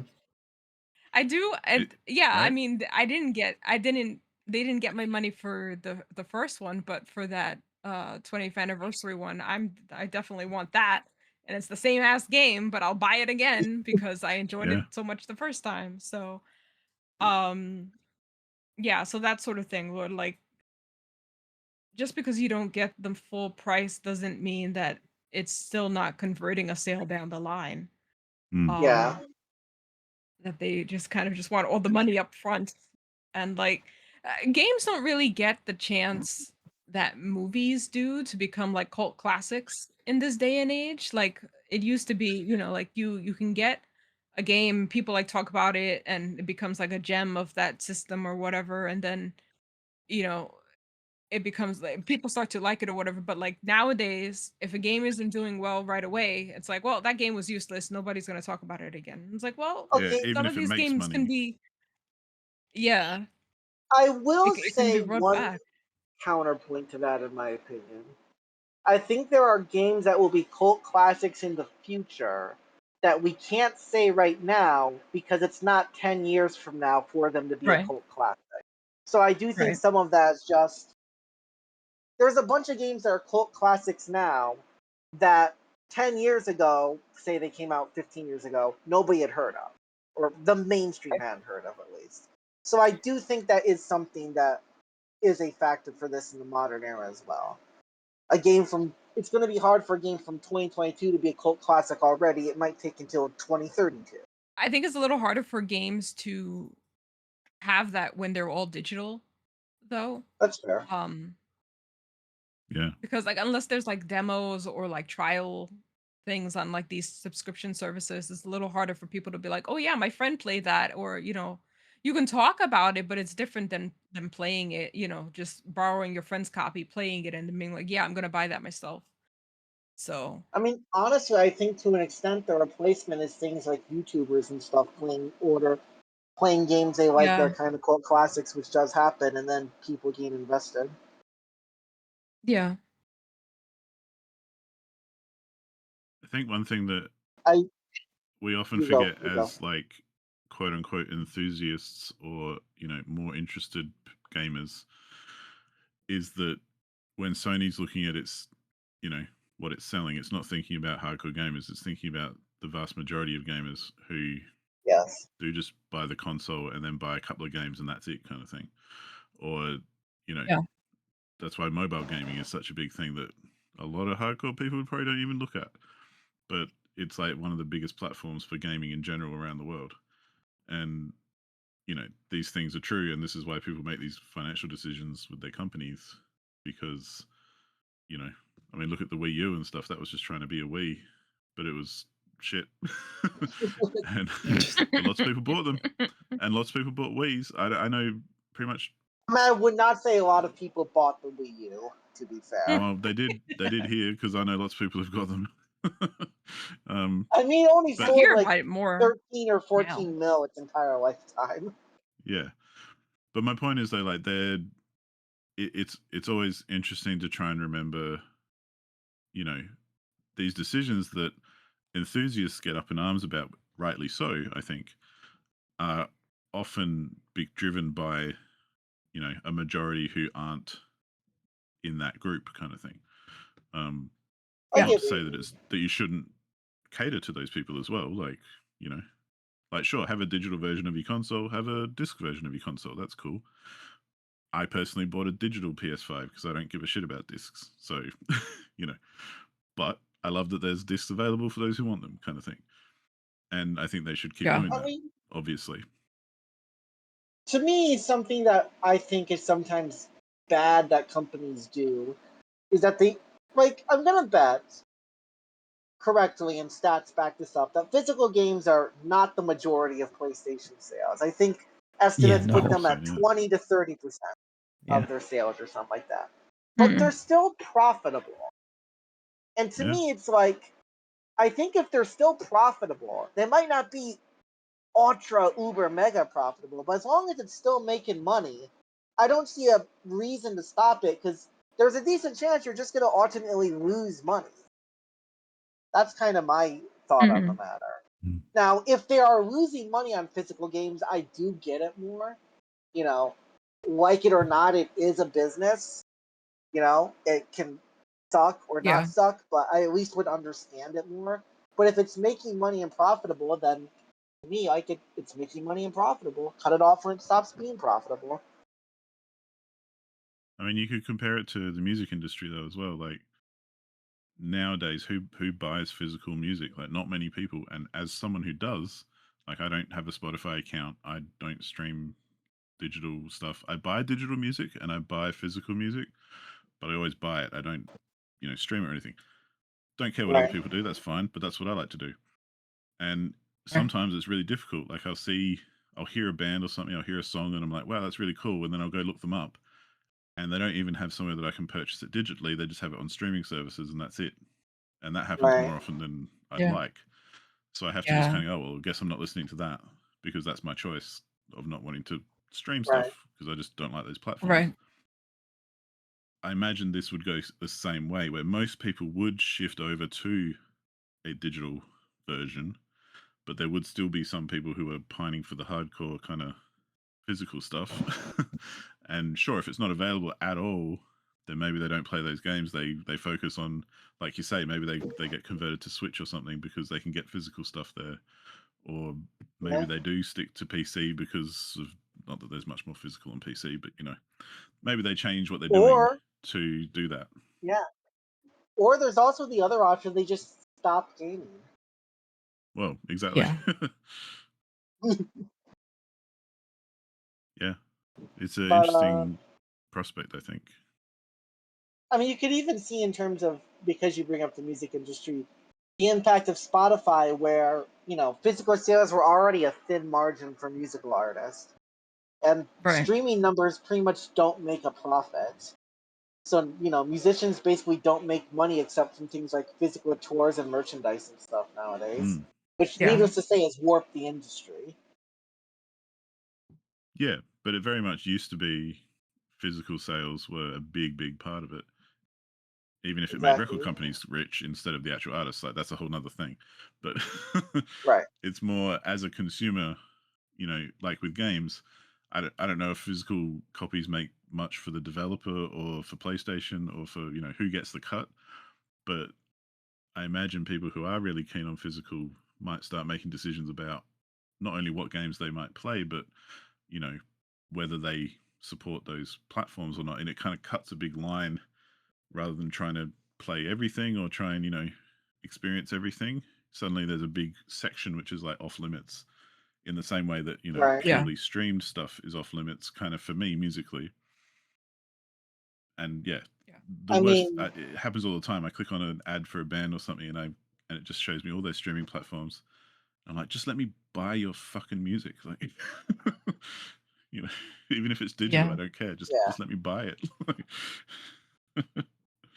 I do, and It, yeah, I right? mean, they didn't get my money for the first one, but for that 20th anniversary one, I definitely want that. And it's the same ass game, but I'll buy it again because I enjoyed Yeah. it so much the first time. So, um yeah, so that sort of thing where like just because you don't get the full price doesn't mean that it's still not converting a sale down the line. Mm. Yeah. Um that they just kind of just want all the money up front. And like games don't really get the chance that movies do to become like cult classics in this day and age. Like it used to be, you know, like you can get a game, people like talk about it and it becomes like a gem of that system or whatever, and then you know it becomes like people start to like it or whatever. But like nowadays, if a game isn't doing well right away, it's like, well, that game was useless, nobody's going to talk about it again. It's like, well, Yeah. Okay. Even some of if it these makes games can money. be, yeah, I will it can be say brought one back. counterpoint to that, in my opinion. I think there are games that will be cult classics in the future that we can't say right now because it's not 10 years from now for them to be a Right. cult classic. So I do think Right. some of that is just. There's a bunch of games that are cult classics now that 10 years ago, say they came out 15 years ago, nobody had heard of. Or the mainstream hadn't heard of, at least. So I do think that is something that is a factor for this in the modern era as well. It's going to be hard for a game from 2022 to be a cult classic already. It might take until 2032. I think it's a little harder for games to have that when they're all digital, though. That's fair. Yeah. Because like unless there's like demos or like trial things on like these subscription services, it's a little harder for people to be like, oh yeah, my friend played that, or you know, you can talk about it, but it's different than playing it, you know, just borrowing your friend's copy, playing it, and then being like, yeah, I'm gonna buy that myself. So I mean, honestly, I think to an extent the replacement is things like YouTubers and stuff playing games they like that yeah, are kind of cult classics, which does happen, and then people get invested. yeah, I think one thing that I we often you go, forget you go. as like quote unquote enthusiasts or more interested gamers is that when Sony's looking at its you know what it's selling, it's not thinking about hardcore gamers, it's thinking about the vast majority of gamers who Yes. do just buy the console and then buy a couple of games and that's it kind of thing. Or you know yeah, that's why mobile gaming is such a big thing that a lot of hardcore people probably don't even look at, but it's like one of the biggest platforms for gaming in general around the world. And these things are true, and this is why people make these financial decisions with their companies, because I mean, look at the Wii U and stuff. That was just trying to be a Wii, but it was shit. and but lots of people bought them, and lots of people bought Wii's. I know pretty much. I would not say a lot of people bought the Wii U, to be fair. Well, they did here because I know lots of people have got them. I mean, it only I But sold hear like about it more 13 or now. 14 mil its entire lifetime. yeah, but my point is though, like it's always interesting to try and remember, these decisions that enthusiasts get up in arms about, rightly so, I think, are often be driven by, a majority who aren't in that group kind of thing. I Not Yeah, get to say that you shouldn't cater to those people as well. Like, like sure, have a digital version of your console, have a disc version of your console. That's cool. I personally bought a digital PS5 because I don't give a shit about discs. So, you know, but I love that there's discs available for those who want them, kind of thing. And I think they should keep Yeah. doing I that, mean, obviously. to me, something that I think is sometimes bad that companies do is that they, like, I'm gonna bet correctly, and stats back this up, that physical games are not the majority of PlayStation sales. I think estimates Yeah, put no. them at 100%, yeah. 20 to 30% Yeah. of their sales or something like that. But they're still profitable. And to Yeah. me, it's like, I think if they're still profitable, they might not be ultra, uber, mega profitable, but as long as it's still making money, I don't see a reason to stop it, because there's a decent chance you're just going to ultimately lose money. That's kind of my thought on the matter. Mm. Now, if they are losing money on physical games, I do get it more. You know, like it or not, it is a business. You know, it can suck or Yeah. not suck, but I at least would understand it more. But if it's making money and profitable, then to me, like it's making money and profitable. Cut it off when it stops being profitable. I mean, you could compare it to the music industry though as well. Like nowadays, who buys physical music? Like not many people. And as someone who does, like I don't have a Spotify account. I don't stream digital stuff. I buy digital music and I buy physical music, but I always buy it. I don't, stream it or anything. Don't care what other Right. people do. That's fine, but that's what I like to do. And Right. sometimes it's really difficult. Like I'll hear a band or something, I'll hear a song, and I'm like, wow, that's really cool. And then I'll go look them up, and they don't even have somewhere that I can purchase it digitally. They just have it on streaming services, and that's it. And that happens Right. more often than I'd Yeah. like. So I have to just Yeah. kind of go, well, I guess I'm not listening to that because that's my choice of not wanting to stream Right. stuff because I just don't like those platforms. Right. I imagine this would go the same way, where most people would shift over to a digital version, but there would still be some people who are pining for the hardcore kind of physical stuff. And sure, if it's not available at all, then maybe they don't play those games. They focus on, like you say, maybe they get converted to Switch or something because they can get physical stuff there, or maybe Yeah. they do stick to PC because of, not that there's much more physical on PC, but maybe they change what they're doing Or to do that. yeah. Or there's also the other option, they just stop gaming. Well, exactly. Yeah. Yeah, it's an But interesting prospect, I think. I mean, you could even see in terms of, because you bring up the music industry, the impact of Spotify, where physical sales were already a thin margin for musical artists, and Right. streaming numbers pretty much don't make a profit. So musicians basically don't make money except from things like physical tours and merchandise and stuff nowadays, Mm. which, Yeah. needless to say, has warped the industry. Yeah, but it very much used to be physical sales were a big part of it. Even if it made record Exactly. companies rich instead of the actual artists, like that's a whole nother thing. But Right. it's more as a consumer, like with games, I don't know if physical copies make much for the developer or for PlayStation or for, who gets the cut. But I imagine people who are really keen on physical might start making decisions about not only what games they might play, but you know whether they support those platforms or not. And it kind of cuts a big line rather than trying to play everything or try and experience everything. Suddenly there's a big section which is like off limits, in the same way that Right. Yeah. purely streamed stuff is off limits kind of for me musically. And yeah, Yeah. the I worst, mean, it happens all the time. I click on an ad for a band or something and it just shows me all their streaming platforms. I'm like, just let me buy your fucking music. Like, even if it's digital, Yeah. I don't care. Just yeah. just let me buy it.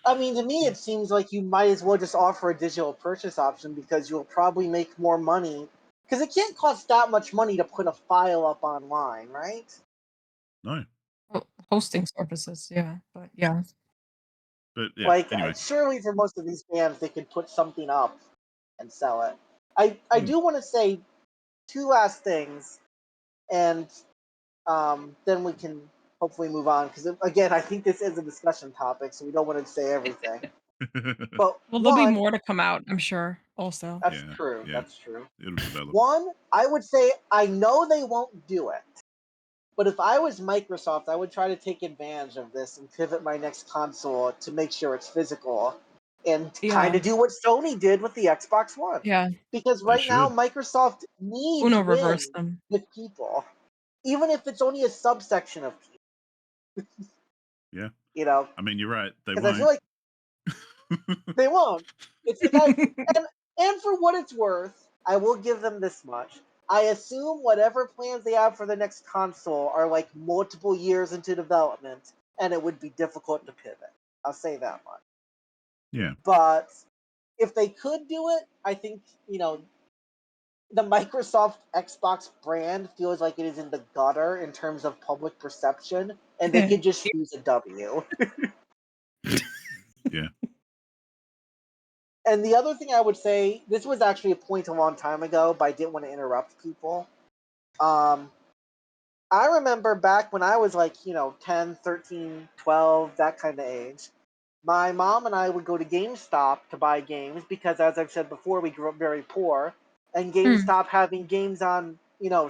I mean, to me, it seems like you might as well just offer a digital purchase option, because you'll probably make more money. Because it can't cost that much money to put a file up online, right? No, Hosting services. Yeah. But yeah. but yeah. Like, Anyway, surely for most of these bands, they could put something up and sell it. I Hmm. do want to say two last things, and then we can hopefully move on. Because again, I think this is a discussion topic, so we don't want to say everything. But Well, there'll be one, more to come out, I'm sure, also. that's Yeah, true. yeah, That's true. it'll develop. One, I would say I know they won't do it, But if I was Microsoft, I would try to take advantage of this and pivot my next console to make sure it's physical and kind Yeah. of do what Sony did with the Xbox One. Yeah. Because They right now, should. Microsoft needs Uno wins reverse them. with people, even if it's only a subsection of people, Yeah. you know, I mean, you're right. They because I feel won't. like they won't. And for what it's worth, I will give them this much. I assume whatever plans they have for the next console are like multiple years into development, and it would be difficult to pivot. I'll say that much. Yeah. But if they could do it, I think, the Microsoft Xbox brand feels like it is in the gutter in terms of public perception, and they could just use a W. Yeah. And the other thing I would say, this was actually a point a long time ago, but I didn't want to interrupt people. I remember back when I was like, 10, 13, 12, that kind of age, my mom and I would go to GameStop to buy games because, as I've said before, we grew up very poor. And GameStop having games on,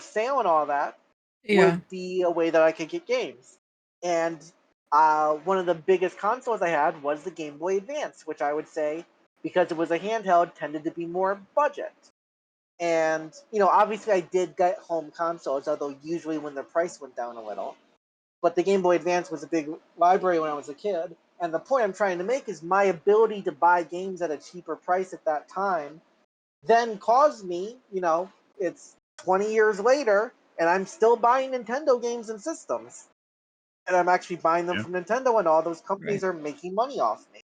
sale and all that Yeah. would be a way that I could get games. And one of the biggest consoles I had was the Game Boy Advance, which I would say, because it was a handheld, tended to be more budget. And, obviously I did get home consoles, although usually when the price went down a little. But the Game Boy Advance was a big library when I was a kid. And the point I'm trying to make is my ability to buy games at a cheaper price at that time then caused me, it's 20 years later, and I'm still buying Nintendo games and systems. And I'm actually buying them Yeah. from Nintendo, and all those companies Right. are making money off me.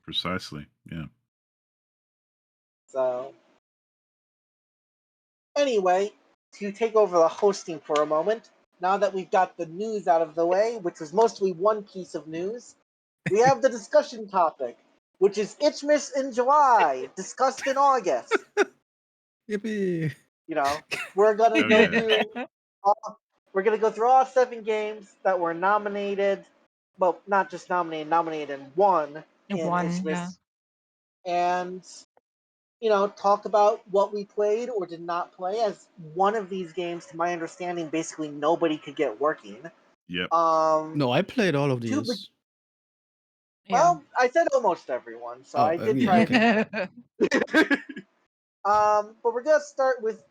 Precisely. Yeah. So, anyway, to take over the hosting for a moment, now that we've got the news out of the way, which was mostly one piece of news, we have the discussion topic, which is Itchmas in July, discussed in August. Yippee! We're gonna Oh, go yeah. through all 7 games that were nominated. Well, not just nominated and won in One. Itchmas, Yeah. and talk about what we played or did not play. As one of these games, to my understanding, basically nobody could get working. Yep. No, I played all of Two, these. well, I said almost everyone, so I did yeah, try. okay. But we're gonna start with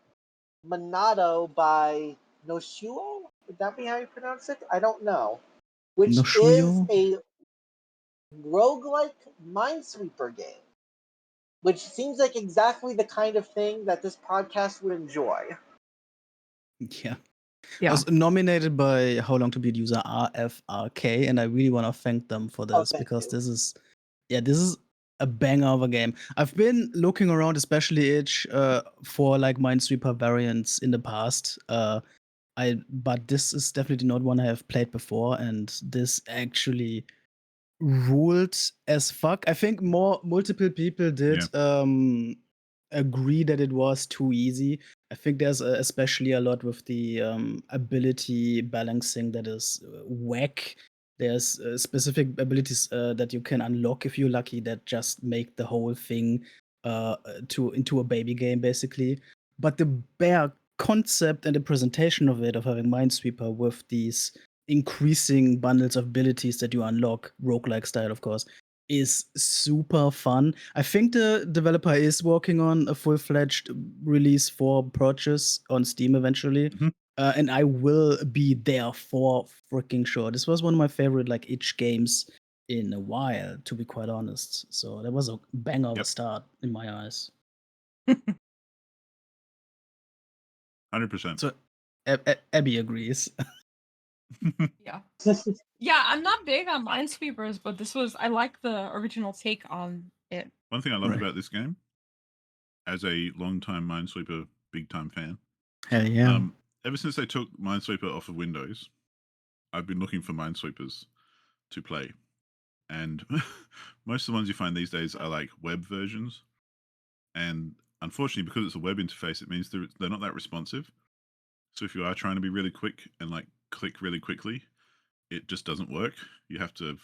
Monado by Noshuo. Would that be how you pronounce it? I don't know. Which is Noshuyo? a roguelike Minesweeper game, which seems like exactly the kind of thing that this podcast would enjoy. Yeah. Yeah. I was nominated by How Long to Beat user RFRK, and I really want to thank them for this thank because you. this is a banger of a game. I've been looking around, especially Itch, for like Minesweeper variants in the past. But this is definitely not one I have played before, and this actually ruled as fuck. I think multiple people did agree that it was too easy. I think there's especially a lot with the ability balancing that is whack. There's specific abilities that you can unlock if you're lucky that just make the whole thing into a baby game basically. But the bare concept and the presentation of it, of having Minesweeper with these increasing bundles of abilities that you unlock, roguelike style, of course, is super fun. I think the developer is working on a full-fledged release for purchase on Steam eventually. Mhm. And I will be there for freaking sure. This was one of my favorite like itch games in a while, to be quite honest. So that was a banger of a Yep. start in my eyes. 100%. So Abby agrees. Yeah. Yeah, I'm not big on Minesweepers, but I like the original take on it. One thing I love Right. about this game, as a long-time Minesweeper big-time fan, Hell yeah. ever since they took Minesweeper off of Windows, I've been looking for Minesweepers to play. And most of the ones you find these days are like web versions. And unfortunately, because it's a web interface, it means they're not that responsive. So if you are trying to be really quick and like click really quickly, it just doesn't work. You have to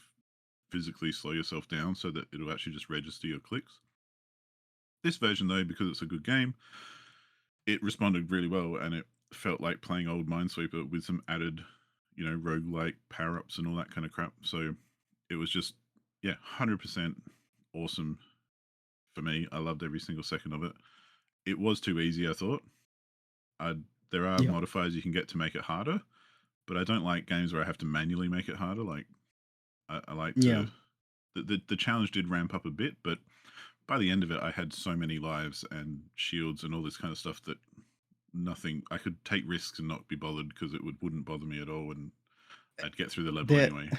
physically slow yourself down so that it'll actually just register your clicks. This version, though, because it's a good game, it responded really well, and felt like playing old Minesweeper with some added, roguelike power-ups and all that kind of crap. So it was just, 100% awesome for me. I loved every single second of it. It was too easy, I thought. There are Yeah. modifiers you can get to make it harder, but I don't like games where I have to manually make it harder. Like, I like Yeah. to... The challenge did ramp up a bit, but by the end of it, I had so many lives and shields and all this kind of stuff that I could take risks and not be bothered because it wouldn't bother me at all, and I'd get through the level There- anyway.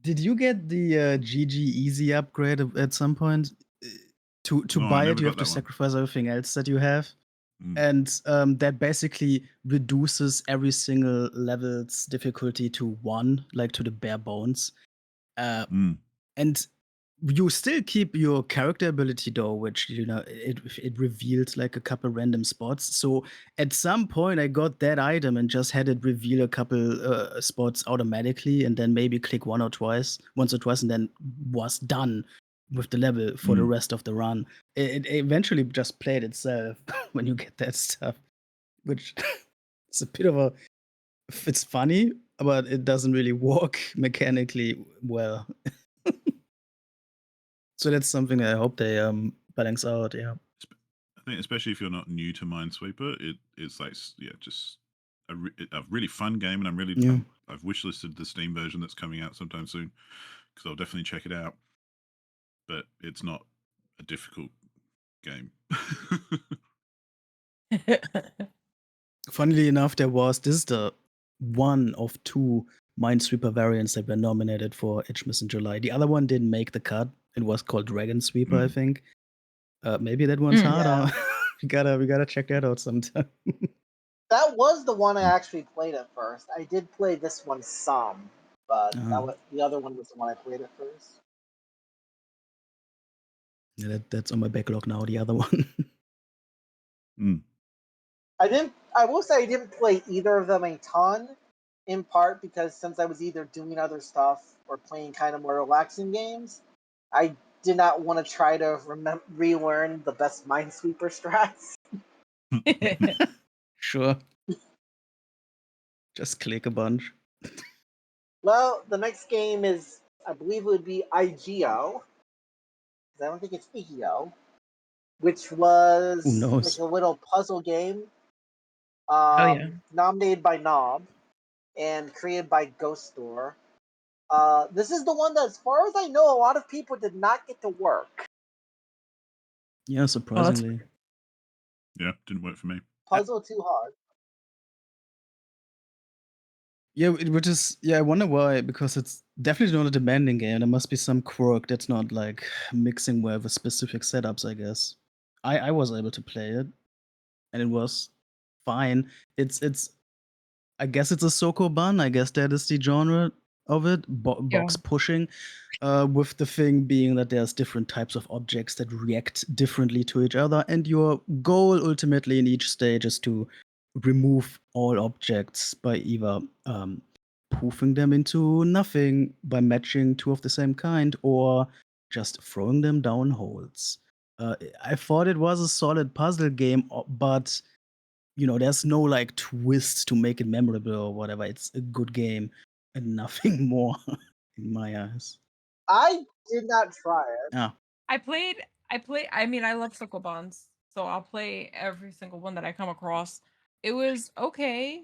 Did you get the GG Easy upgrade at some point? To No, I buy never it, you got have to that one. sacrifice everything else that you have. Mm. And that basically reduces every single level's difficulty to 1, like to the bare bones. Mm. And you still keep your character ability though, which it revealed like a couple random spots. So at some point I got that item and just had it reveal a couple spots automatically, and then maybe click once or twice, and then was done with the level for the rest of the run. It eventually just played itself when you get that stuff, which it's a bit of a... It's funny, but it doesn't really work mechanically well. So that's something I hope they balance out. Yeah. I think especially if you're not new to Minesweeper, it's like just a really fun game, and Yeah. I've wishlisted the Steam version that's coming out sometime soon because I'll definitely check it out. But it's not a difficult game. Funnily enough, this is the one of 2 Minesweeper variants that were nominated for Itchmas in July. The other one didn't make the cut. It was called Dragon Sweeper, I think. Maybe that one's harder. we gotta check that out sometime. That was the one I actually played at first. I did play this one some, but the other one was the one I played at first. Yeah, that's on my backlog now. The other one. I will say I didn't play either of them a ton, in part because since I was either doing other stuff or playing kind of more relaxing games, I did not want to try to relearn the best Minesweeper strats. Sure. Just click a bunch. Well, the next game is, I believe it would be IGO. I don't think it's IGO, which was Who knows? like a little puzzle game. yeah. Nominated by Knob and created by Ghost Store. This is the one that, as far as I know, a lot of people did not get to work. Yeah, surprisingly. Yeah, didn't work for me. Puzzle too hard. Yeah, which is, I wonder why, because it's definitely not a demanding game. There must be some quirk that's not like mixing with specific setups, I guess. I was able to play it, and it was fine. It's I guess it's a Sokoban. I guess that is the genre of it. Box pushing, with the thing being that there's different types of objects that react differently to each other, and your goal ultimately in each stage is to remove all objects by either poofing them into nothing by matching 2 of the same kind, or just throwing them down holes. I thought it was a solid puzzle game, but there's no like twist to make it memorable or whatever. It's a good game and nothing more in my eyes. I did not try it. Yeah. I mean, I love Sokobans, so I'll play every single one that I come across. It was okay.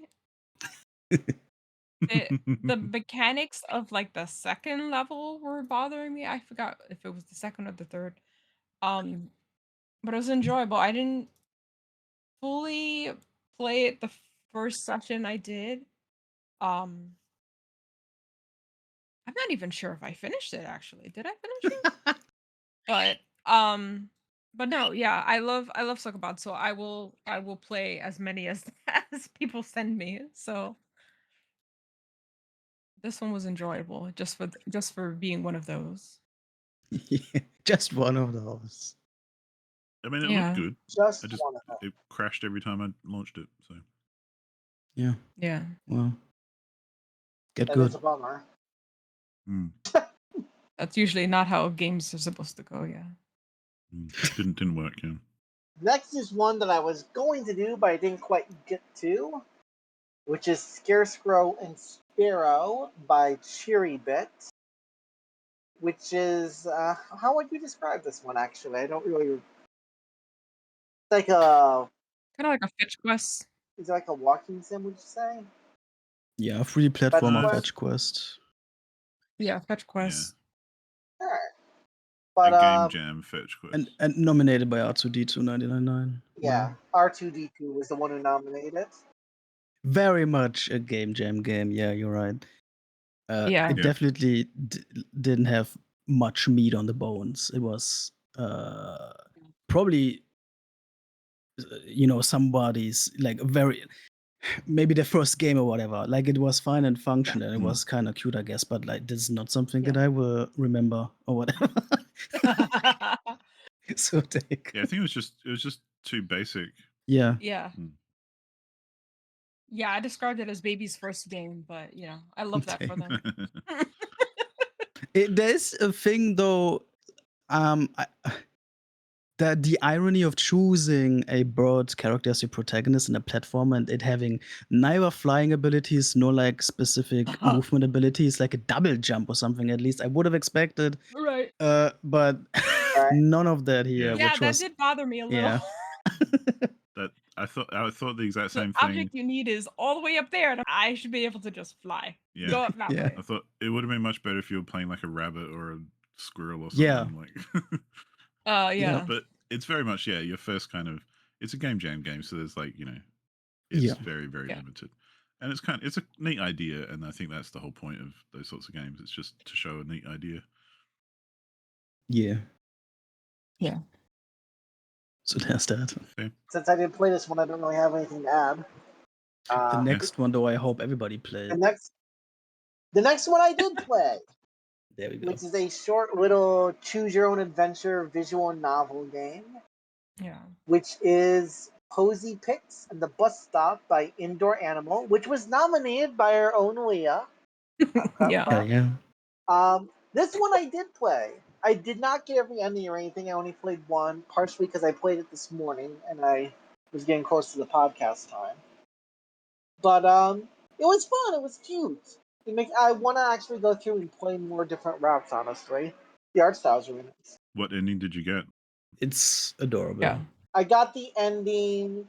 The mechanics of like the second level were bothering me. I forgot if it was the second or the third. But it was enjoyable. I didn't fully play it the first session I did. I'm not even sure if I finished it actually. Did I finish it? But no, yeah, I love Sokobot, so I will play as many as as people send me. So this one was enjoyable just for being one of those. Yeah, just one of those. I mean, it looked good. One of them. It crashed every time I launched it. So Yeah. Yeah. Well, get That good. is a bummer. That's usually not how games are supposed to go. Yeah. Didn't work. Yeah. Next is one that I was going to do, but I didn't quite get to, which is Scarecrow and Sparrow by Cheerybit, which is how would you describe this one? Actually, I don't really. It's like a Kind of like a fetch quest. is it like a walking sim? Would you say? Yeah, free platformer Quest? fetch quest. Yeah, fetch quest. All right. A But game jam fetch quest. And nominated by R2D2 999. yeah, R2D2 was the one who nominated it. Very much a game jam game. Yeah, you're right. Yeah. It Yeah. definitely didn't have much meat on the bones. It was probably somebody's like very maybe the first game or whatever. Like it was fine and functional and it was kind of cute, I guess. But like this is not something that I will remember or whatever. So take. Yeah, I think it was just too basic. Yeah. Yeah. Yeah, I described it as baby's first game, but I love that for them. There's a thing though, that the irony of choosing a bird character as your protagonist in a platform and it having neither flying abilities nor like specific movement abilities, like a double jump or something. At least I would have expected, Right. but Right. none of that here. Yeah, which that was did bother me a little. yeah. That I thought the exact The same thing. object you need is all the way up there, and I should be able to just fly. Yeah. Go up that Yeah. way. I thought it would have been much better if you were playing like a rabbit or a squirrel or something. Yeah. Like Yeah. But it's very much your first kind of it's a game jam game, so there's like it's very very limited, and it's a neat idea, and I think that's the whole point of those sorts of games. It's just to show a neat idea. Yeah. Yeah. So there's that. Okay. Since I didn't play this one, I don't really have anything to add. The next one, though, I hope everybody played. The next one I did play. There we go. Which is a short little choose your own adventure visual novel game. Yeah. Which is Posy Picks and the Bus Stop by Indoor Animal, which was nominated by our own Leah. Yeah. This one I did play. I did not get every ending or anything. I only played one, partially because I played it this morning and I was getting close to the podcast time. But it was fun. It was cute. I want to actually go through and play more different routes, honestly. The art styles are really nice. What ending did you get? It's adorable. Yeah. I got the ending.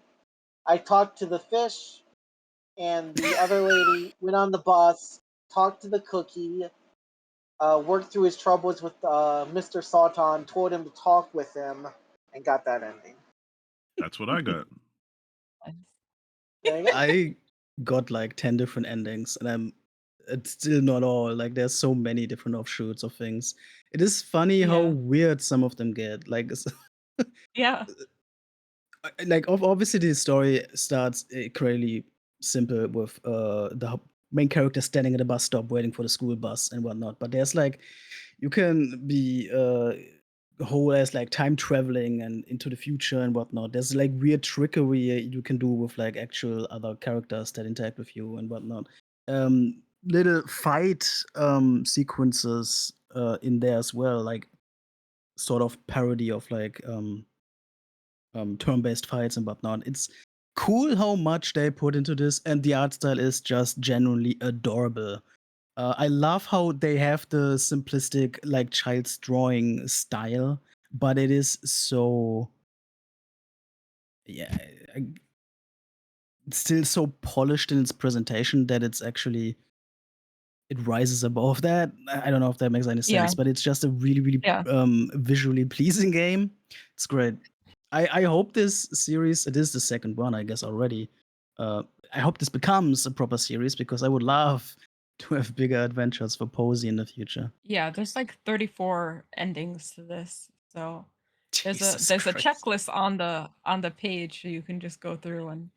I talked to the fish, and the other lady went on the bus, talked to the cookie, worked through his troubles with Mr. Sultan, told him to talk with him, and got that ending. That's what I got. There you go. I got like 10 different endings, and it's still not all. Like there's so many different offshoots of things. It is funny how weird some of them get. Like Yeah. like obviously the story starts crazily simple with the main character standing at a bus stop waiting for the school bus and whatnot. But there's like you can be whole as like time traveling and into the future and whatnot. There's like weird trickery you can do with like actual other characters that interact with you and whatnot. Little fight sequences in there as well, like sort of parody of like turn-based fights and whatnot. It's cool how much they put into this, and the art style is just genuinely adorable. I love how they have the simplistic, like child's drawing style, but it is so, it's still so polished in its presentation that it's actually it rises above that. I don't know if that makes any sense, but it's just a really, really visually pleasing game. It's great. I hope this series, it is the second one, I guess, already. I hope this becomes a proper series because I would love to have bigger adventures for Posy in the future. Yeah, there's like 34 endings to this. So there's a Christ. checklist on the page so you can just go through and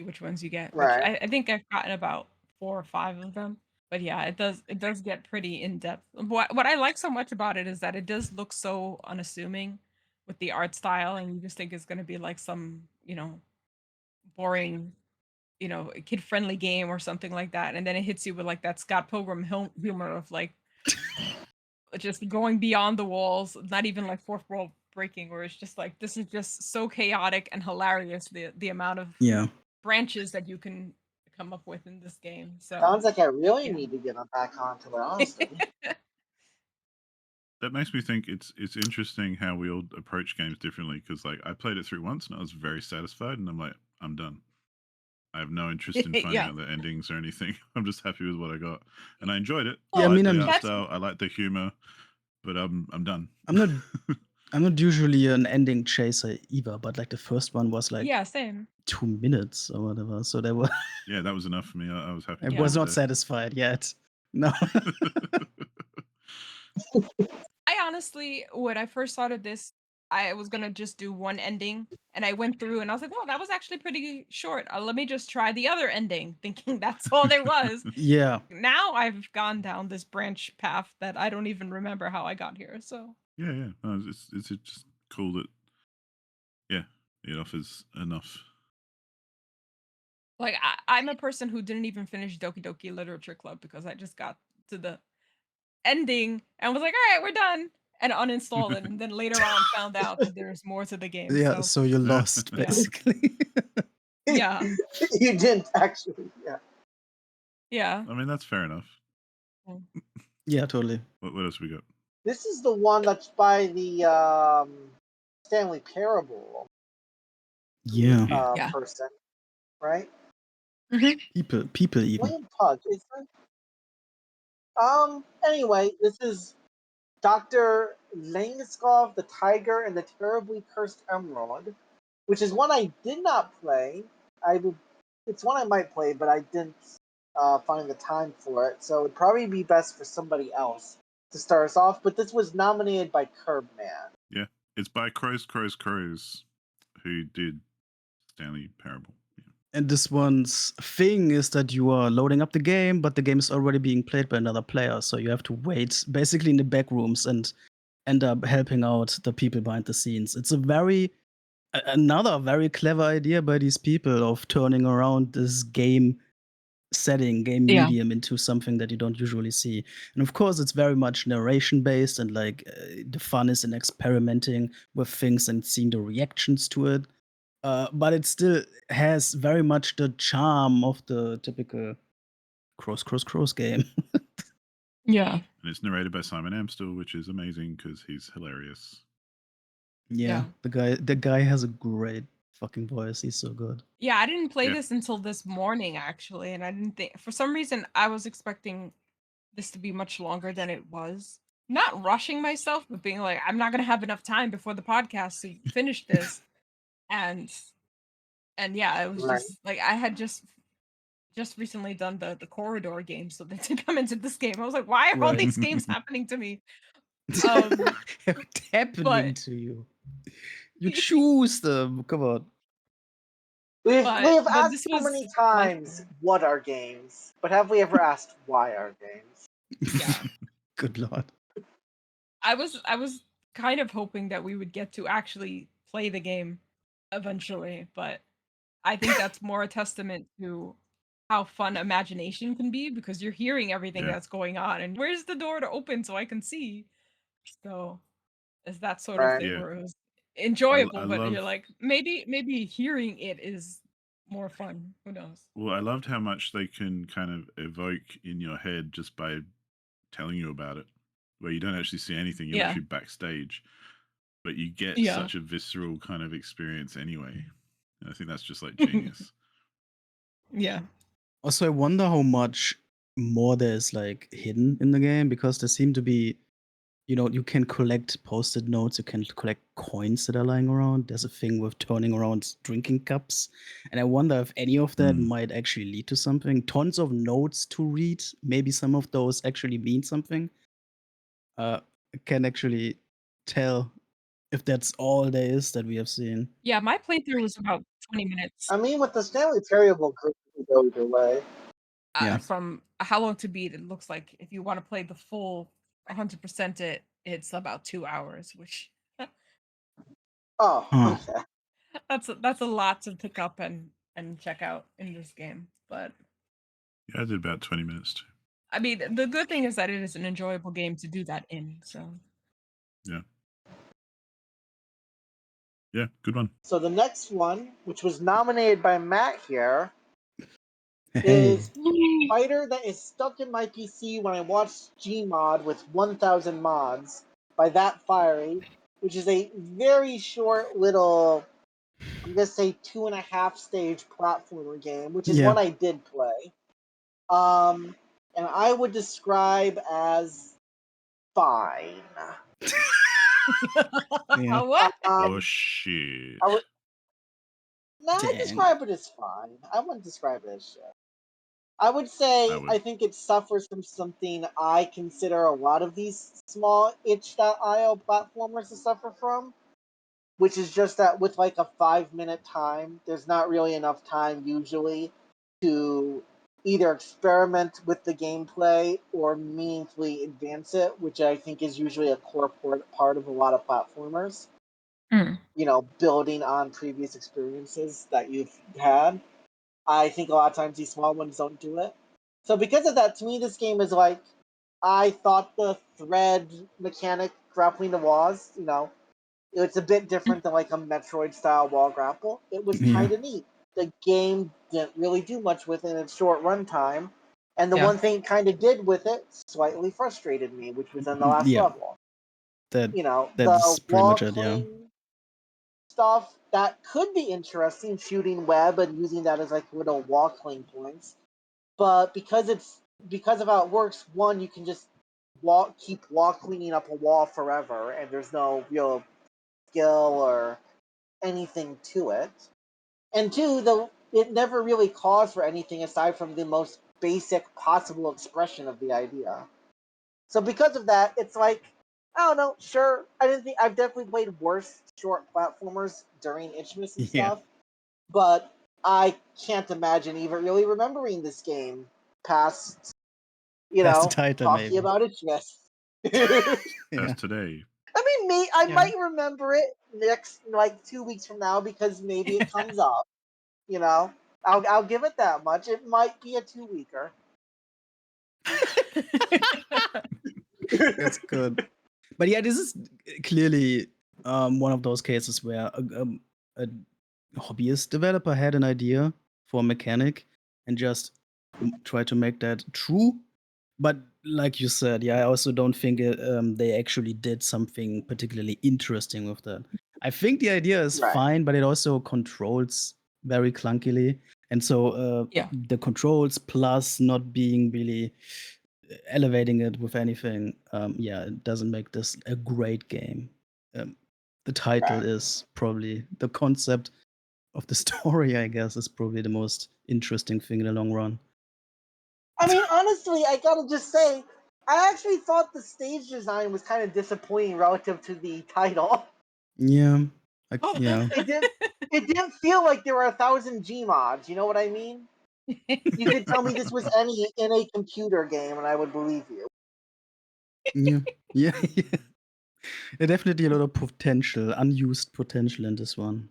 see which ones you get. Right. Which I think I've gotten about 4 or 5 of them. But yeah, it does get pretty in depth. What I like so much about it is that it does look so unassuming with the art style, and you just think it's gonna be like some, boring, kid-friendly game or something like that. And then it hits you with like that Scott Pilgrim humor of like just going beyond the walls, not even like fourth world heartbreaking, where it's just like this is just so chaotic and hilarious. The amount of Yeah. branches that you can come up with in this game. So Sounds like I really yeah. need to get back onto it, honestly. That makes me think it's interesting how we all approach games differently. Because like I played it through once and I was very satisfied, and I'm like, I'm done. I have no interest in finding Yeah. out the endings or anything. I'm just happy with what I got, and I enjoyed it. Yeah, I I like mean, the I'm- art That's- style. I like the humor, but I'm done. I'm not usually an ending chaser either, but like the first one was like yeah, same. 2 minutes or whatever. So that was Yeah, that was enough for me. I was happy. I to was get not there. satisfied yet. No. I honestly, when I first started this, I was gonna just do one ending, and I went through and I was like, "Oh, that was actually pretty short. Let me just try the other ending," thinking that's all there was. Yeah. Now I've gone down this branch path that I don't even remember how I got here. So Yeah. No, it's just cool that it offers enough. like I'm a person who didn't even finish Doki Doki Literature Club because I just got to the ending and was like, "All right, we're done," and uninstalled it, and then later on found out that there's more to the game. Yeah, So so you lost Yeah. basically. yeah, You didn't actually, yeah. yeah. I mean, that's fair enough. Yeah, totally. What else we got? This is the one that's by the Stanley Parable Yeah. Yeah. person, right? People even. William Pug, is it? Anyway, this is Dr. Langeskov, the Tiger, and the Terribly Cursed Emerald, which is one I did not play. It's one I might play, but I didn't find the time for it, so it'd probably be best for somebody else to start us off. But this was nominated by Curbman. Yeah, it's by Crows, who did Stanley Parable. Yeah. And this one's thing is that you are loading up the game, but the game is already being played by another player. So you have to wait basically in the back rooms and end up helping out the people behind the scenes. It's another very clever idea by these people of turning around this game setting, game Yeah. medium into something that you don't usually see. And of course, it's very much narration based, and like the fun is in experimenting with things and seeing the reactions to it. But it still has very much the charm of the typical cross game. Yeah. And it's narrated by Simon Amstel, which is amazing because he's hilarious. Yeah, Yeah. the guy has a great fucking voice. He's so good. Yeah, I didn't play Yeah. this until this morning actually, and I didn't think for some reason I was expecting this to be much longer than it was. Not rushing myself, but being like, I'm not gonna have enough time before the podcast to finish this. and yeah, it was Right. just like I had just recently done the corridor game, so then to come into this game, I was like, why are all Right. these games happening to me? What's happening but- to you? You choose them. Come on. We've but asked this so was many life times changing. what are games, but have we ever asked why are games? Yeah. Good lord. I was kind of hoping that we would get to actually play the game eventually, but I think that's more a testament to how fun imagination can be because you're hearing everything Yeah. that's going on and where's the door to open so I can see. So it's that sort Right. of thing Yeah. where it was enjoyable, I but you're love- like maybe hearing it is more fun. Who knows? Well, I loved how much they can kind of evoke in your head just by telling you about it, where you don't actually see anything. You're Yeah. literally backstage, but you get Yeah. such a visceral kind of experience anyway. And I think that's just like genius. Yeah. Also, I wonder how much more there's like hidden in the game because there seem to be, you can collect post-it notes, you can collect coins that are lying around. There's a thing with turning around drinking cups. And I wonder if any of that might actually lead to something. Tons of notes to read. Maybe some of those actually mean something. I can actually tell if that's all there is that we have seen. Yeah, my playthrough was about 20 minutes. I mean, with the Stanley Parable group, it can go either way. Yeah. From how long to beat, it looks like if you want to play the full 100% it's about 2 hours, which Oh, Huh. okay. that's a lot to pick up and check out in this game. But Yeah, I did about 20 minutes too. I mean, the good thing is that it is an enjoyable game to do that in. So Yeah. Yeah, good one. So the next one, which was nominated by Matt here, Hey. is a fighter that is stuck in my PC when I watched Gmod with 1,000 mods by That Fiery, which is a very short little, I'm going to say 2.5 stage platformer game, which is Yeah. one I did play. And I would describe as fine. Yeah. What? Oh shit. I would, no, I Dang. describe it as fine. I wouldn't describe it as shit. I would say I would. I think it suffers from something I consider a lot of these small itch.io platformers to suffer from, which is just that with like a 5-minute time, there's not really enough time usually to either experiment with the gameplay or meaningfully advance it, which I think is usually a core part of a lot of platformers. Mm. You know, building on previous experiences that you've had. I think a lot of times these small ones don't do it. So because of that, to me, this game is like, I thought the thread mechanic grappling the walls, you know, it's a bit different than like a Metroid style wall grapple. It was Yeah. kind of neat. The game didn't really do much with it in its short runtime. And the Yeah. one thing it kind of did with it slightly frustrated me, which was in the last Yeah. level. That You know, that the is pretty wall much it. Yeah. cling stuff that could be interesting, shooting web and using that as like little wall cling points. But because of how it works, one, you can just keep wall cleaning up a wall forever, and there's no real skill or anything to it. And two, though, it never really calls for anything aside from the most basic possible expression of the idea. So because of that, it's like, I don't know, sure, I've definitely played worse short platformers during Itchmas and Yeah. stuff, but I can't imagine even really remembering this game past, Past the title, talking maybe. about Itchmas. I Yeah. As today. mean, I Yeah. might remember it next, like 2 weeks from now, because maybe it comes up. You know, I'll give it that much. It might be a 2-weeker. That's good. But yeah, this is clearly one of those cases where a hobbyist developer had an idea for a mechanic and just tried to make that true. But like you said, yeah, I also don't think they actually did something particularly interesting with that. I think the idea is Right. fine, but it also controls very clunkily. And so Yeah. the controls plus not being really elevating it with anything, yeah, it doesn't make this a great game. The title Right. is probably the concept of the story, I guess, is probably the most interesting thing in the long run. I mean, honestly, I gotta just say, I actually thought the stage design was kind of disappointing relative to the title. Yeah, Oh. yeah, It didn't feel like there were 1,000 Gmods. You know what I mean? You could tell me this was in a computer game, and I would believe you. yeah, yeah, yeah. There's definitely a lot of potential, unused potential in this one.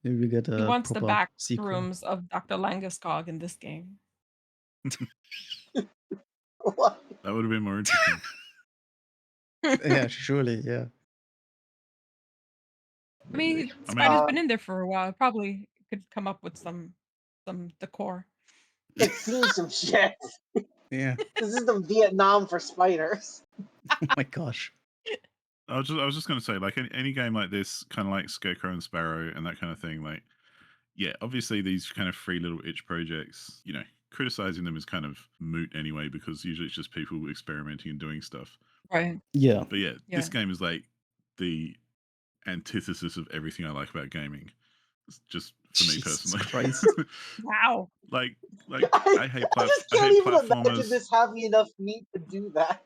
Maybe we get He a wants the proper back sequel. rooms of Dr. Langeskog in this game. What? That would have been more interesting. Yeah, surely, yeah. I mean, I Spider's mean, been in there for a while. Probably could come up with some decor. It seems some shit. Yeah. This is the Vietnam for spiders. Oh my gosh. I was just going to say, like any game like this, kind of like Scarecrow and Sparrow and that kind of thing, like, yeah, obviously these kind of free little itch projects, you know, criticizing them is kind of moot anyway, because usually it's just people experimenting and doing stuff. Right. Yeah. But yeah, Yeah. this game is like the antithesis of everything I like about gaming. It's just for me Jesus personally. Christ. Wow. like I I hate just can't even imagine platformers. this having enough meat to do that.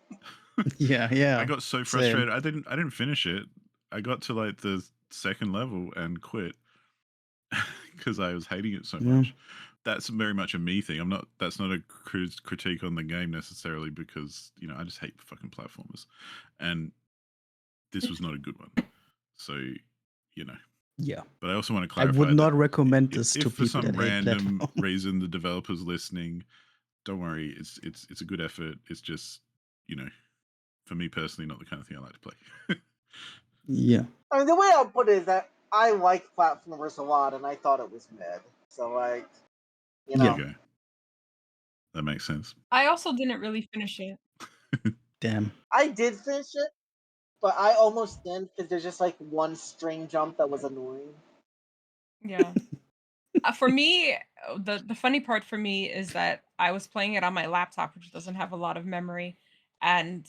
Yeah, yeah. I got so frustrated. I didn't finish it. I got to like the second level and quit because I was hating it so Yeah. much. That's very much a me thing. That's not a critique on the game necessarily, because you know I just hate fucking platformers, and this was not a good one. So, you know. Yeah. But I also want to I clarify would not that recommend this if to for people some that hate random platform. reason the developers listening, don't worry, it's a good effort. It's just, you know, for me personally, not the kind of thing I like to play. Yeah. I mean, the way I'll put it is that I like platformers a lot, and I thought it was mid. So like, you There know, you go. That makes sense. I also didn't really finish it. Damn. I did finish it, but I almost didn't because there's just like one string jump that was annoying. Yeah. For me, the funny part for me is that I was playing it on my laptop, which doesn't have a lot of memory, and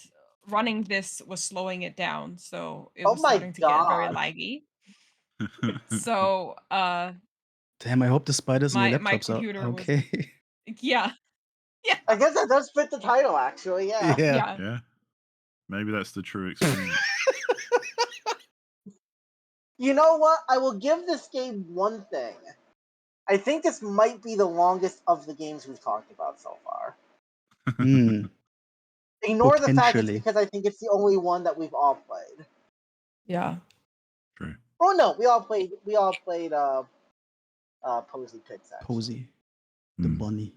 running this was slowing it down, so it Oh was my starting to get very god! laggy. So, Damn, I hope the spiders in your my laptops are computer was okay. yeah, yeah, I guess that does fit the title, actually. Yeah. Yeah. yeah. Yeah. Maybe that's the true experience. You know what? I will give this game one thing. I think this might be the longest of the games we've talked about so far. Hmm. Ignore the fact it's Potentially. because I think it's the only one that we've all played. Yeah. True. Oh no, we all played Posy Pix actually. Posy. The Hmm. bunny.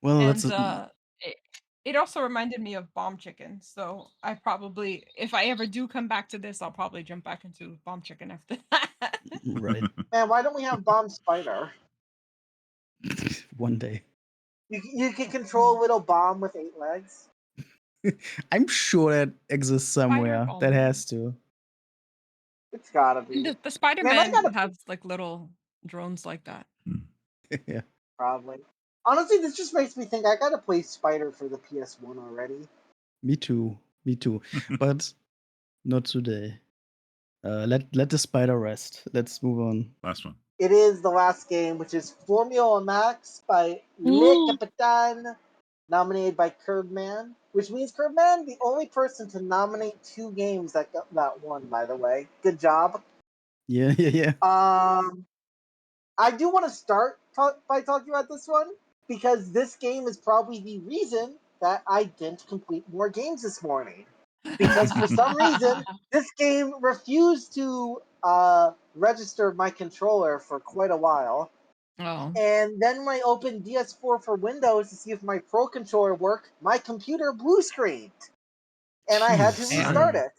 Well, And that's a, it also reminded me of Bomb Chicken. So I probably, if I ever do come back to this, I'll probably jump back into Bomb Chicken after that. right. Man, why don't we have Bomb Spider? One day. You can control a little bomb with 8 legs. I'm sure that exists somewhere. Bomb. That has to. It's gotta be. The Spider-Man have like little drones like that. Yeah. Probably. Honestly, this just makes me think I gotta play Spider for the PS1 already. Me too. Me too. But not today. Let the spider rest. Let's move on. Last one. It is the last game, which is Formula Max by Le Capitan, nominated by Curbman, which means Curbman, the only person to nominate 2 games that won, by the way. Good job. Yeah, yeah, yeah. I do want to start by talking about this one, because this game is probably the reason that I didn't complete more games this morning. Because for some reason, this game refused to register my controller for quite a while. Oh. And then when I opened DS4 for Windows to see if my Pro Controller worked, my computer blue screened. And I had to Jeez. restart it.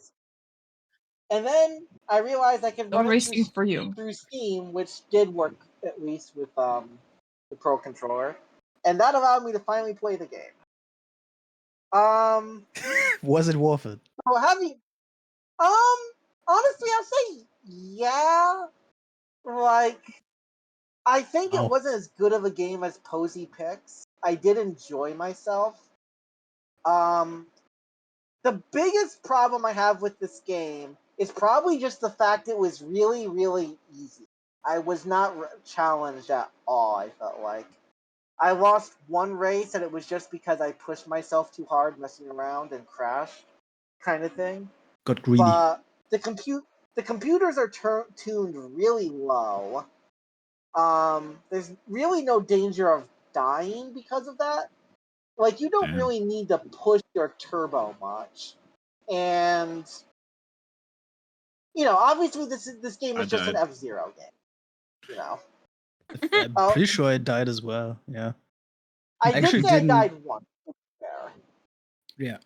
And then I realized I could No run it racing for you. through Steam, which did work at least with the Pro Controller. And that allowed me to finally play the game. Was it worth it? So having honestly I'll say yeah. Like, I think it Wow. wasn't as good of a game as Posy Pix. I did enjoy myself. The biggest problem I have with this game is probably just the fact it was really, really easy. I was not challenged at all, I felt like. I lost one race, and it was just because I pushed myself too hard messing around and crashed, kind of thing. Got greedy. But the computers are tuned really low. There's really no danger of dying because of that. Like, you don't really need to push your turbo much. And, obviously this game is just an F-Zero game. I'm pretty sure I died as well. Yeah. I did say I died once. There. Yeah.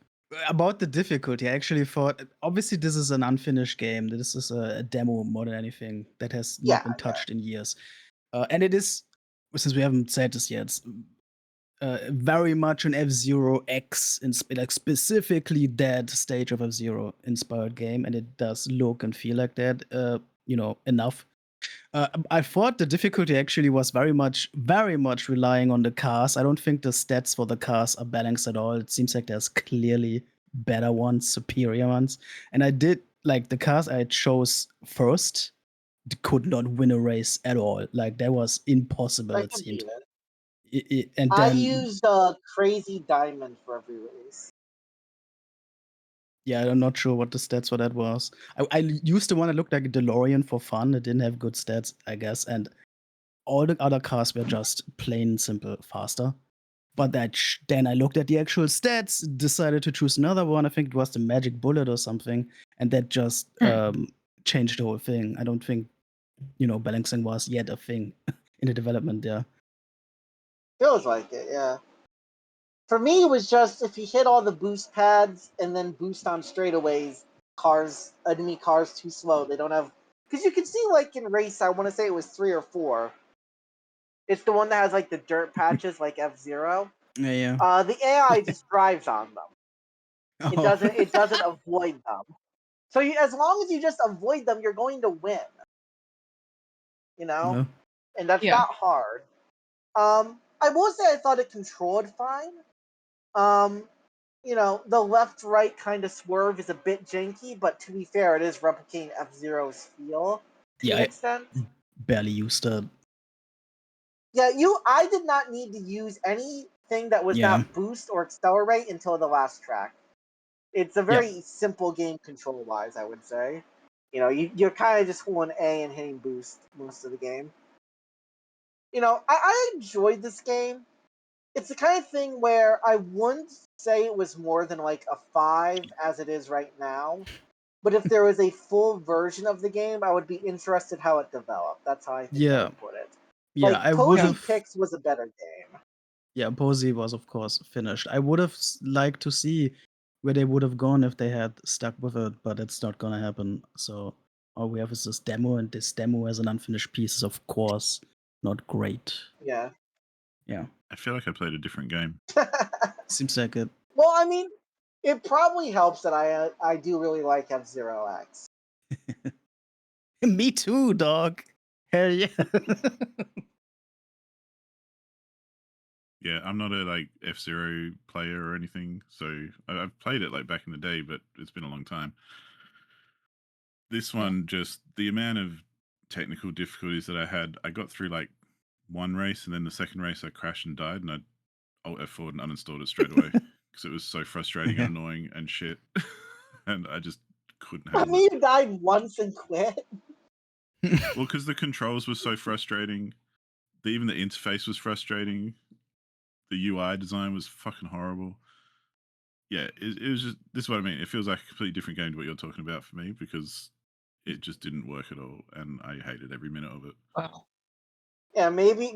About the difficulty, I actually thought, obviously this is an unfinished game. This is a demo more than anything that has not been touched in years. And it is, since we haven't said this yet, it's very much an F-Zero.Exe, like specifically that stage of F-Zero inspired game, and it does look and feel like that, enough. I thought the difficulty actually was very much relying on the cars. I don't think the stats for the cars are balanced at all. It seems like there's clearly better ones, superior ones. And I did, like, the cars I chose first could not win a race at all. Like, that was impossible, it seemed. And I then, used Crazy Diamond for every race. yeah, I'm not sure what the stats for that was. I used the one that looked like a DeLorean for fun. It didn't have good stats, I guess. And all the other cars were just plain simple faster. But then I looked at the actual stats, decided to choose another one. I think it was the Magic Bullet or something. And that just changed the whole thing. I don't think, balancing was yet a thing in the development there. Feels like it, yeah. For me, it was just if you hit all the boost pads and then boost on straightaways, enemy cars too slow. They don't have because you can see like in race, I want to say it was 3 or 4. It's the one that has like the dirt patches, like F-Zero. Yeah. The AI just drives on them. It Oh. doesn't avoid them. So as long as you just avoid them, you're going to win. You know, No. and that's Yeah. not hard. I will say I thought it controlled fine. You know, the left-right kind of swerve is a bit janky, but to be fair, it is replicating F-Zero's feel to an extent. Barely used that. Yeah, I did not need to use anything that was not boost or accelerate until the last track. It's a very simple game control-wise, I would say. You know, you're kind of just holding A and hitting boost most of the game. You know, I enjoyed this game. It's the kind of thing where I wouldn't say it was more than like a 5 as it is right now. But if there was a full version of the game, I would be interested how it developed. That's how I think I would put it. Yeah, like, I would have. Pix was a better game. Yeah, Posey was of course finished. I would have liked to see where they would have gone if they had stuck with it, but it's not gonna happen. So all we have is this demo, and this demo as an unfinished piece is of course not great. Yeah. Yeah. I feel like I played a different game. Seems like it. Well, I mean, it probably helps that I do really like F-Zero-X. Me too, dog. Hell yeah. Yeah, I'm not a like F-Zero player or anything, so I've played it like back in the day, but it's been a long time. This one, just the amount of technical difficulties that I had, I got through like one race, and then the second race I crashed and died, and I Alt F4 and uninstalled it straight away because it was so frustrating and annoying and shit, and I just couldn't handle it. You died once and quit? Well, because the controls were so frustrating. Even the interface was frustrating. The UI design was fucking horrible. Yeah, it was just, this is what I mean. It feels like a completely different game to what you're talking about for me, because it just didn't work at all, and I hated every minute of it. Wow. Yeah, maybe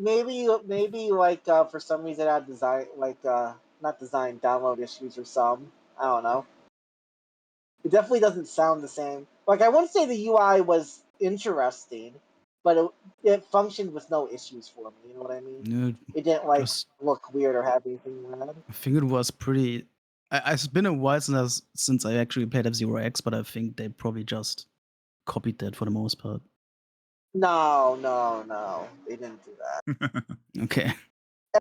like for some reason I had design not design download issues or some. I don't know. It definitely doesn't sound the same. Like, I wouldn't say the UI was interesting, but it functioned with no issues for me. You know what I mean? No, It didn't like just- look weird or have anything red. I think it was pretty. It's been a while since I actually played F-Zero-X, but I think they probably just copied that for the most part. No, they didn't do that. Okay.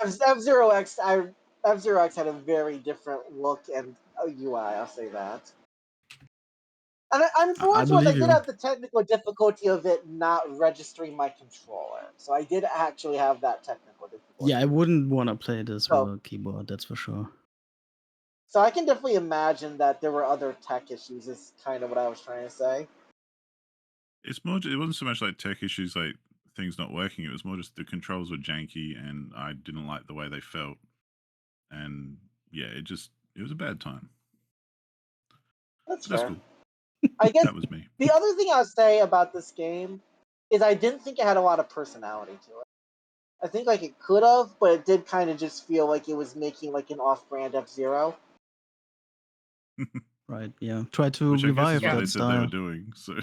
F-Zero-X had a very different look and UI. I'll say that. And unfortunately, I did have the technical difficulty of it not registering my controller. So I did actually have that technical difficulty. Yeah, I wouldn't want to play this with a keyboard, that's for sure. So I can definitely imagine that there were other tech issues, is kind of what I was trying to say. It's more, it wasn't so much like tech issues, like things not working. It was more just the controls were janky, and I didn't like the way they felt. And yeah, it was a bad time. That's fair. Cool. I guess that was me. The other thing I'll say about this game is I didn't think it had a lot of personality to it. I think like it could have, but it did kind of just feel like it was making like an off-brand F-Zero. Right, yeah. Try to Which revive I guess is what that they style. said they were doing. So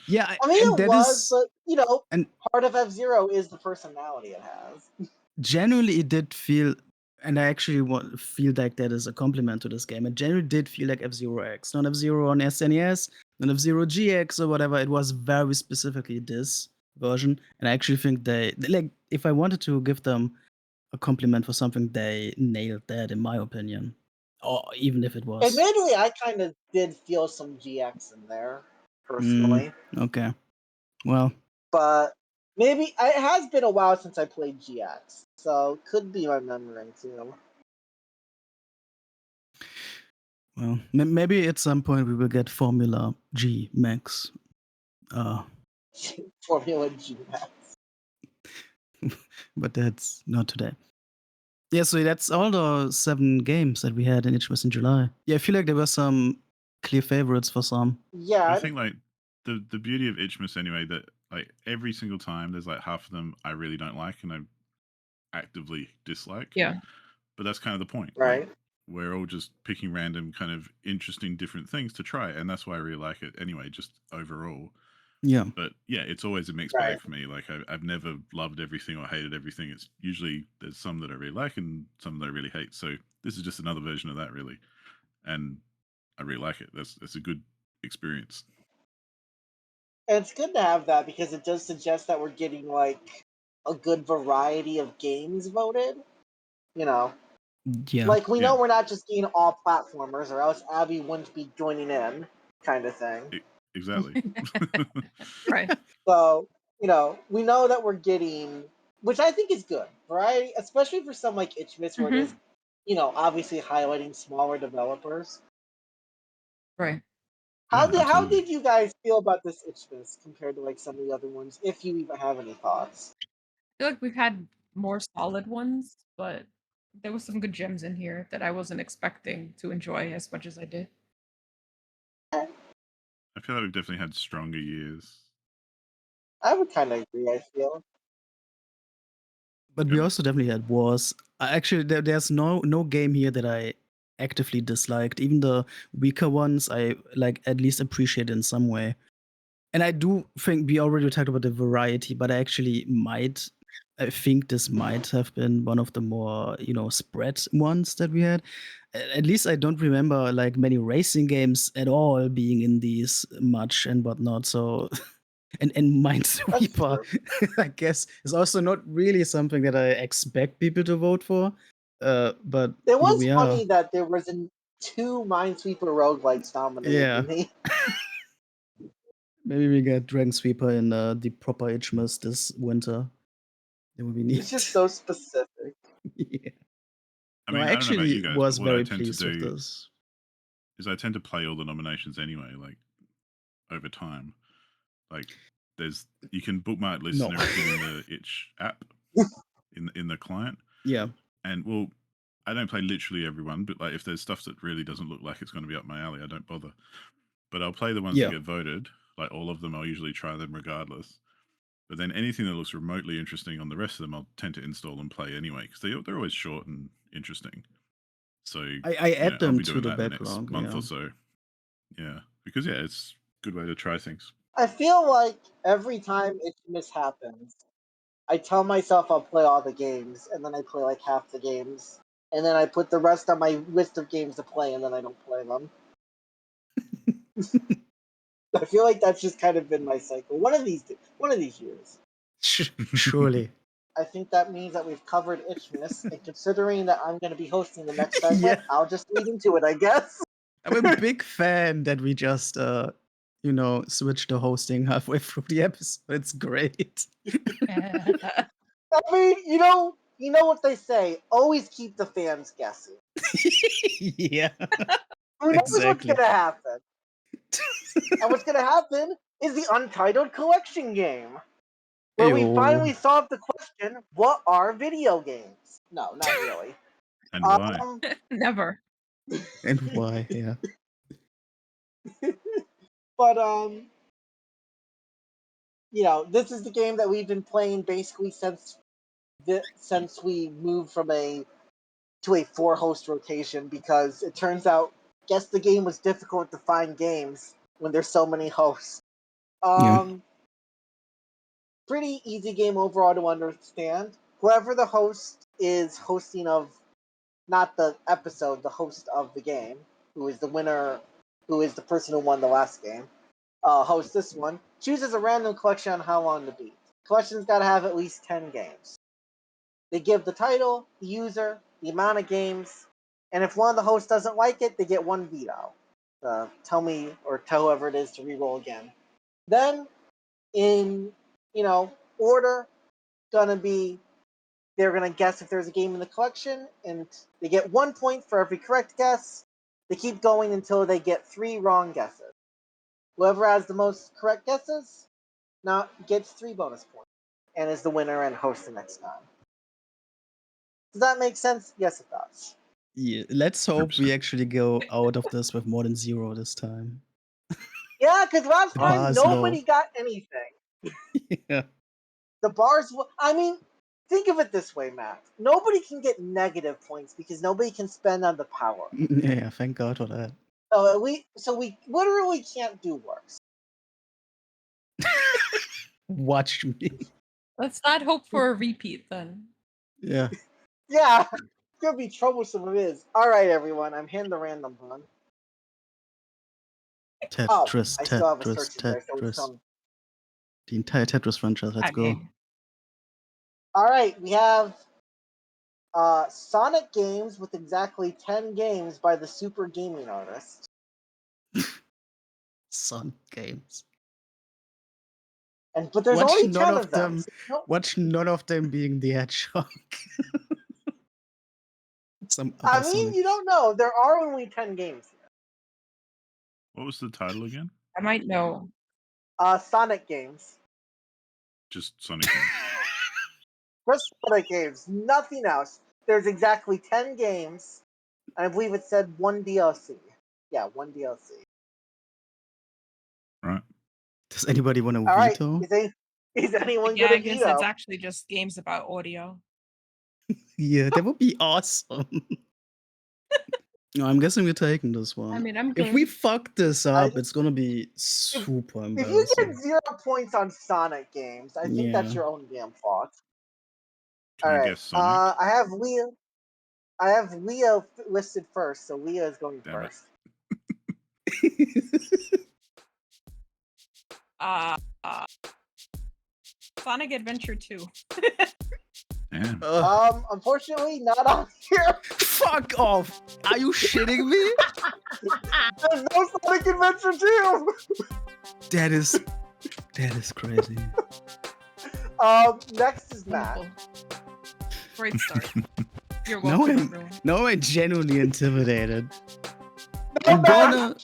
yeah, I mean, it was, but you know, part of F-Zero is the personality it has. Genuinely, it did feel, and I actually feel like that is a compliment to this game. It genuinely did feel like F-Zero-X, not F-Zero on SNES, not F-Zero GX or whatever. It was very specifically this version, and I actually think they like. If I wanted to give them a compliment for something, they nailed that, in my opinion. Or even if it was. Admittedly, I kind of did feel some GX in there, personally. Okay. Well. But maybe it has been a while since I played GX, so could be my memory too. Well, maybe at some point we will get Formula G Max. Formula G Max. But that's not today. Yeah, so that's all the 7 games that we had in Itchmas in July. Yeah, I feel like there were some clear favorites for some. Yeah. I think like the beauty of Itchmas anyway, that like every single time there's like half of them I really don't like and I actively dislike. Yeah. But that's kind of the point. Right. Like, we're all just picking random kind of interesting different things to try, and that's why I really like it anyway, just overall. Yeah. But yeah, it's always a mixed Right. bag for me. Like I've never loved everything or hated everything. It's usually there's some that I really like and some that I really hate. So this is just another version of that, really, and I really like it. That's a good experience. And it's good to have that because it does suggest that we're getting like a good variety of games voted. You know, Yeah. like we know Yeah. we're not just getting all platformers, or else Abby wouldn't be joining in, kind of thing. Exactly. Right. So, we know that we're getting, which I think is good, right? Especially for some like Itchmas where it is, obviously highlighting smaller developers. Right. How Yeah, absolutely. did you guys feel about this Itchmas compared to like some of the other ones, if you even have any thoughts? I feel like we've had more solid ones, but there was some good gems in here that I wasn't expecting to enjoy as much as I did. I feel like we've definitely had stronger years. I would kind of agree, I feel. But we Yep. also definitely had wars. Actually, there's no game here that I actively disliked. Even the weaker ones, I like at least appreciate in some way. And I do think we already talked about the variety, but I think this might have been one of the more, spread ones that we had. At least I don't remember like many racing games at all being in these much and whatnot. So, and Minesweeper, I guess, is also not really something that I expect people to vote for. But It here was we funny are. that there was two Minesweeper roguelikes nominated Yeah. to me. Maybe we get Dragon Sweeper in the proper Itchmas this winter. It would be neat. It's just so specific. Yeah. I No, mean, I I don't know about actually you guys, but was what I very tend to pleased with do this. is I tend to play all the nominations anyway, like over time. Like you can bookmark lists No. and everything in the Itch app in the client. Yeah. And well, I don't play literally everyone, but like if there's stuff that really doesn't look like it's going to be up my alley, I don't bother. But I'll play the ones Yeah. that get voted. Like all of them, I'll usually try them regardless. But then anything that looks remotely interesting on the rest of them, I'll tend to install and play anyway because they're always short and interesting. So I add I'll them be to doing the that in the next backlog. month Yeah. or so. Yeah, because it's a good way to try things. I feel like every time Itchmas happens, I tell myself I'll play all the games, and then I play like half the games, and then I put the rest on my list of games to play, and then I don't play them. I feel like that's just kind of been my cycle. One of these years. Surely. I think that means that we've covered Itchmas, and considering that I'm going to be hosting the next segment, Yeah. I'll just lead into it, I guess. I'm a big fan that we just switched the hosting halfway through the episode. It's great. I mean, you know what they say. Always keep the fans guessing. Yeah. Who knows what's Exactly. going to happen? And what's going to happen is the Untitled Collection game, where we Ayo. finally solved the question: what are video games? No, not really. And why? Never. And why? Yeah. But this is the game that we've been playing basically since we moved from to a 4-host rotation, because it turns out guess the game was difficult to find games when there's so many hosts. Yeah. Pretty easy game overall to understand. Whoever the host is hosting of, not the episode, the host of the game, who is the winner, who is the person who won the last game, hosts this one, chooses a random collection on how long to beat. Collection's got to have at least 10 games. They give the title, the user, the amount of games, and if one of the hosts doesn't like it, they get one veto. Tell me or tell whoever it is to reroll again. Then, in order, they're gonna guess if there's a game in the collection, and they get 1 point for every correct guess. They keep going until they get 3 wrong guesses. Whoever has the most correct guesses now gets 3 bonus points and is the winner and hosts the next time. Does that make sense? Yes, it does. Yeah. Let's hope we 100%. actually go out of this with more than 0 this time. Yeah, because last The time bar's nobody low. got anything. Yeah. The bars. I mean, think of it this way, Matt. Nobody can get negative points because nobody can spend on the power. Yeah. Thank God for that. So we literally can't do worse. Watch me. Let's not hope for a repeat then. Yeah. Yeah, could be troublesome. It is. All right, everyone. I'm hitting the random one. Tetris, I still have a Tetris, search in there, so it's Tetris. coming. The entire Tetris franchise. Let's That go. game. All right, we have Sonic games with exactly 10 games by the Super Gaming Artist. Sonic games. But there's Watch only none 10 of of them. them. So you don't- Watch none of them being the Hedgehog. Some I other mean, Sonic. you don't know. There are only 10 games here. What was the title again? I might know. Sonic games. Just Sonic. Games. Just Sonic games. Nothing else. There's exactly 10 games. And I believe it said 1 DLC. Yeah, 1 DLC. Right. Does anybody want to All right. veto? Is anyone Yeah, going I to guess veto? it's actually just games about audio. Yeah, that would be awesome. No, I'm guessing we're taking this one. I mean, I'm If we good. fuck this up, it's gonna be super If you embarrassing. get 0 points on Sonic games, I think that's Yeah. your own damn fault. Can All I right. guess Sonic? I have Leo. I have Leo listed first, so Leo is going Damn it. first. Sonic Adventure 2. Damn. Unfortunately, not on here. Fuck off! Are you shitting me? There's no Sonic Adventure 2. That is crazy. Next is Matt. Wonderful. Great start. You're No, welcome, I'm, everyone. no, I'm genuinely intimidated. No, I'm Matt.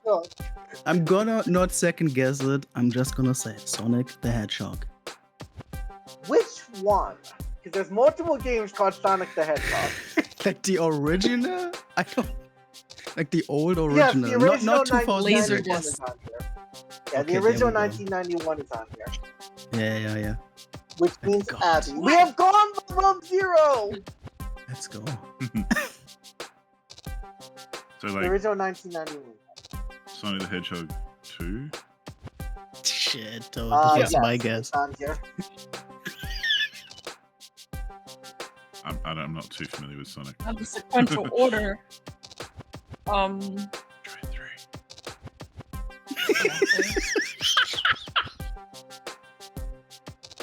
I'm gonna not second guess it. I'm just gonna say Sonic the Hedgehog. Which one? Because there's multiple games called Sonic the Hedgehog. Like the original? I don't like the old Yes, original. the original not 2006. Laserdisc is on here. Yeah, Okay, the original there we go. 1991 is on here. Yeah. Which Thank means God. Abby. We have gone above 0! Let's go. So The like original 1991. Sonic the Hedgehog 2? Shit, that's Yes, my guess. it's on here. I'm not too familiar with Sonic. Now the sequential order. Try 3.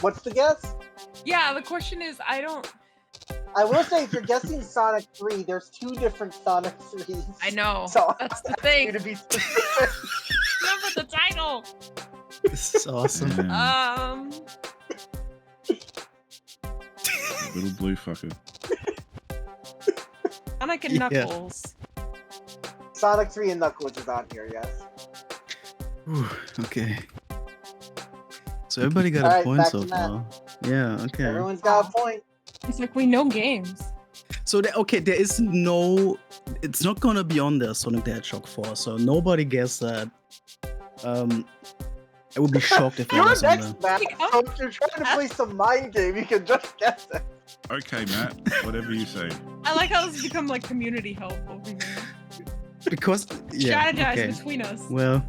What's the guess? Yeah, the question is, I will say, if you're guessing Sonic 3, there's 2 different Sonic 3s. I know. So That's the I thing. need to be specific. Remember the title. This is awesome. Damn, little blue fucker. Sonic and Yeah. Knuckles. Sonic 3 and Knuckles is on here, yes. Whew, okay. So everybody got Alright, a point back so to Matt. far. Yeah, okay. Everyone's got a point. It's like we know games. So there is no, it's not gonna be on there, Sonic the Hedgehog 4. So nobody guessed that. I would be shocked if it You're was on next, there. Matt. So if you're trying to play some mind game, you can just guess it. Okay, Matt. Whatever you say. I like how this become like community help over here. Because yeah, Strategize okay. between us. Well,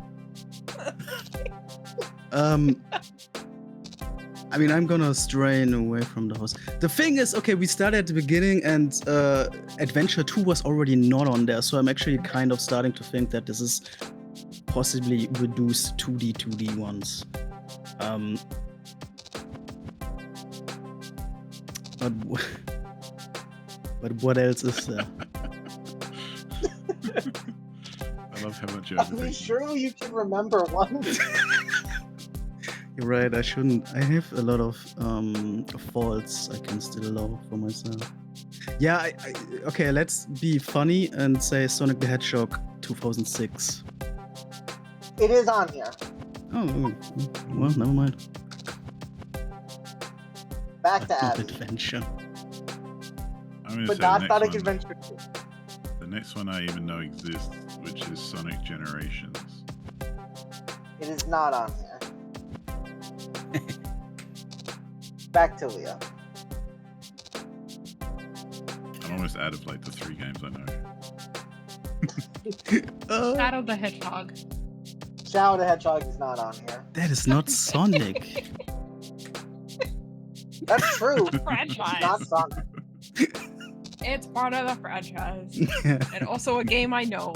I mean, I'm gonna strain away from the host. The thing is, okay, we started at the beginning, and Adventure 2 was already not on there, so I'm actually kind of starting to think that this is possibly reduced 2D ones. But what else is there? I love how much you're I mean, overthinking. surely you can remember one. You're right. I shouldn't. I have a lot of faults I can still allow for myself. Yeah. Okay. Let's be funny and say Sonic the Hedgehog 2006. It is on here. Oh. Well, never mind. Back to Not Abby. Adventure. I'm gonna But say not the Sonic next one. Adventure 2. The next one I even know exists, which is Sonic Generations. It is not on here. Back to Leo. I'm almost out of like the 3 games I know. Shadow the Hedgehog. Shadow the Hedgehog is not on here. That is not Sonic. That's true. Franchise. Not Sonic. It's part of the franchise. And also a game I know,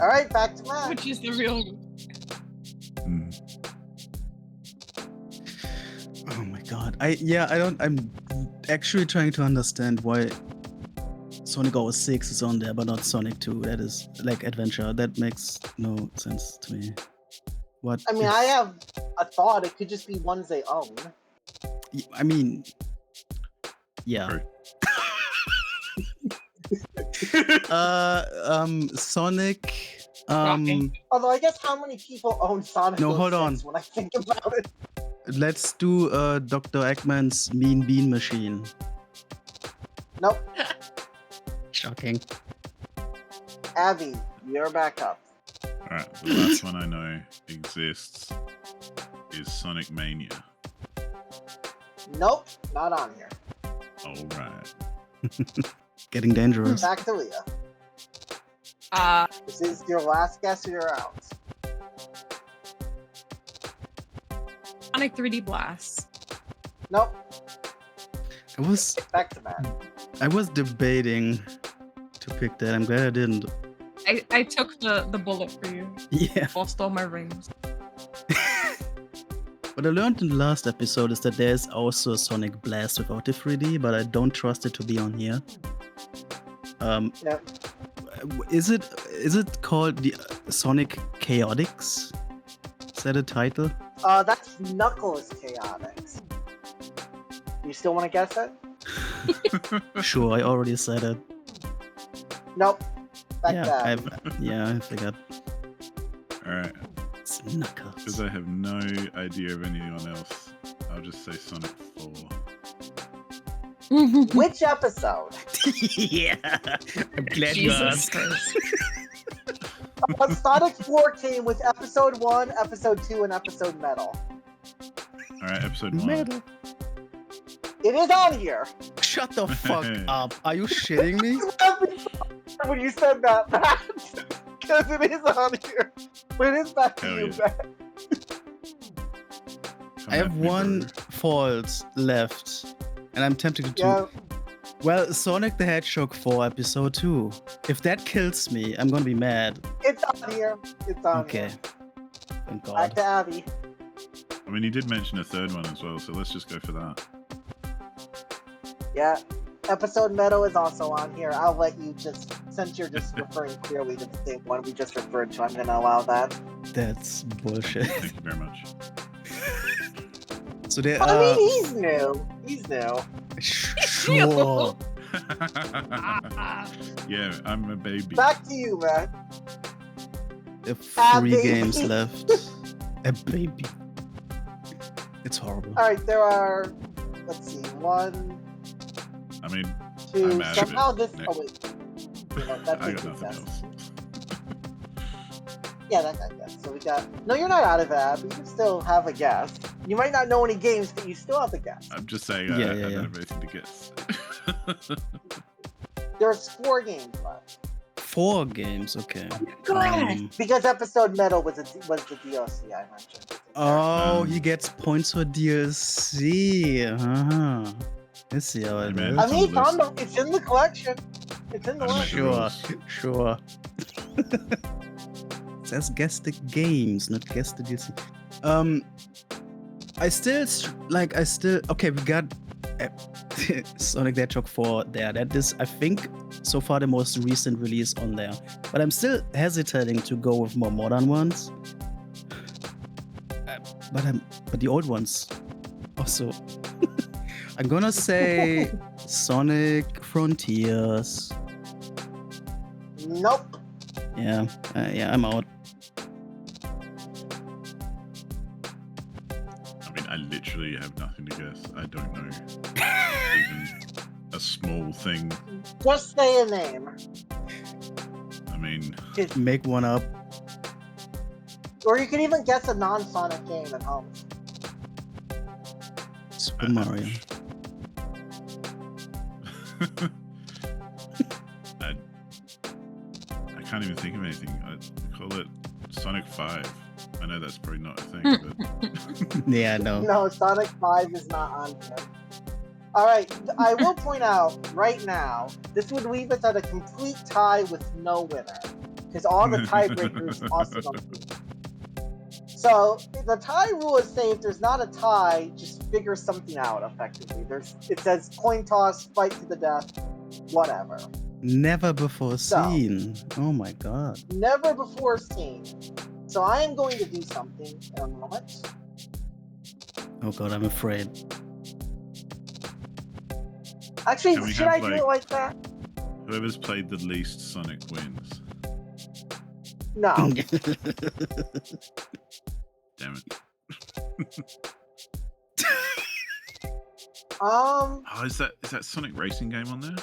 All right, back to Matt. which is the real. Mm. Oh my god. I'm actually trying to understand why Sonic 06 is on there, but not Sonic 2. That is like adventure. That makes no sense to me. What? I mean, I have a thought. It could just be ones they own. I mean, yeah. True. Sonic. Shocking. Although I guess how many people own Sonic No, 06 hold on. when I think about it? Let's do Dr. Eggman's Mean Bean Machine. Nope. Shocking. Abby, you're back up. Alright, the last one I know exists is Sonic Mania. Nope, not on here. Alright. Getting dangerous. Back to Leah. This is your last guess or you're out. Sonic 3D Blast. Nope, back to Matt. I was debating to pick that. I'm glad I didn't. I took the bullet for you. Yeah. Lost all my rings. What I learned in the last episode is that there's also a Sonic Blast without the 3D, but I don't trust it to be on here. Yep. Is it called the Sonic Chaotix? Is that a title? That's Knuckles Chaotix. You still want to guess it? Sure, I already said it. Nope. Back Yeah, to Abby. I figured. Alright. It's Knuckles. Because I have no idea of anyone else, I'll just say Sonic 4. Which episode? Yeah, I'm glad you Jesus asked. Christ. Sonic 4 came with Episode 1, Episode 2, and Episode Metal. Alright, episode 1. Metal. It is on here. Shut the fuck up. Are you shitting me? When you said that, Matt. Because it is on here. But it is back to Hell you, yeah. Matt. Come I have at me, one bro. fault left, and I'm tempted to. Yeah. Well, Sonic the Hedgehog 4 Episode 2. If that kills me, I'm gonna be mad. It's on here. It's on Okay. here. Thank Back God. to Abby. I mean, you did mention a third one as well, so let's just go for that. Yeah. Episode Metal is also on here. I'll let you just, since you're just referring clearly to the same one we just referred to, I'm going to allow that. That's bullshit. Thank you very much. So there I are. mean, he's new. He's new. Sure. Yeah, I'm a baby. Back to you, Matt. There are Ah, 3 baby. games left. A baby. It's horrible. Alright, there are, let's see, 1, I mean, 2, I'm out of somehow it. this, Next. oh wait. You know, that's I a got good nothing guess. else. Yeah, that got guess. So we got, no, you're not out of that, but you still have a guess. You might not know any games, but you still have a guess. I'm just saying, Yeah, I yeah, don't yeah. have anything to guess. There's 4 games left. 4 games, okay. God. Because Episode Metal was the DLC I mentioned. Oh, he gets points for DLC. Uh-huh. Let's see how it Hey, man. is. I It's mean, on the it's, it's in the collection. It's in the I don't list. know. Sure, sure. It says guess the games, not guess the DLC. Okay, we got Sonic the Hedgehog 4 there. That is, I think, so far the most recent release on there. But I'm still hesitating to go with more modern ones. But the old ones also. I'm gonna say Sonic Frontiers. Nope. Yeah, I'm out. I mean, I literally have nothing to guess. I don't know even a small thing. Just say a name. I mean, Make one up. Or you can even guess a non-Sonic game at home. Super Mario. I can't even think of anything. I call it Sonic 5. I know that's probably not a thing, but Yeah, no. No, Sonic 5 is not on here. Alright, I will point out right now, this would leave us at a complete tie with no winner. Because all the tiebreakers also don't win. So, the tie rules say if there's not a tie, just figure something out, effectively. It says coin toss, fight to the death, whatever. Never before So. seen. Oh my god. Never before seen. So I am going to do something in a moment. Oh god, I'm afraid. Actually, should I do it like that? Whoever's played the least Sonic wins. No. Damn it. Oh, is that Sonic Racing game on there?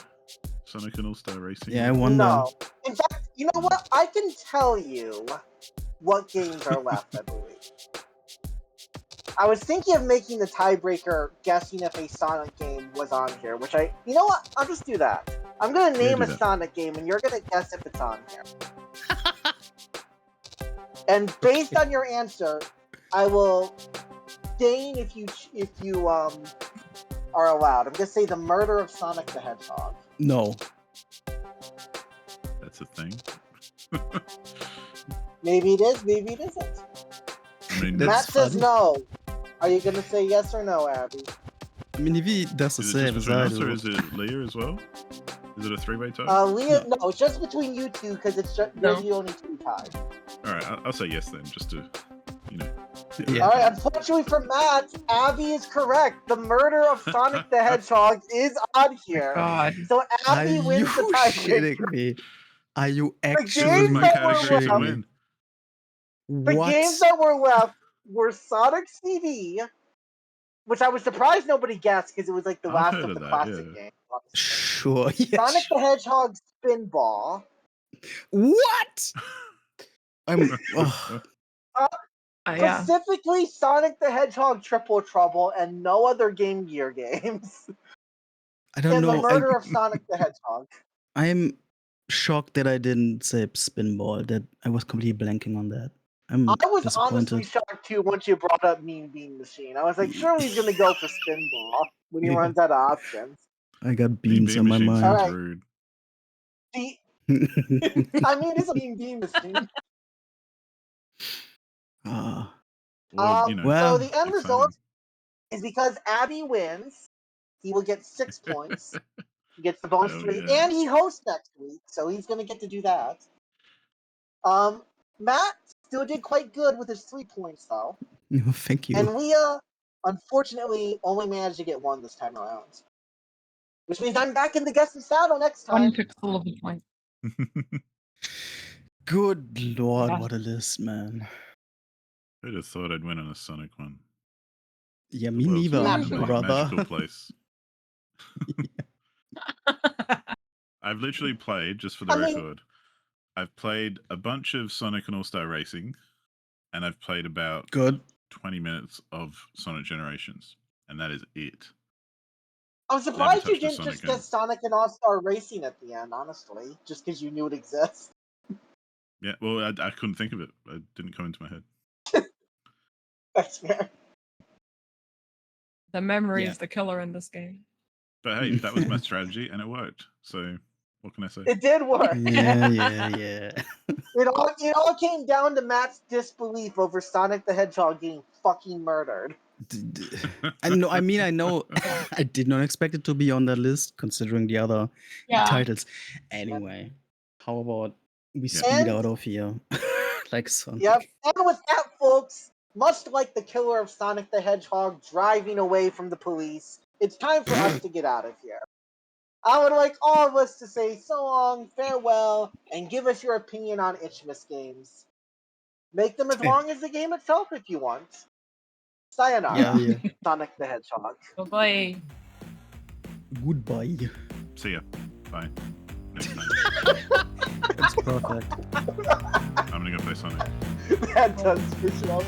Sonic and All-Star Racing? Yeah, I wonder. No. In fact, you know what? I can tell you what games are left, I believe. I was thinking of making the tiebreaker guessing if a Sonic game was on here, which you know what? I'll just do that. I'm going to name a Sonic game, and you're going to guess if it's on here. And based on your answer, I will deign if you are allowed. I'm going to say the murder of Sonic the Hedgehog. No. That's a thing. Maybe it is, maybe it isn't. I mean, Matt says no. Are you going to say yes or no, Abby? I mean, if he does the is it same just as between I us, or do. is it Leah as well? Is it a three-way tie? Leah, no, it's just between you two because it's just you're the only two tied. All right, I'll say yes then, just to, you know. Yeah. All right, unfortunately for Matt, Abby is correct. The murder of Sonic the Hedgehog is on here. God. So Are Abby you wins the tiebreaker. shitting me? Are you games actually my that were category to left- win. The What? games that were left were Sonic CD, which I was surprised nobody guessed because it was like the I've last heard of of the that, classic yeah. game. Sure. Yeah, Sonic sure. the Hedgehog Spinball. What? I'm. Oh. Yeah. Specifically Sonic the Hedgehog Triple Trouble and no other Game Gear games. I don't And know. the murder of Sonic the Hedgehog. I'm shocked that I didn't say Spinball. That I was completely blanking on that. I'm I was honestly disappointed. shocked too once you brought up Mean Bean Machine. I was like, surely he's gonna go for Spinball when he Yeah. runs out of options. I got Mean beans Bean on my Machine mind. sounds Alright. rude. I mean, it's a Mean Bean Machine. Ah, Or, you know, well, So the end exciting. result is because Abby wins, he will get 6 points. He gets the bonus Hell 3, yeah. and he hosts next week, so he's gonna get to do that. Matt still did quite good with his 3 points though. thank you. And Leah, unfortunately, only managed to get 1 this time around. Which means I'm back in the guest saddle next time. 1 pixel of a point. Good lord, Yeah. what a list, man. Who'd have thought I'd win on a Sonic one? Yeah, The me world's neither, most Naturally. brother. magical place. I've literally played, just for the record, I've played a bunch of Sonic and All-Star Racing, and I've played about Good. 20 minutes of Sonic Generations, and that is it. I'm surprised you touched a didn't Sonic just game. get Sonic and All-Star Racing at the end, honestly. Just because you knew it exists. Yeah, well, I couldn't think of it. It didn't come into my head. That's fair. The memory Yeah. is the killer in this game. But hey, that was my strategy, and it worked. So, what can I say? It did work. Yeah. It all came down to Matt's disbelief over Sonic the Hedgehog getting fucking murdered. I know. I mean, I know. I did not expect it to be on the list, considering the other titles. Anyway, how about we speed out of here, like Sonic? Yep. And with that, folks, much like the killer of Sonic the Hedgehog driving away from the police, it's time for us to get out of here. I would like all of us to say so long, farewell, and give us your opinion on Itchmas games. Make them as long as the game itself if you want. Sayonara, Yeah. Sonic the Hedgehog. Bye-bye. Goodbye. See ya. Bye. Next time. That's perfect. I'm gonna go play Sonic. That does fish it out.